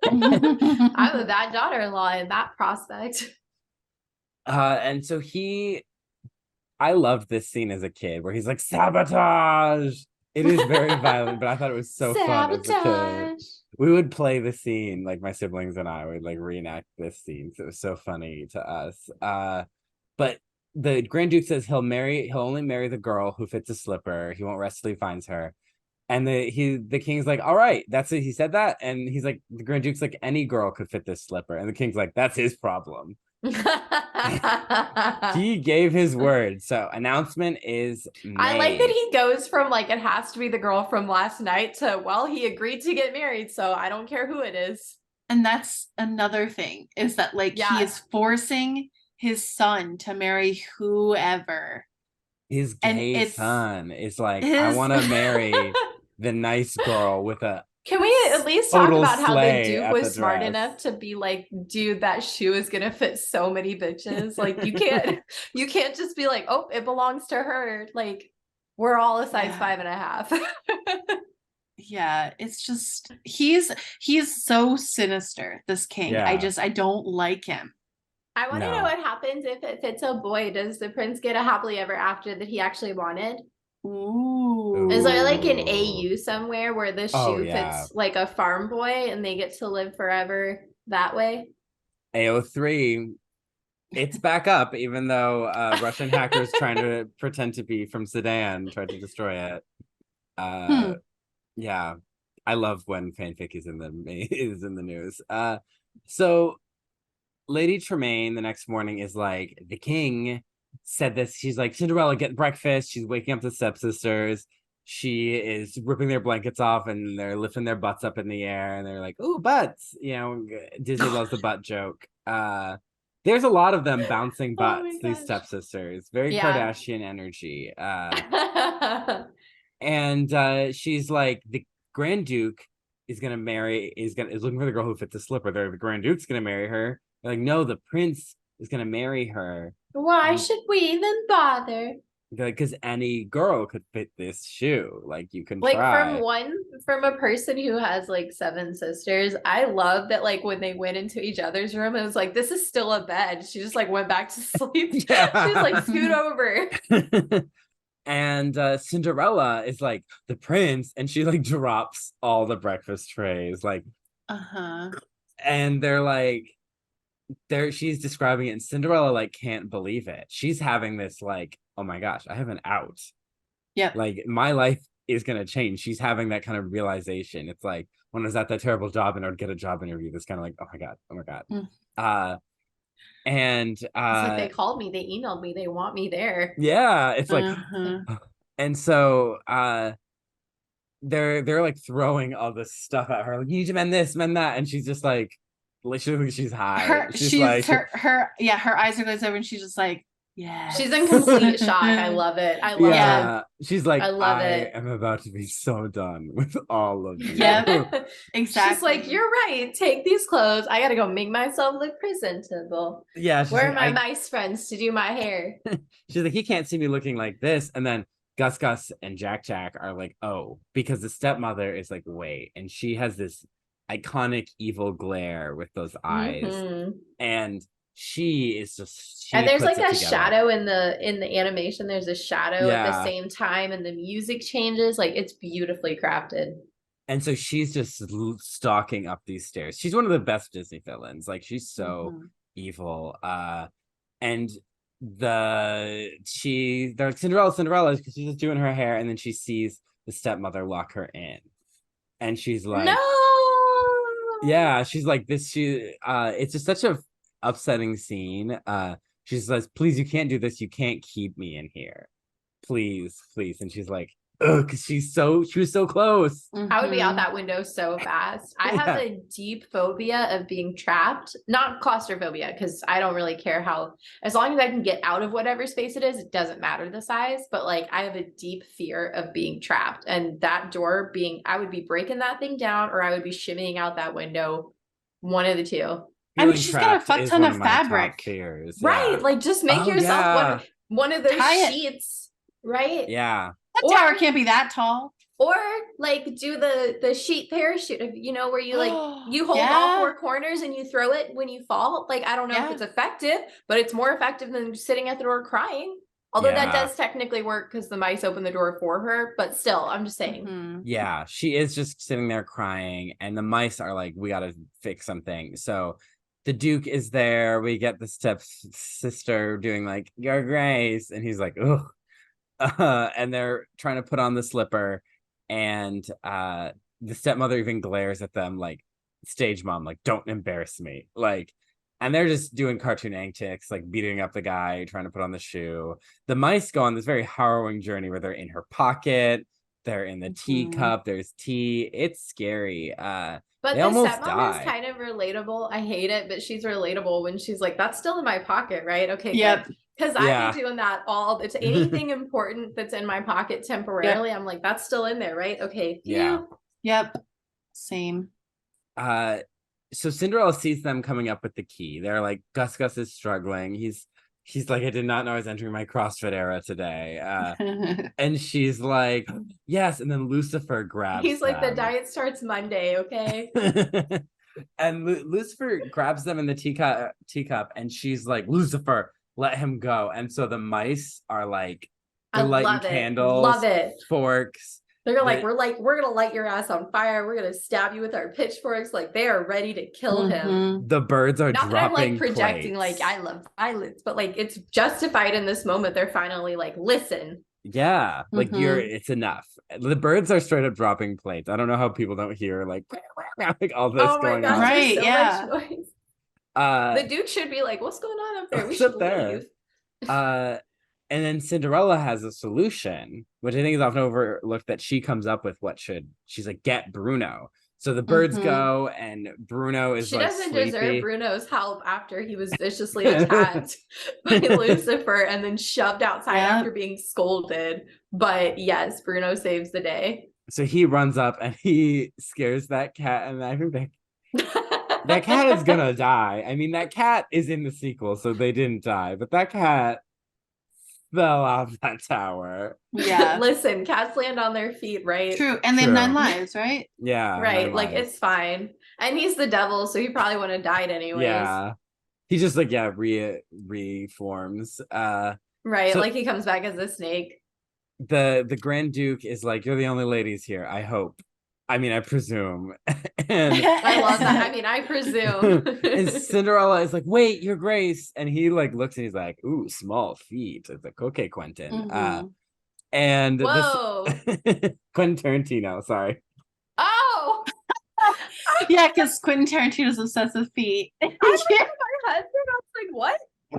I'm a bad daughter-in-law in that prospect. And so I loved this scene as a kid where he's like, sabotage. It is very violent, but I thought it was so fun as a kid. We would play the scene, like my siblings and I would like reenact this scene. So it was so funny to us. But the Grand Duke says he'll only marry the girl who fits a slipper. He won't rest till he finds her. And the king's like, all right, that's it. He said that. And he's like, the Grand Duke's like, any girl could fit this slipper. And the king's like, that's his problem. He gave his word. So announcement is made. I like that he goes from like it has to be the girl from last night to well, he agreed to get married, so I don't care who it is. And that's another thing is that like he is forcing his son to marry whoever. His gay son is like, I want to marry the nice girl with a Can we at least talk about how the Duke was smart enough to be like, dude, that shoe is gonna fit so many bitches. Like you can't just be like, oh, it belongs to her. Like we're all a size 5.5. Yeah, it's just he's so sinister, this king. I don't like him. I want to know what happens if it's a boy. Does the prince get a happily ever after that he actually wanted? Ooh. Is there like an AU somewhere where the shoe yeah. fits like a farm boy and they get to live forever that way? AO3, it's back up, even though Russian hackers trying to pretend to be from Sudan tried to destroy it. Yeah, I love when fanfic is in the news. So Lady Tremaine the next morning is like, the king said this. She's like, Cinderella, get breakfast. She's waking up the stepsisters. She is ripping their blankets off and they're lifting their butts up in the air and they're like, "Ooh, butts!" You know, Disney loves the butt joke. There's a lot of them bouncing butts. These stepsisters, very Kardashian energy. And she's like, the Grand Duke is looking for the girl who fits the slipper. The Grand Duke's gonna marry her. They're like, no, the prince is gonna marry her. Why should we even bother? Because any girl could fit this shoe. Like, you can like try. From a person who has like 7 sisters, I love that like when they went into each other's room, it was like, this is still a bed. She just like went back to sleep. Yeah. She's like, scoot over. And Cinderella is like, the prince, and she like drops all the breakfast trays, like, and they're like, she's describing it, and Cinderella like can't believe it. She's having this like, oh my gosh, I have an out. Yeah, like my life is gonna change. She's having that kind of realization. It's like when I was at that terrible job and I would get a job interview, this kind of like, oh my god. And it's like they called me, they emailed me, they want me there. Yeah, it's like and so they're like throwing all this stuff at her, like, you need to mend this, mend that, and she's just like, literally, she's high. She's like, her eyes are glazed over and she's just like, yeah. She's in complete shock. I love it. I love it. She's like, I am about to be so done with all of you. Yep. Exactly. She's like, you're right. Take these clothes. I gotta go make myself look presentable. Yeah. Where are my mice friends to do my hair? She's like, he can't see me looking like this. And then Gus and Jack are like, oh, because the stepmother is like, wait, and she has this iconic evil glare with those eyes, and she is just, and there's like a shadow in the animation. There's a shadow at the same time, and the music changes. Like, it's beautifully crafted. And so she's just stalking up these stairs. She's one of the best Disney villains. Like, she's so evil. And they're like, Cinderella, because she's just doing her hair, and then she sees the stepmother lock her in, and she's like, no. Yeah, she's like, it's just such a upsetting scene. She says, please, you can't do this, you can't keep me in here, please. And she's like, ugh, because she was so close. I would be out that window so fast. I have a deep phobia of being trapped. Not claustrophobia, because I don't really care as long as I can get out of whatever space it is, it doesn't matter the size. But like, I have a deep fear of being trapped, and that door I would be breaking that thing down, or I would be shimmying out that window. One of the two. I mean, she's got a fuck ton of fabric. Right. Like, just make yourself one of those sheets. Right. Yeah. That tower can't be that tall. Or like do the sheet parachute, where you like you hold all 4 corners and you throw it when you fall. Like, I don't know if it's effective, but it's more effective than sitting at the door crying. Although that does technically work because the mice open the door for her, but still, I'm just saying. Yeah, she is just sitting there crying, and the mice are like, we gotta fix something. So the Duke is there. We get the stepsister doing like, your grace, and he's like, ugh. And they're trying to put on the slipper, and the stepmother even glares at them like, stage mom, like, don't embarrass me, like, and they're just doing cartoon antics, like beating up the guy trying to put on the shoe. The mice go on this very harrowing journey where they're in her pocket, they're in the teacup, there's tea. It's scary. But the stepmom is kind of relatable. I hate it, but she's relatable when she's like, that's still in my pocket, right? Okay, yep. Because I've been doing that it's anything important that's in my pocket temporarily. I'm like, that's still in there, right? Okay. Yeah. Yep. Same. So Cinderella sees them coming up with the key. They're like, Gus is struggling. He's like, I did not know I was entering my CrossFit era today. And she's like, yes. And then Lucifer grabs He's like, the diet starts Monday, okay? And Lucifer grabs them in the teacup, and she's like, Lucifer, let him go. And so the mice are like, they're lighting candles, love it, forks. They're like, we're gonna light your ass on fire. We're gonna stab you with our pitchforks. Like, they are ready to kill him. The birds are not dropping that I'm like projecting plates. like I love violence, but like it's justified in this moment. They're finally like, listen. Yeah, like it's enough. The birds are straight up dropping plates. I don't know how people don't hear like all this going on. Right, so yeah. much noise. The dude should be like, what's going on up there? We should leave. And then Cinderella has a solution, which I think is often overlooked, that she comes up with. She's like, get Bruno. So the birds go, and Bruno is like, she doesn't deserve Bruno's help after he was viciously attacked by Lucifer and then shoved outside after being scolded. But yes, Bruno saves the day. So he runs up and he scares that cat, and I think that cat is gonna die. I mean, that cat is in the sequel, so they didn't die, but that cat fell off that tower. Yeah. Listen, cats land on their feet, right? True. And they have 9 lives, right? Yeah. Right. Like, it's fine. And he's the devil, so he probably wouldn't have died anyways. Yeah. He just like, reforms. Right. So, like, he comes back as a snake. The Grand Duke is like, you're the only ladies here, I hope. I mean, I presume. And I love that. I mean, I presume. And Cinderella is like, wait, your grace. And he like looks and he's like, ooh, small feet. It's like, okay, Quentin. And whoa. Quentin Tarantino, sorry. Oh. Yeah, because Quentin Tarantino's obsessed with feet. I looked at my husband. I was like, what?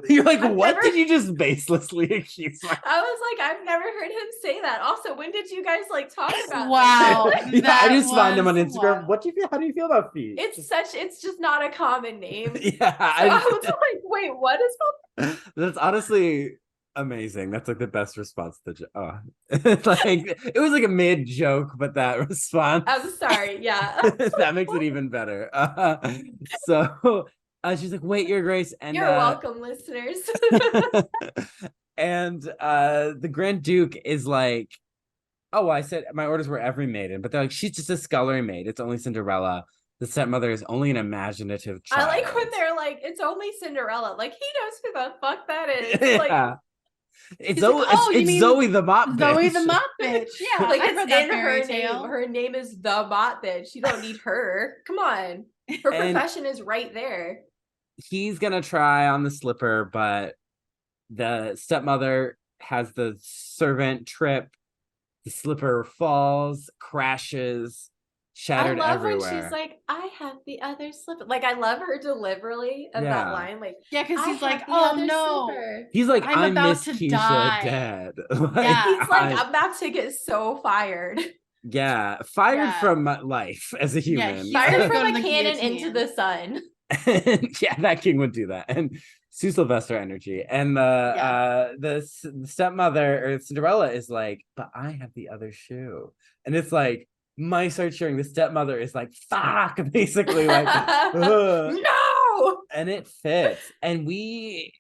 You're like, what did you just baselessly accuse me? I was like, I've never heard him say that. Also, when did you guys like talk about wow yeah, I just find him on Instagram. Wow. What do you feel? How do you feel about feet? It's just not a common name. Yeah. So I was like, wait, what is that? That's honestly amazing. That's like the best response to like it was like a mid joke, but that response, I'm sorry, yeah. that makes it even better. So she's like, wait, your grace. And you're welcome, listeners. And the Grand Duke is like, oh, I said my orders were every maiden, but they're like, she's just a scullery maid. It's only Cinderella. The stepmother is only an imaginative child. I like when they're like, it's only Cinderella. Like, he knows who the fuck that is. Like, it's Zoe the Mop Bitch. Zoe the Mop Bitch. Yeah, like, it's in her name. Her name is the Mop Bitch. You don't need her. Come on. Her profession is right there. He's gonna try on the slipper, but the stepmother has the servant trip. The slipper falls, crashes, shattered everywhere. When she's like, I have the other slipper. Like, I love her deliberately of that line. Like, because he's like, oh no. Slipper. He's like, I'm Miss Keisha dead. Like, he's like, I'm about to get so fired. Yeah, fired from life as a human. Fired from a cannon into the sun. Yeah, that king would do that. And Sylvester energy. And the stepmother or Cinderella is like, but I have the other shoe. And it's like, mice are cheering. The stepmother is like, fuck, basically, like, no. And it fits. And we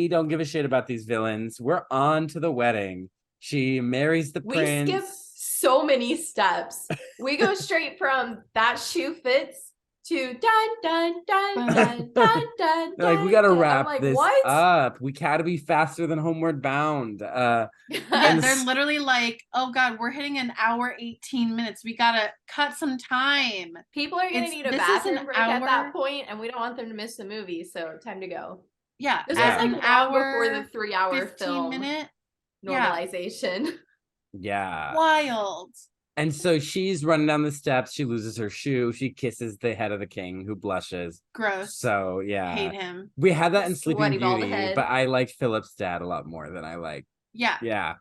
don't give a shit about these villains. We're on to the wedding. She marries the prince. We skip so many steps. We go straight from that shoe fits to dun dun dun dun dun dun. Like, we gotta wrap this up. We gotta be faster than Homeward Bound. Yeah, they're literally like, oh god, we're hitting an hour 18 minutes. We gotta cut some time. People are gonna need a bathroom break at that point, and we don't want them to miss the movie. So time to go. Yeah, this is like an hour before the 3-hour 15-minute normalization. Yeah, wild. And so she's running down the steps. She loses her shoe. She kisses the head of the king, who blushes. Gross. So yeah, hate him. We had that in Sleeping Beauty, but I like Philip's dad a lot more than I like. Yeah.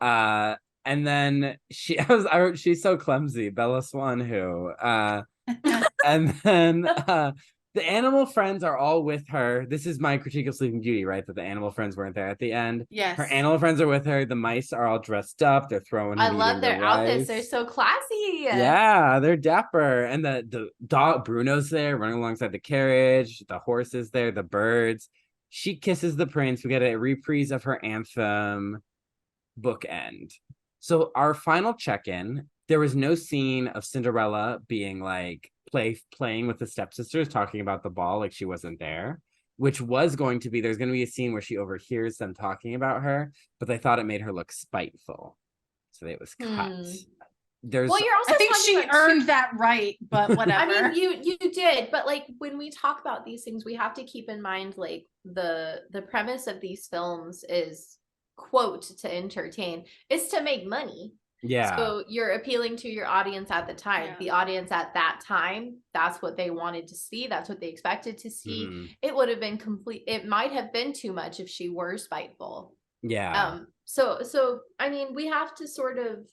And then she's so clumsy, Bella Swan, who. And then the animal friends are all with her. This is my critique of Sleeping Beauty, right? That the animal friends weren't there at the end. Yes. Her animal friends are with her. The mice are all dressed up. They're throwing. I love their outfits. They're so classy. Yeah, they're dapper. And the dog Bruno's there, running alongside the carriage. The horse is there. The birds. She kisses the prince. We get a reprise of her anthem. Bookend. So our final check-in. There was no scene of Cinderella being like playing with the stepsisters, talking about the ball like she wasn't there, which was going to be, there's going to be a scene where she overhears them talking about her, but they thought it made her look spiteful, so it was cut. You're also, I think she earned that right, but whatever. I mean, you did, but like when we talk about these things, we have to keep in mind like the premise of these films is, quote, to entertain, is to make money. Yeah. So you're appealing to your audience at the time. Yeah. The audience at that time, that's what they wanted to see. That's what they expected to see. Mm-hmm. It would have been it might have been too much if she were spiteful. Yeah. So I mean, we have to sort of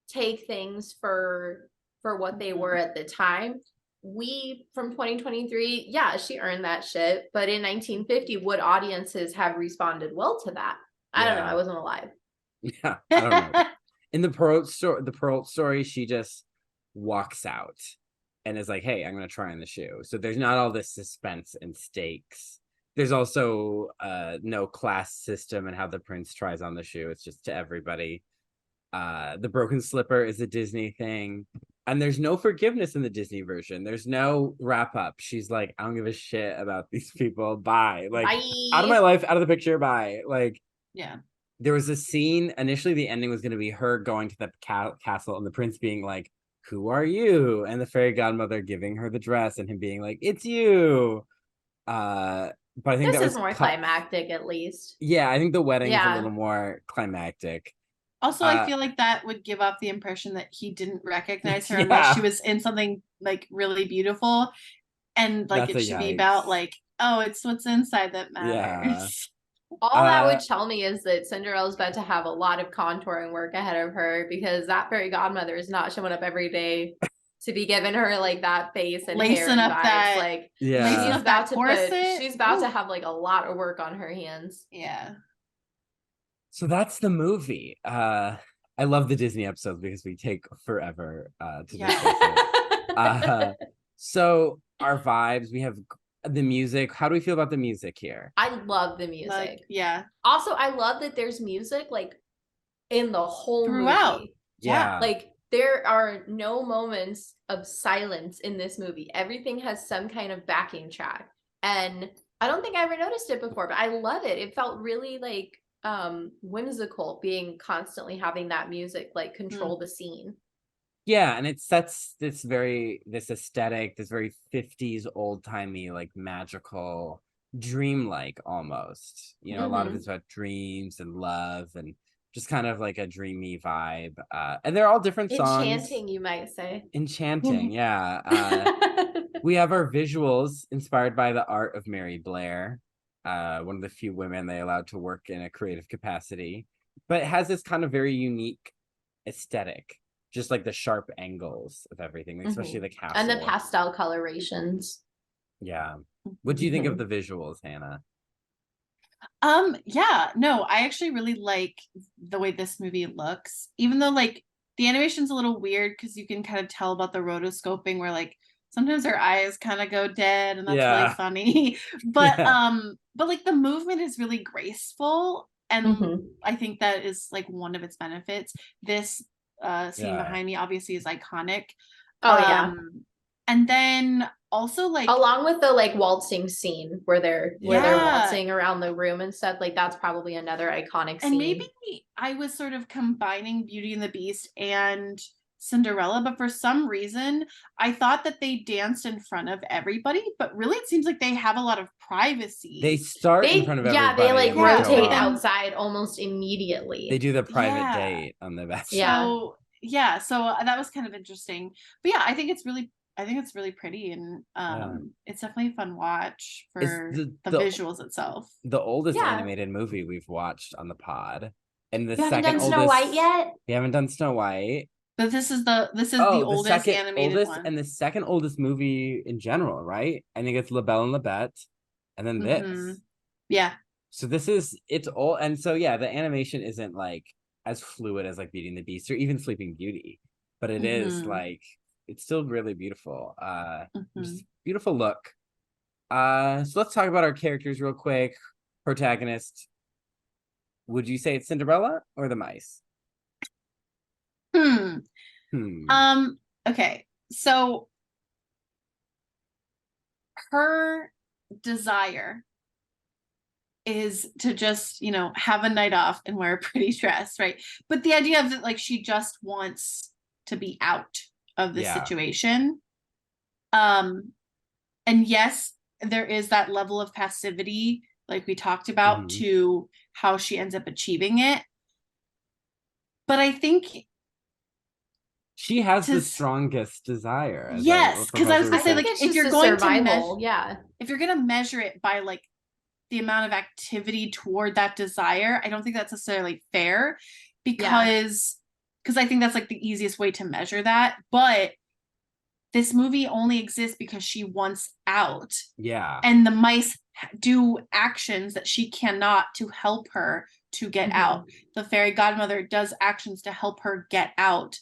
take things for what they were at the time. We, from 2023, yeah, she earned that shit. But in 1950, would audiences have responded well to that? I don't know. I wasn't alive. Yeah, I don't know. In the Perrault story, she just walks out and is like, hey, I'm going to try on the shoe. So there's not all this suspense and stakes. There's also no class system and how the prince tries on the shoe. It's just to everybody. The broken slipper is a Disney thing. And there's no forgiveness in the Disney version. There's no wrap up. She's like, I don't give a shit about these people. Bye. Like, bye. Out of my life, out of the picture. Bye. Like, yeah. There was a scene, initially the ending was going to be her going to the castle and the prince being like, who are you? And the fairy godmother giving her the dress and him being like, it's you. But I think this is more climactic, at least. Yeah, I think the wedding's a little more climactic. Also, I feel like that would give off the impression that he didn't recognize her unless she was in something like really beautiful. And like it should be about like, oh, it's what's inside that matters. Yeah. All that would tell me is that Cinderella's about to have a lot of contouring work ahead of her, because that fairy godmother is not showing up every day to be giving her like that face and lacing hair and up vibes. That, like, yeah, she's about to have like a lot of work on her hands. Yeah. So that's the movie. I love the Disney episodes because we take forever to discuss it. So our vibes, we have the music. How do we feel about the music here? I love the music. Like, yeah. Also, I love that there's music like in the whole throughout movie. Yeah. Like there are no moments of silence in this movie. Everything has some kind of backing track. And I don't think I ever noticed it before, but I love it. It felt really like whimsical, being constantly having that music like control the scene. Yeah, and it sets this aesthetic, this very 50s old-timey, like magical, dreamlike almost. You know, a lot of it's about dreams and love and just kind of like a dreamy vibe. And they're all different songs. Enchanting, you might say. Enchanting, yeah. We have our visuals inspired by the art of Mary Blair, one of the few women they allowed to work in a creative capacity. But it has this kind of very unique aesthetic. Just like the sharp angles of everything, especially the castle. And the pastel colorations. Yeah. What do you think of the visuals, Hannah? Yeah, no, I actually really like the way this movie looks. Even though like the animation's a little weird because you can kind of tell about the rotoscoping where like sometimes her eyes kind of go dead and that's really funny. But but like the movement is really graceful. And I think that is like one of its benefits. This scene behind me obviously is iconic. And then also like along with the like waltzing scene where they're waltzing around the room and stuff, like that's probably another iconic scene. And maybe I was sort of combining Beauty and the Beast and Cinderella, but for some reason I thought that they danced in front of everybody, but really it seems like they have a lot of privacy. They start in front of everybody. Yeah, they like rotate outside almost immediately. They do the private date on the best. So so that was kind of interesting. But yeah, I think it's really pretty, and it's definitely a fun watch for the visuals itself. The oldest animated movie we've watched on the pod. And the second oldest. Snow White yet? We haven't done Snow White. But this is the oldest animated one. And the second oldest movie in general, right? I think it's La Belle and La Bête. And then this. Yeah. So it's old. And so the animation isn't like as fluid as like Beauty and the Beast or even Sleeping Beauty. But it is like, it's still really beautiful. Just beautiful look. So let's talk about our characters real quick. Protagonist. Would you say it's Cinderella or the mice? Okay. So her desire is to just, you know, have a night off and wear a pretty dress, right? But the idea of that, like, she just wants to be out of the situation. And yes, there is that level of passivity, like we talked about, to how she ends up achieving it. But I think she has the strongest desire. Yes, because I was gonna say, like, if you're going survival, if you're gonna measure it by like the amount of activity toward that desire, I don't think that's necessarily fair, because I think that's like the easiest way to measure that. But this movie only exists because she wants out. Yeah. And the mice do actions that she cannot to help her to get out. The fairy godmother does actions to help her get out.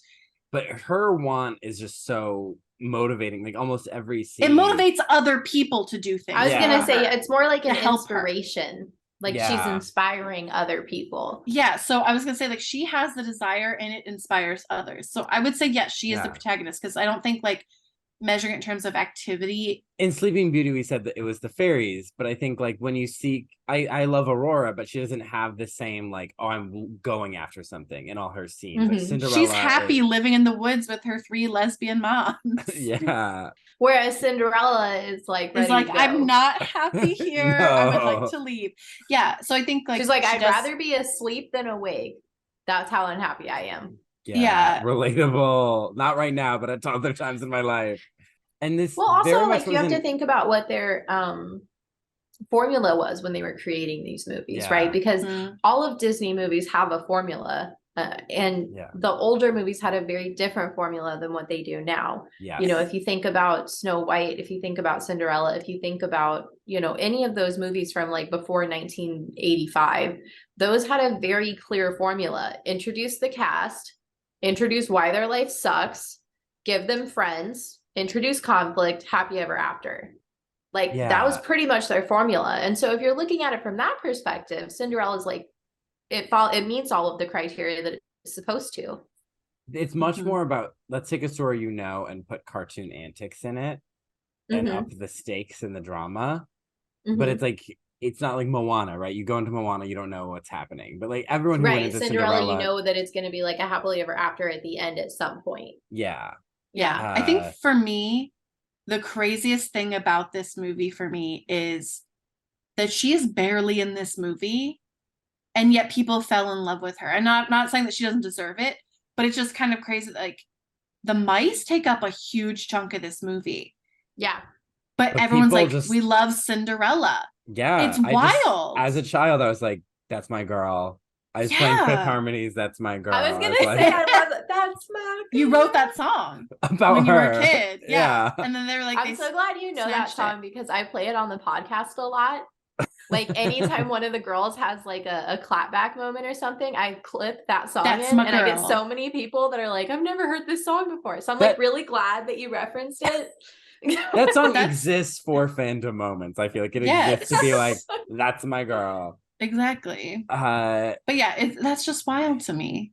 But her want is just so motivating, like almost every scene. It motivates other people to do things. I was gonna say it's more like an inspiration. Like she's inspiring other people. Yeah, so I was gonna say, like, she has the desire and it inspires others. So I would say yes, she is the protagonist, because I don't think like measuring it in terms of activity. In Sleeping Beauty, we said that it was the fairies, but I think like when you see, I love Aurora, but she doesn't have the same like, oh, I'm going after something in all her scenes. Like Cinderella, she's happy living in the woods with her 3 lesbian moms. Yeah. Whereas Cinderella is like, I'm not happy here. No. I would like to leave. Yeah, so I think like she's like, I'd rather be asleep than awake. That's how unhappy I am. Yeah. Relatable. Not right now, but at other times in my life. And this, well, also like you have to think about what their formula was when they were creating these movies, right? Because all of Disney movies have a formula, and the older movies had a very different formula than what they do now. You know, if you think about Snow White, if you think about Cinderella, if you think about, you know, any of those movies from like before 1985, those had a very clear formula. Introduce the cast, introduce why their life sucks, give them friends, introduce conflict, happy ever after. Like that was pretty much their formula. And so if you're looking at it from that perspective, Cinderella's like, it meets all of the criteria that it's supposed to. It's much more about, let's take a story you know and put cartoon antics in it and up the stakes and the drama. But it's like, it's not like Moana, right? You go into Moana, you don't know what's happening. But like everyone who went into Cinderella, you know that it's going to be like a happily ever after at the end at some point. Yeah. I think for me, the craziest thing about this movie for me is that she is barely in this movie, and yet people fell in love with her. And not saying that she doesn't deserve it, but it's just kind of crazy. Like the mice take up a huge chunk of this movie. Yeah. But everyone's like, we love Cinderella. Yeah. It's wild. As a child, I was like, that's my girl. I was playing Fifth Harmonies. That's my girl. I was gonna say, I love it. That's my girl. You wrote that song about when her. You were a kid. Yeah. And then they were like, I'm so glad you know that song because I play it on the podcast a lot. Like anytime one of the girls has like a clapback moment or something, I clip that song in, and I get so many people that are like, I've never heard this song before. So I'm like really glad that you referenced it. That song exists for fandom moments. I feel like it exists to be like, that's my girl. Exactly. But yeah, that's just wild to me.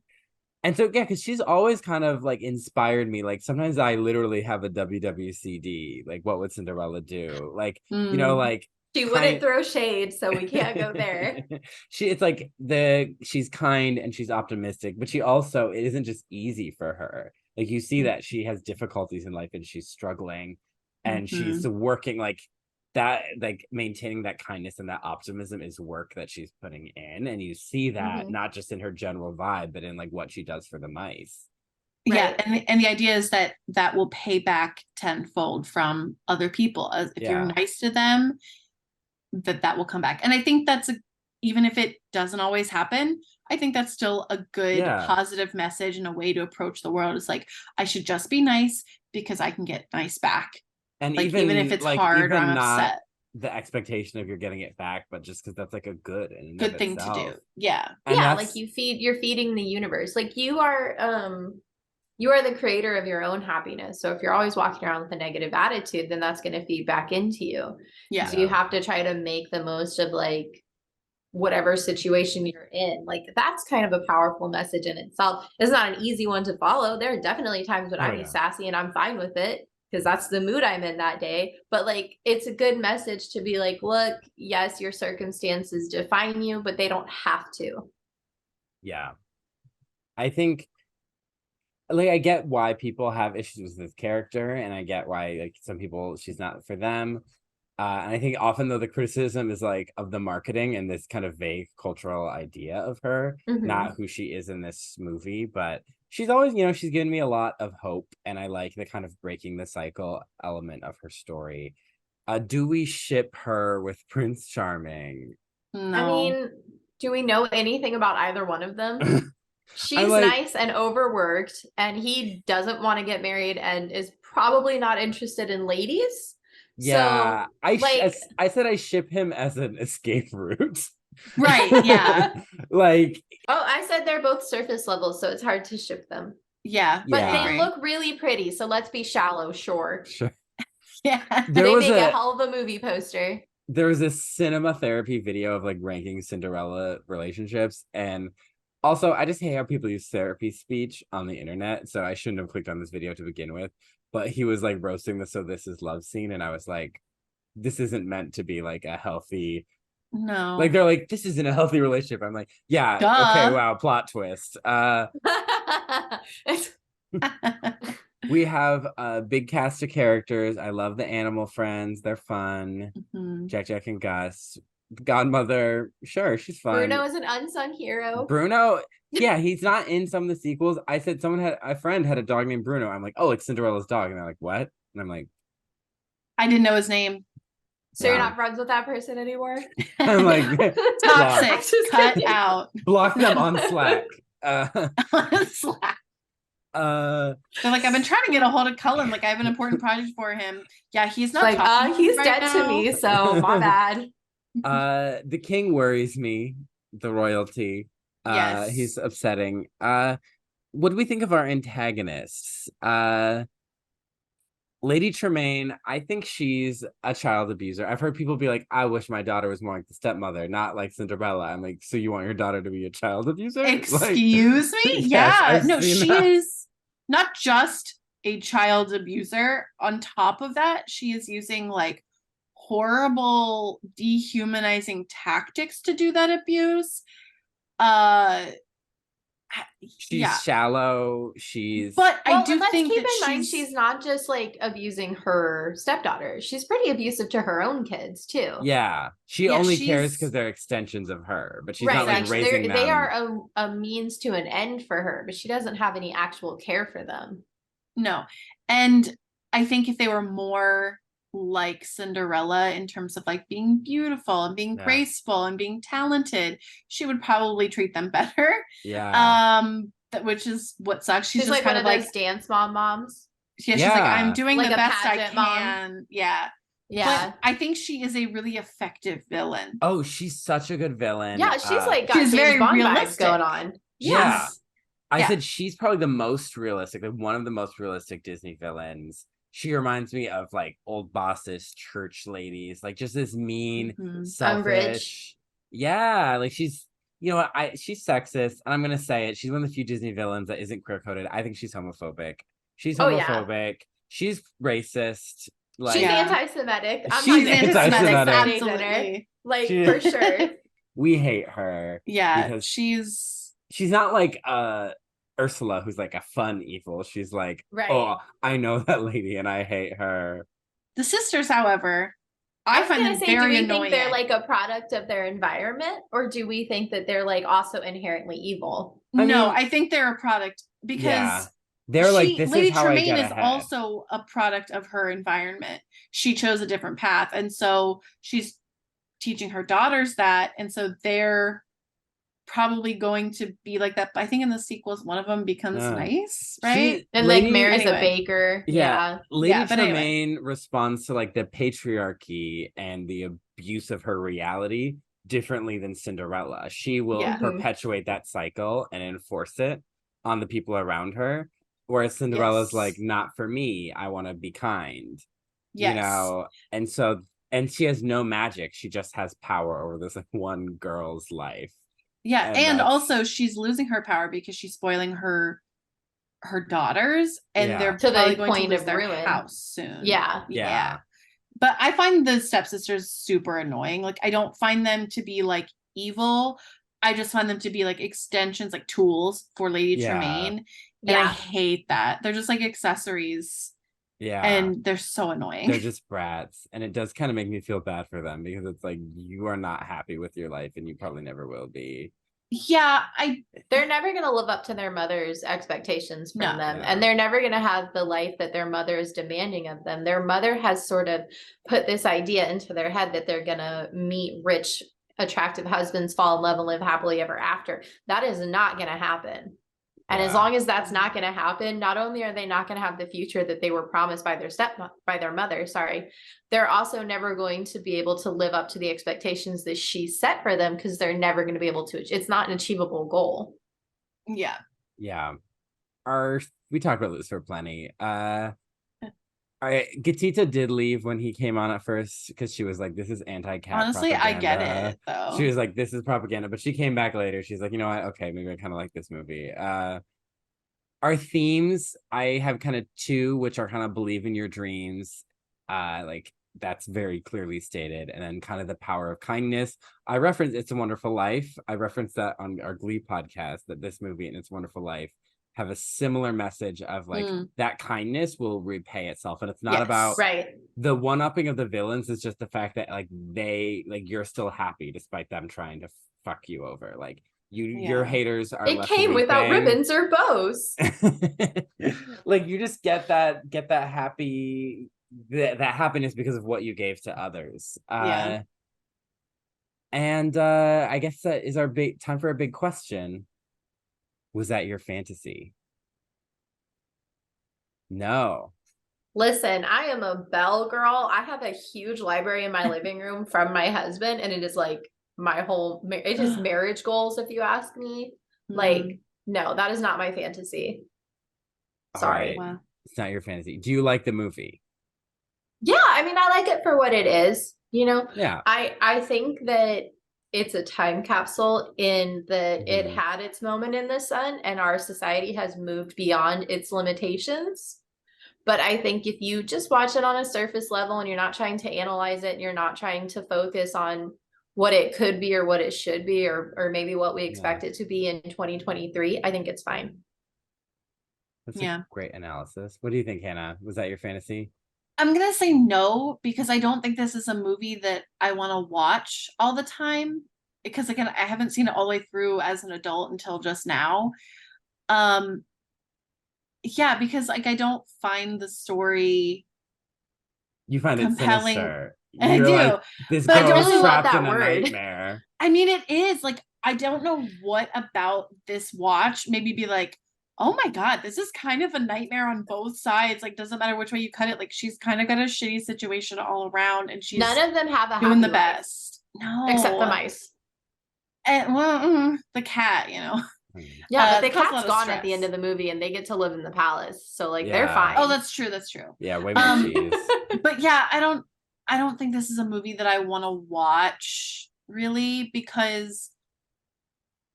And so, yeah, because she's always kind of like inspired me. Like sometimes I literally have a WWCD. Like, what would Cinderella do? Like, you know, like she wouldn't throw shade, so we can't go there. It's like she's kind and she's optimistic, but she also, it isn't just easy for her. Like you see that she has difficulties in life and she's struggling, and she's working like that, like maintaining that kindness and that optimism is work that she's putting in, and you see that not just in her general vibe, but in like what she does for the mice. Right. Yeah, and the idea is that will pay back tenfold from other people. If you're nice to them, that will come back. And I think that's even if it doesn't always happen, I think that's still a good positive message and a way to approach the world. It's like, I should just be nice because I can get nice back. And like, even if it's like, hard or I'm upset. The expectation of you're getting it back, but just because that's like a good thing to do. Yeah. And like you're feeding the universe. Like you are the creator of your own happiness. So if you're always walking around with a negative attitude, then that's going to feed back into you. Yeah. So you have to try to make the most of like whatever situation you're in. Like that's kind of a powerful message in itself. It's not an easy one to follow. There are definitely times when I be sassy and I'm fine with it. because that's the mood I'm in that day. But like, it's a good message to be like, look, yes, your circumstances define you, but they don't have to. Yeah. I think, like, I get why people have issues with this character, and I get why, like, some people, she's not for them. And I think often, though, the criticism is like of the marketing and this kind of vague cultural idea of her, not who she is in this movie. But she's always, she's given me a lot of hope, and I like the kind of breaking the cycle element of her story. Do we ship her with Prince Charming? No. I mean, do we know anything about either one of them? She's nice and overworked, and he doesn't want to get married and is probably not interested in ladies. Yeah, so, I said I ship him as an escape route. Right, yeah. Like, oh, I said they're both surface level, so it's hard to ship them. Yeah, but they look really pretty, so let's be shallow, sure. Yeah. They make a hell of a movie poster. There was this cinema therapy video of like ranking Cinderella relationships, and also I just hate how people use therapy speech on the internet, so I shouldn't have clicked on this video to begin with. But he was like roasting the "So This Is Love" scene, and I was like, this isn't meant to be like a healthy. No. Like, they're like, this isn't a healthy relationship. I'm like, yeah, duh. Okay, wow, plot twist. We have a big cast of characters. I love the animal friends. They're fun. Jack and Gus. Godmother, sure, she's fun. Bruno is an unsung hero. Bruno, yeah, he's not in some of the sequels. I said a friend had a dog named Bruno. I'm like, oh, it's Cinderella's dog. And they're like, what? And I'm like, I didn't know his name. So you're not friends with that person anymore? I'm like, toxic. Cut out. Block them on Slack. On Slack. They're like, I've been trying to get a hold of Cullen. Like, I have an important project for him. Yeah, he's not like, he's right dead now. To me, so my bad. The king worries me, the royalty. Yes. He's upsetting. What do we think of our antagonists? Lady Tremaine, I think she's a child abuser. I've heard people be like, I wish my daughter was more like the stepmother, not like Cinderella. I'm like, so you want your daughter to be a child abuser? Excuse me? Yes, yeah. No, she is not just a child abuser. On top of that, she is using like horrible dehumanizing tactics to do that abuse. She's shallow. But I do think keep in mind she's not just like abusing her stepdaughter. She's pretty abusive to her own kids too. Yeah, she only cares because they're extensions of her, but she's not like raising them. They are a means to an end for her, but she doesn't have any actual care for them. No, and I think if they were more like Cinderella in terms of like being beautiful and being graceful and being talented, she would probably treat them better. Which is what sucks. She's just like kind one of those dance moms. Yeah, she's like, I'm doing like the best I can. Mom. Yeah. But I think she is a really effective villain. Oh, she's such a good villain. Yeah, she's like got very Bond vibes going on. Yes. I said she's probably the most realistic, like one of the most realistic Disney villains. She reminds me of like old bosses, church ladies, like just this mean, selfish. Yeah, like she's, she's sexist, and I'm gonna say it. She's one of the few Disney villains that isn't queer coded. I think she's homophobic. She's homophobic. She's racist. Like, she's anti-Semitic. She's anti-Semitic. Absolutely. Like for sure. We hate her. Yeah, because she's not like Ursula, who's like a fun evil. She's like, oh, I know that lady and I hate her. The sisters, however, I find them very annoying. Do we think they're like a product of their environment, or do we think that they're like also inherently evil? I think they're a product because they're like, this Lady is how Tremaine I get is ahead. Also a product of her environment. She chose a different path, and so she's teaching her daughters that, and so they're probably going to be like that. I think in the sequels, one of them becomes nice, right? And like marries a baker. Lady Tremaine responds to like the patriarchy and the abuse of her reality differently than Cinderella. She will perpetuate that cycle and enforce it on the people around her, whereas Cinderella's like, not for me. I want to be kind. And she has no magic. She just has power over this one girl's life. Yeah, and also she's losing her power because she's spoiling her her daughters, and they're to probably the going to point lose of their ruin. house soon. Yeah. But I find the stepsisters super annoying. Like, I don't find them to be like evil. I just find them to be like extensions, like tools for Lady Tremaine. And I hate that. They're just like accessories. Yeah. And they're so annoying. They're just brats. And it does kind of make me feel bad for them because it's like you are not happy with your life and you probably never will be. Yeah, they're never going to live up to their mother's expectations from them. Yeah. And they're never going to have the life that their mother is demanding of them. Their mother has sort of put this idea into their head that they're going to meet rich, attractive husbands, fall in love, and live happily ever after. That is not going to happen. And as long as that's not going to happen, not only are they not going to have the future that they were promised by their mother, they're also never going to be able to live up to the expectations that she set for them, because they're never going to be able to. It's not an achievable goal. Yeah. Yeah. We talked about this for plenty. Gatita did leave when he came on at first because she was like, this is anti-cat honestly propaganda. I get it though. She was like, this is propaganda, but she came back later. She's like, you know what, okay, maybe I kind of like this movie. Our themes, I have kind of two, which are kind of believe in your dreams, like that's very clearly stated, and then kind of the power of kindness. I reference It's a Wonderful Life. I referenced that on our Glee podcast, that this movie and It's a Wonderful Life have a similar message of like that kindness will repay itself, and it's not about the one-upping of the villains. It's just the fact that like you're still happy despite them trying to fuck you over. Like your haters are it came without ribbons or bows. Like you just get that happy that happiness because of what you gave to others. And I guess that is our big time for a big question. Was that your fantasy? No. Listen, I am a Belle girl. I have a huge library in my living room from my husband, and it is like my whole, it's just marriage goals, if you ask me. Like, no, that is not my fantasy. Sorry. Wow. It's not your fantasy. Do you like the movie? Yeah, I mean, I like it for what it is, you know? Yeah. I think that it's a time capsule in that it had its moment in the sun, and our society has moved beyond its limitations. But I think if you just watch it on a surface level and you're not trying to analyze it, and you're not trying to focus on what it could be or what it should be, or maybe what we expect it to be in 2023, I think it's fine. That's a great analysis. What do you think, Hannah? Was that your fantasy? I'm going to say no, because I don't think this is a movie that I want to watch all the time. Because again, I haven't seen it all the way through as an adult until just now. Yeah, because like I don't find the story. You find compelling. It sinister. I do. Like, this but girl I don't is trapped that in a word. nightmare. I mean, it is like, I don't know what about this watch maybe be like, oh my God, this is kind of a nightmare on both sides. Like, doesn't matter which way you cut it. Like, she's kind of got a shitty situation all around, and she's none of them have a doing the life. best. No, except the mice. And well, the cat, you know. Yeah, but the cat's gone at the end of the movie, and they get to live in the palace, so like they're fine. Oh, that's true. That's true. Yeah, way more cheese. But yeah, I don't think this is a movie that I want to watch really, because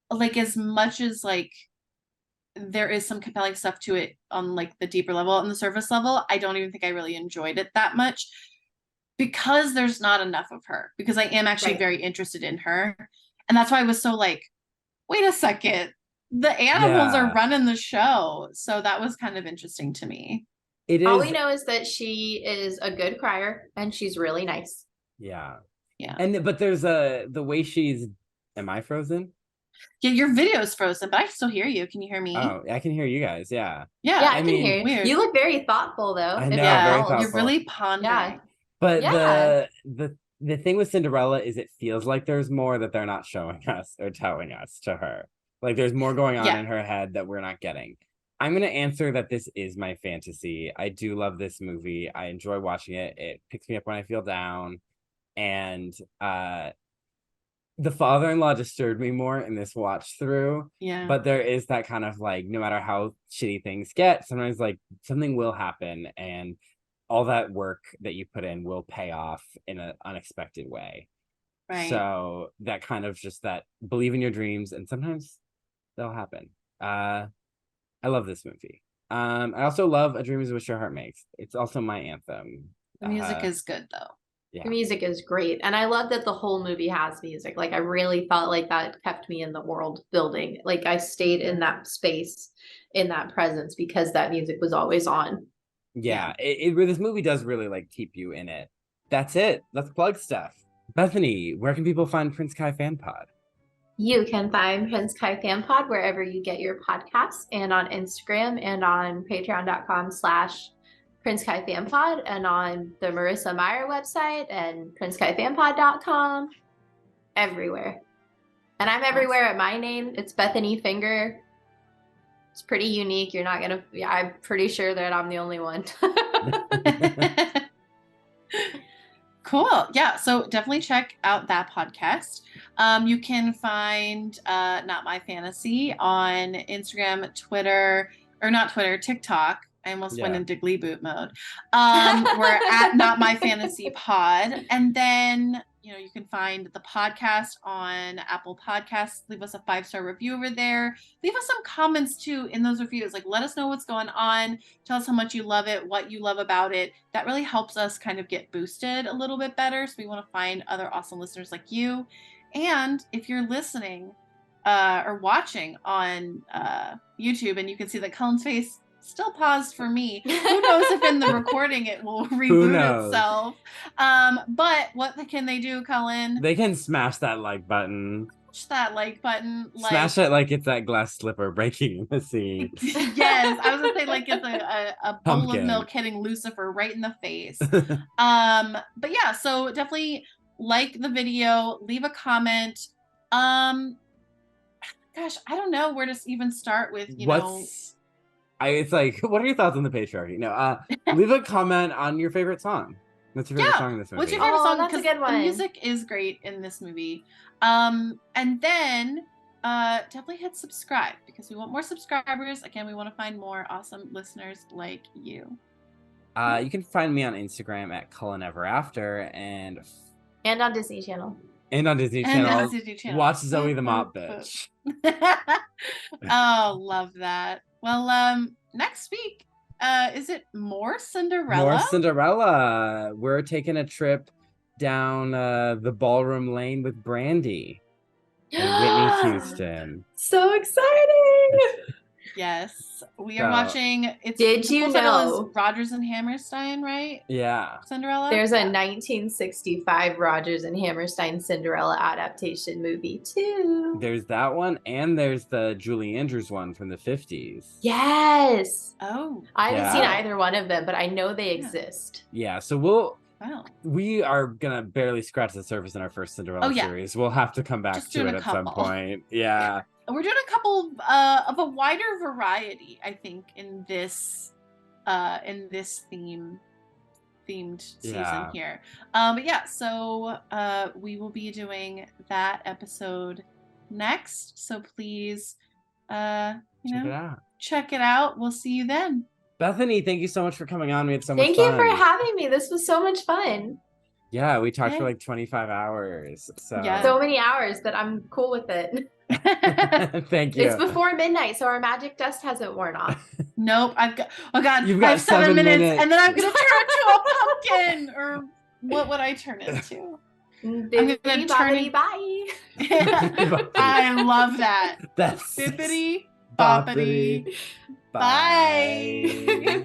like as much as like there is some compelling stuff to it on like the deeper level, on the surface level, I don't even think I really enjoyed it that much, because there's not enough of her, because I am actually very interested in her. And that's why I was so like, wait a second, the animals are running the show. So that was kind of interesting to me. It is. All we know is that she is a good crier, and she's really nice. Yeah. And but there's the way she's. Am I frozen? Yeah, your video's frozen, but I can still hear you. Can you hear me? Oh, I can hear you guys. Yeah. Yeah, I can hear you. Weird. You look very thoughtful, though. I know, very thoughtful. You're really pondering. But the thing with Cinderella is it feels like there's more that they're not showing us or telling us to her. Like there's more going on in her head that we're not getting. I'm going to answer that this is my fantasy. I do love this movie. I enjoy watching it. It picks me up when I feel down. And the father-in-law disturbed me more in this watch through. Yeah. But there is that kind of like, no matter how shitty things get, sometimes like something will happen, and all that work that you put in will pay off in an unexpected way. Right. So that kind of just that believe in your dreams, and sometimes they'll happen. I love this movie. I also love A Dream Is a Wish Your Heart Makes. It's also my anthem. The music is good though. Yeah. The music is great. And I love that the whole movie has music. Like I really felt like that kept me in the world building. Like I stayed in that space, in that presence, because that music was always on. Yeah. This movie does really like keep you in it. That's it. Let's plug stuff. Bethany, where can people find Prince Kai Fan Pod? You can find Prince Kai Fan Pod wherever you get your podcasts, and on Instagram and on patreon.com/Prince Kai Fan Pod, and on the Marissa Meyer website and princekaifanpod.com, everywhere. And I'm everywhere at my name. It's Bethanie Finger. It's pretty unique. You're not gonna, I'm pretty sure that I'm the only one. Cool. Yeah. So definitely check out that podcast. You can find Not My Fantasy on Instagram, Twitter, or not Twitter, TikTok. I almost went into Glee Boot mode. We're at Not My Fantasy Pod. And then, you can find the podcast on Apple Podcasts. Leave us a 5-star review over there. Leave us some comments too in those reviews. Like, let us know what's going on. Tell us how much you love it, what you love about it. That really helps us kind of get boosted a little bit better. So we want to find other awesome listeners like you. And if you're listening or watching on YouTube and you can see that Cullen's face still paused for me. Who knows if in the recording it will reboot itself. But what can they do, Cullen? They can smash that like button. Smash that like button. Smash it like it's that glass slipper breaking in the scene. Yes, I was gonna say like it's a bowl of milk hitting Lucifer right in the face. But yeah, so definitely like the video, leave a comment. Gosh, I don't know where to even start with, it's like, what are your thoughts on the patriarchy? No, leave a comment on your favorite song. What's your favorite song in this movie? What's your favorite song? That's a good one. The music is great in this movie. And then definitely hit subscribe because we want more subscribers. Again, we want to find more awesome listeners like you. You can find me on Instagram at Cullen Ever After and on Disney Channel. And on Disney Channel. Watch Zoe the Mop Bitch. Oh, love that. Well, next week, is it more Cinderella? More Cinderella. We're taking a trip down the ballroom lane with Brandy and Whitney Houston. So exciting! Yes, we are watching. Did you know Rodgers and Hammerstein, right? Yeah, Cinderella. There's a 1965 Rodgers and Hammerstein Cinderella adaptation movie too. There's that one, and there's the Julie Andrews one from the 50s. Yes. Oh, I haven't seen either one of them, but I know they exist. Yeah, so we are gonna barely scratch the surface in our first Cinderella series. We'll have to come back to it at some point. Yeah. We're doing a couple of a wider variety, I think, in this themed season here. But yeah, so we will be doing that episode next. So please, check it out. We'll see you then. Bethany, thank you so much for coming on. We had so much fun. Thank you for having me. This was so much fun. Yeah, we talked for like 25 hours. So many hours, but I'm cool with it. Thank you. It's before midnight, so our magic dust hasn't worn off. Nope. I have 7 minutes, and then I'm gonna turn into a pumpkin. Or what would I turn into? I'm gonna turn it. Bye. I love that. That's bippity boppity. Bye.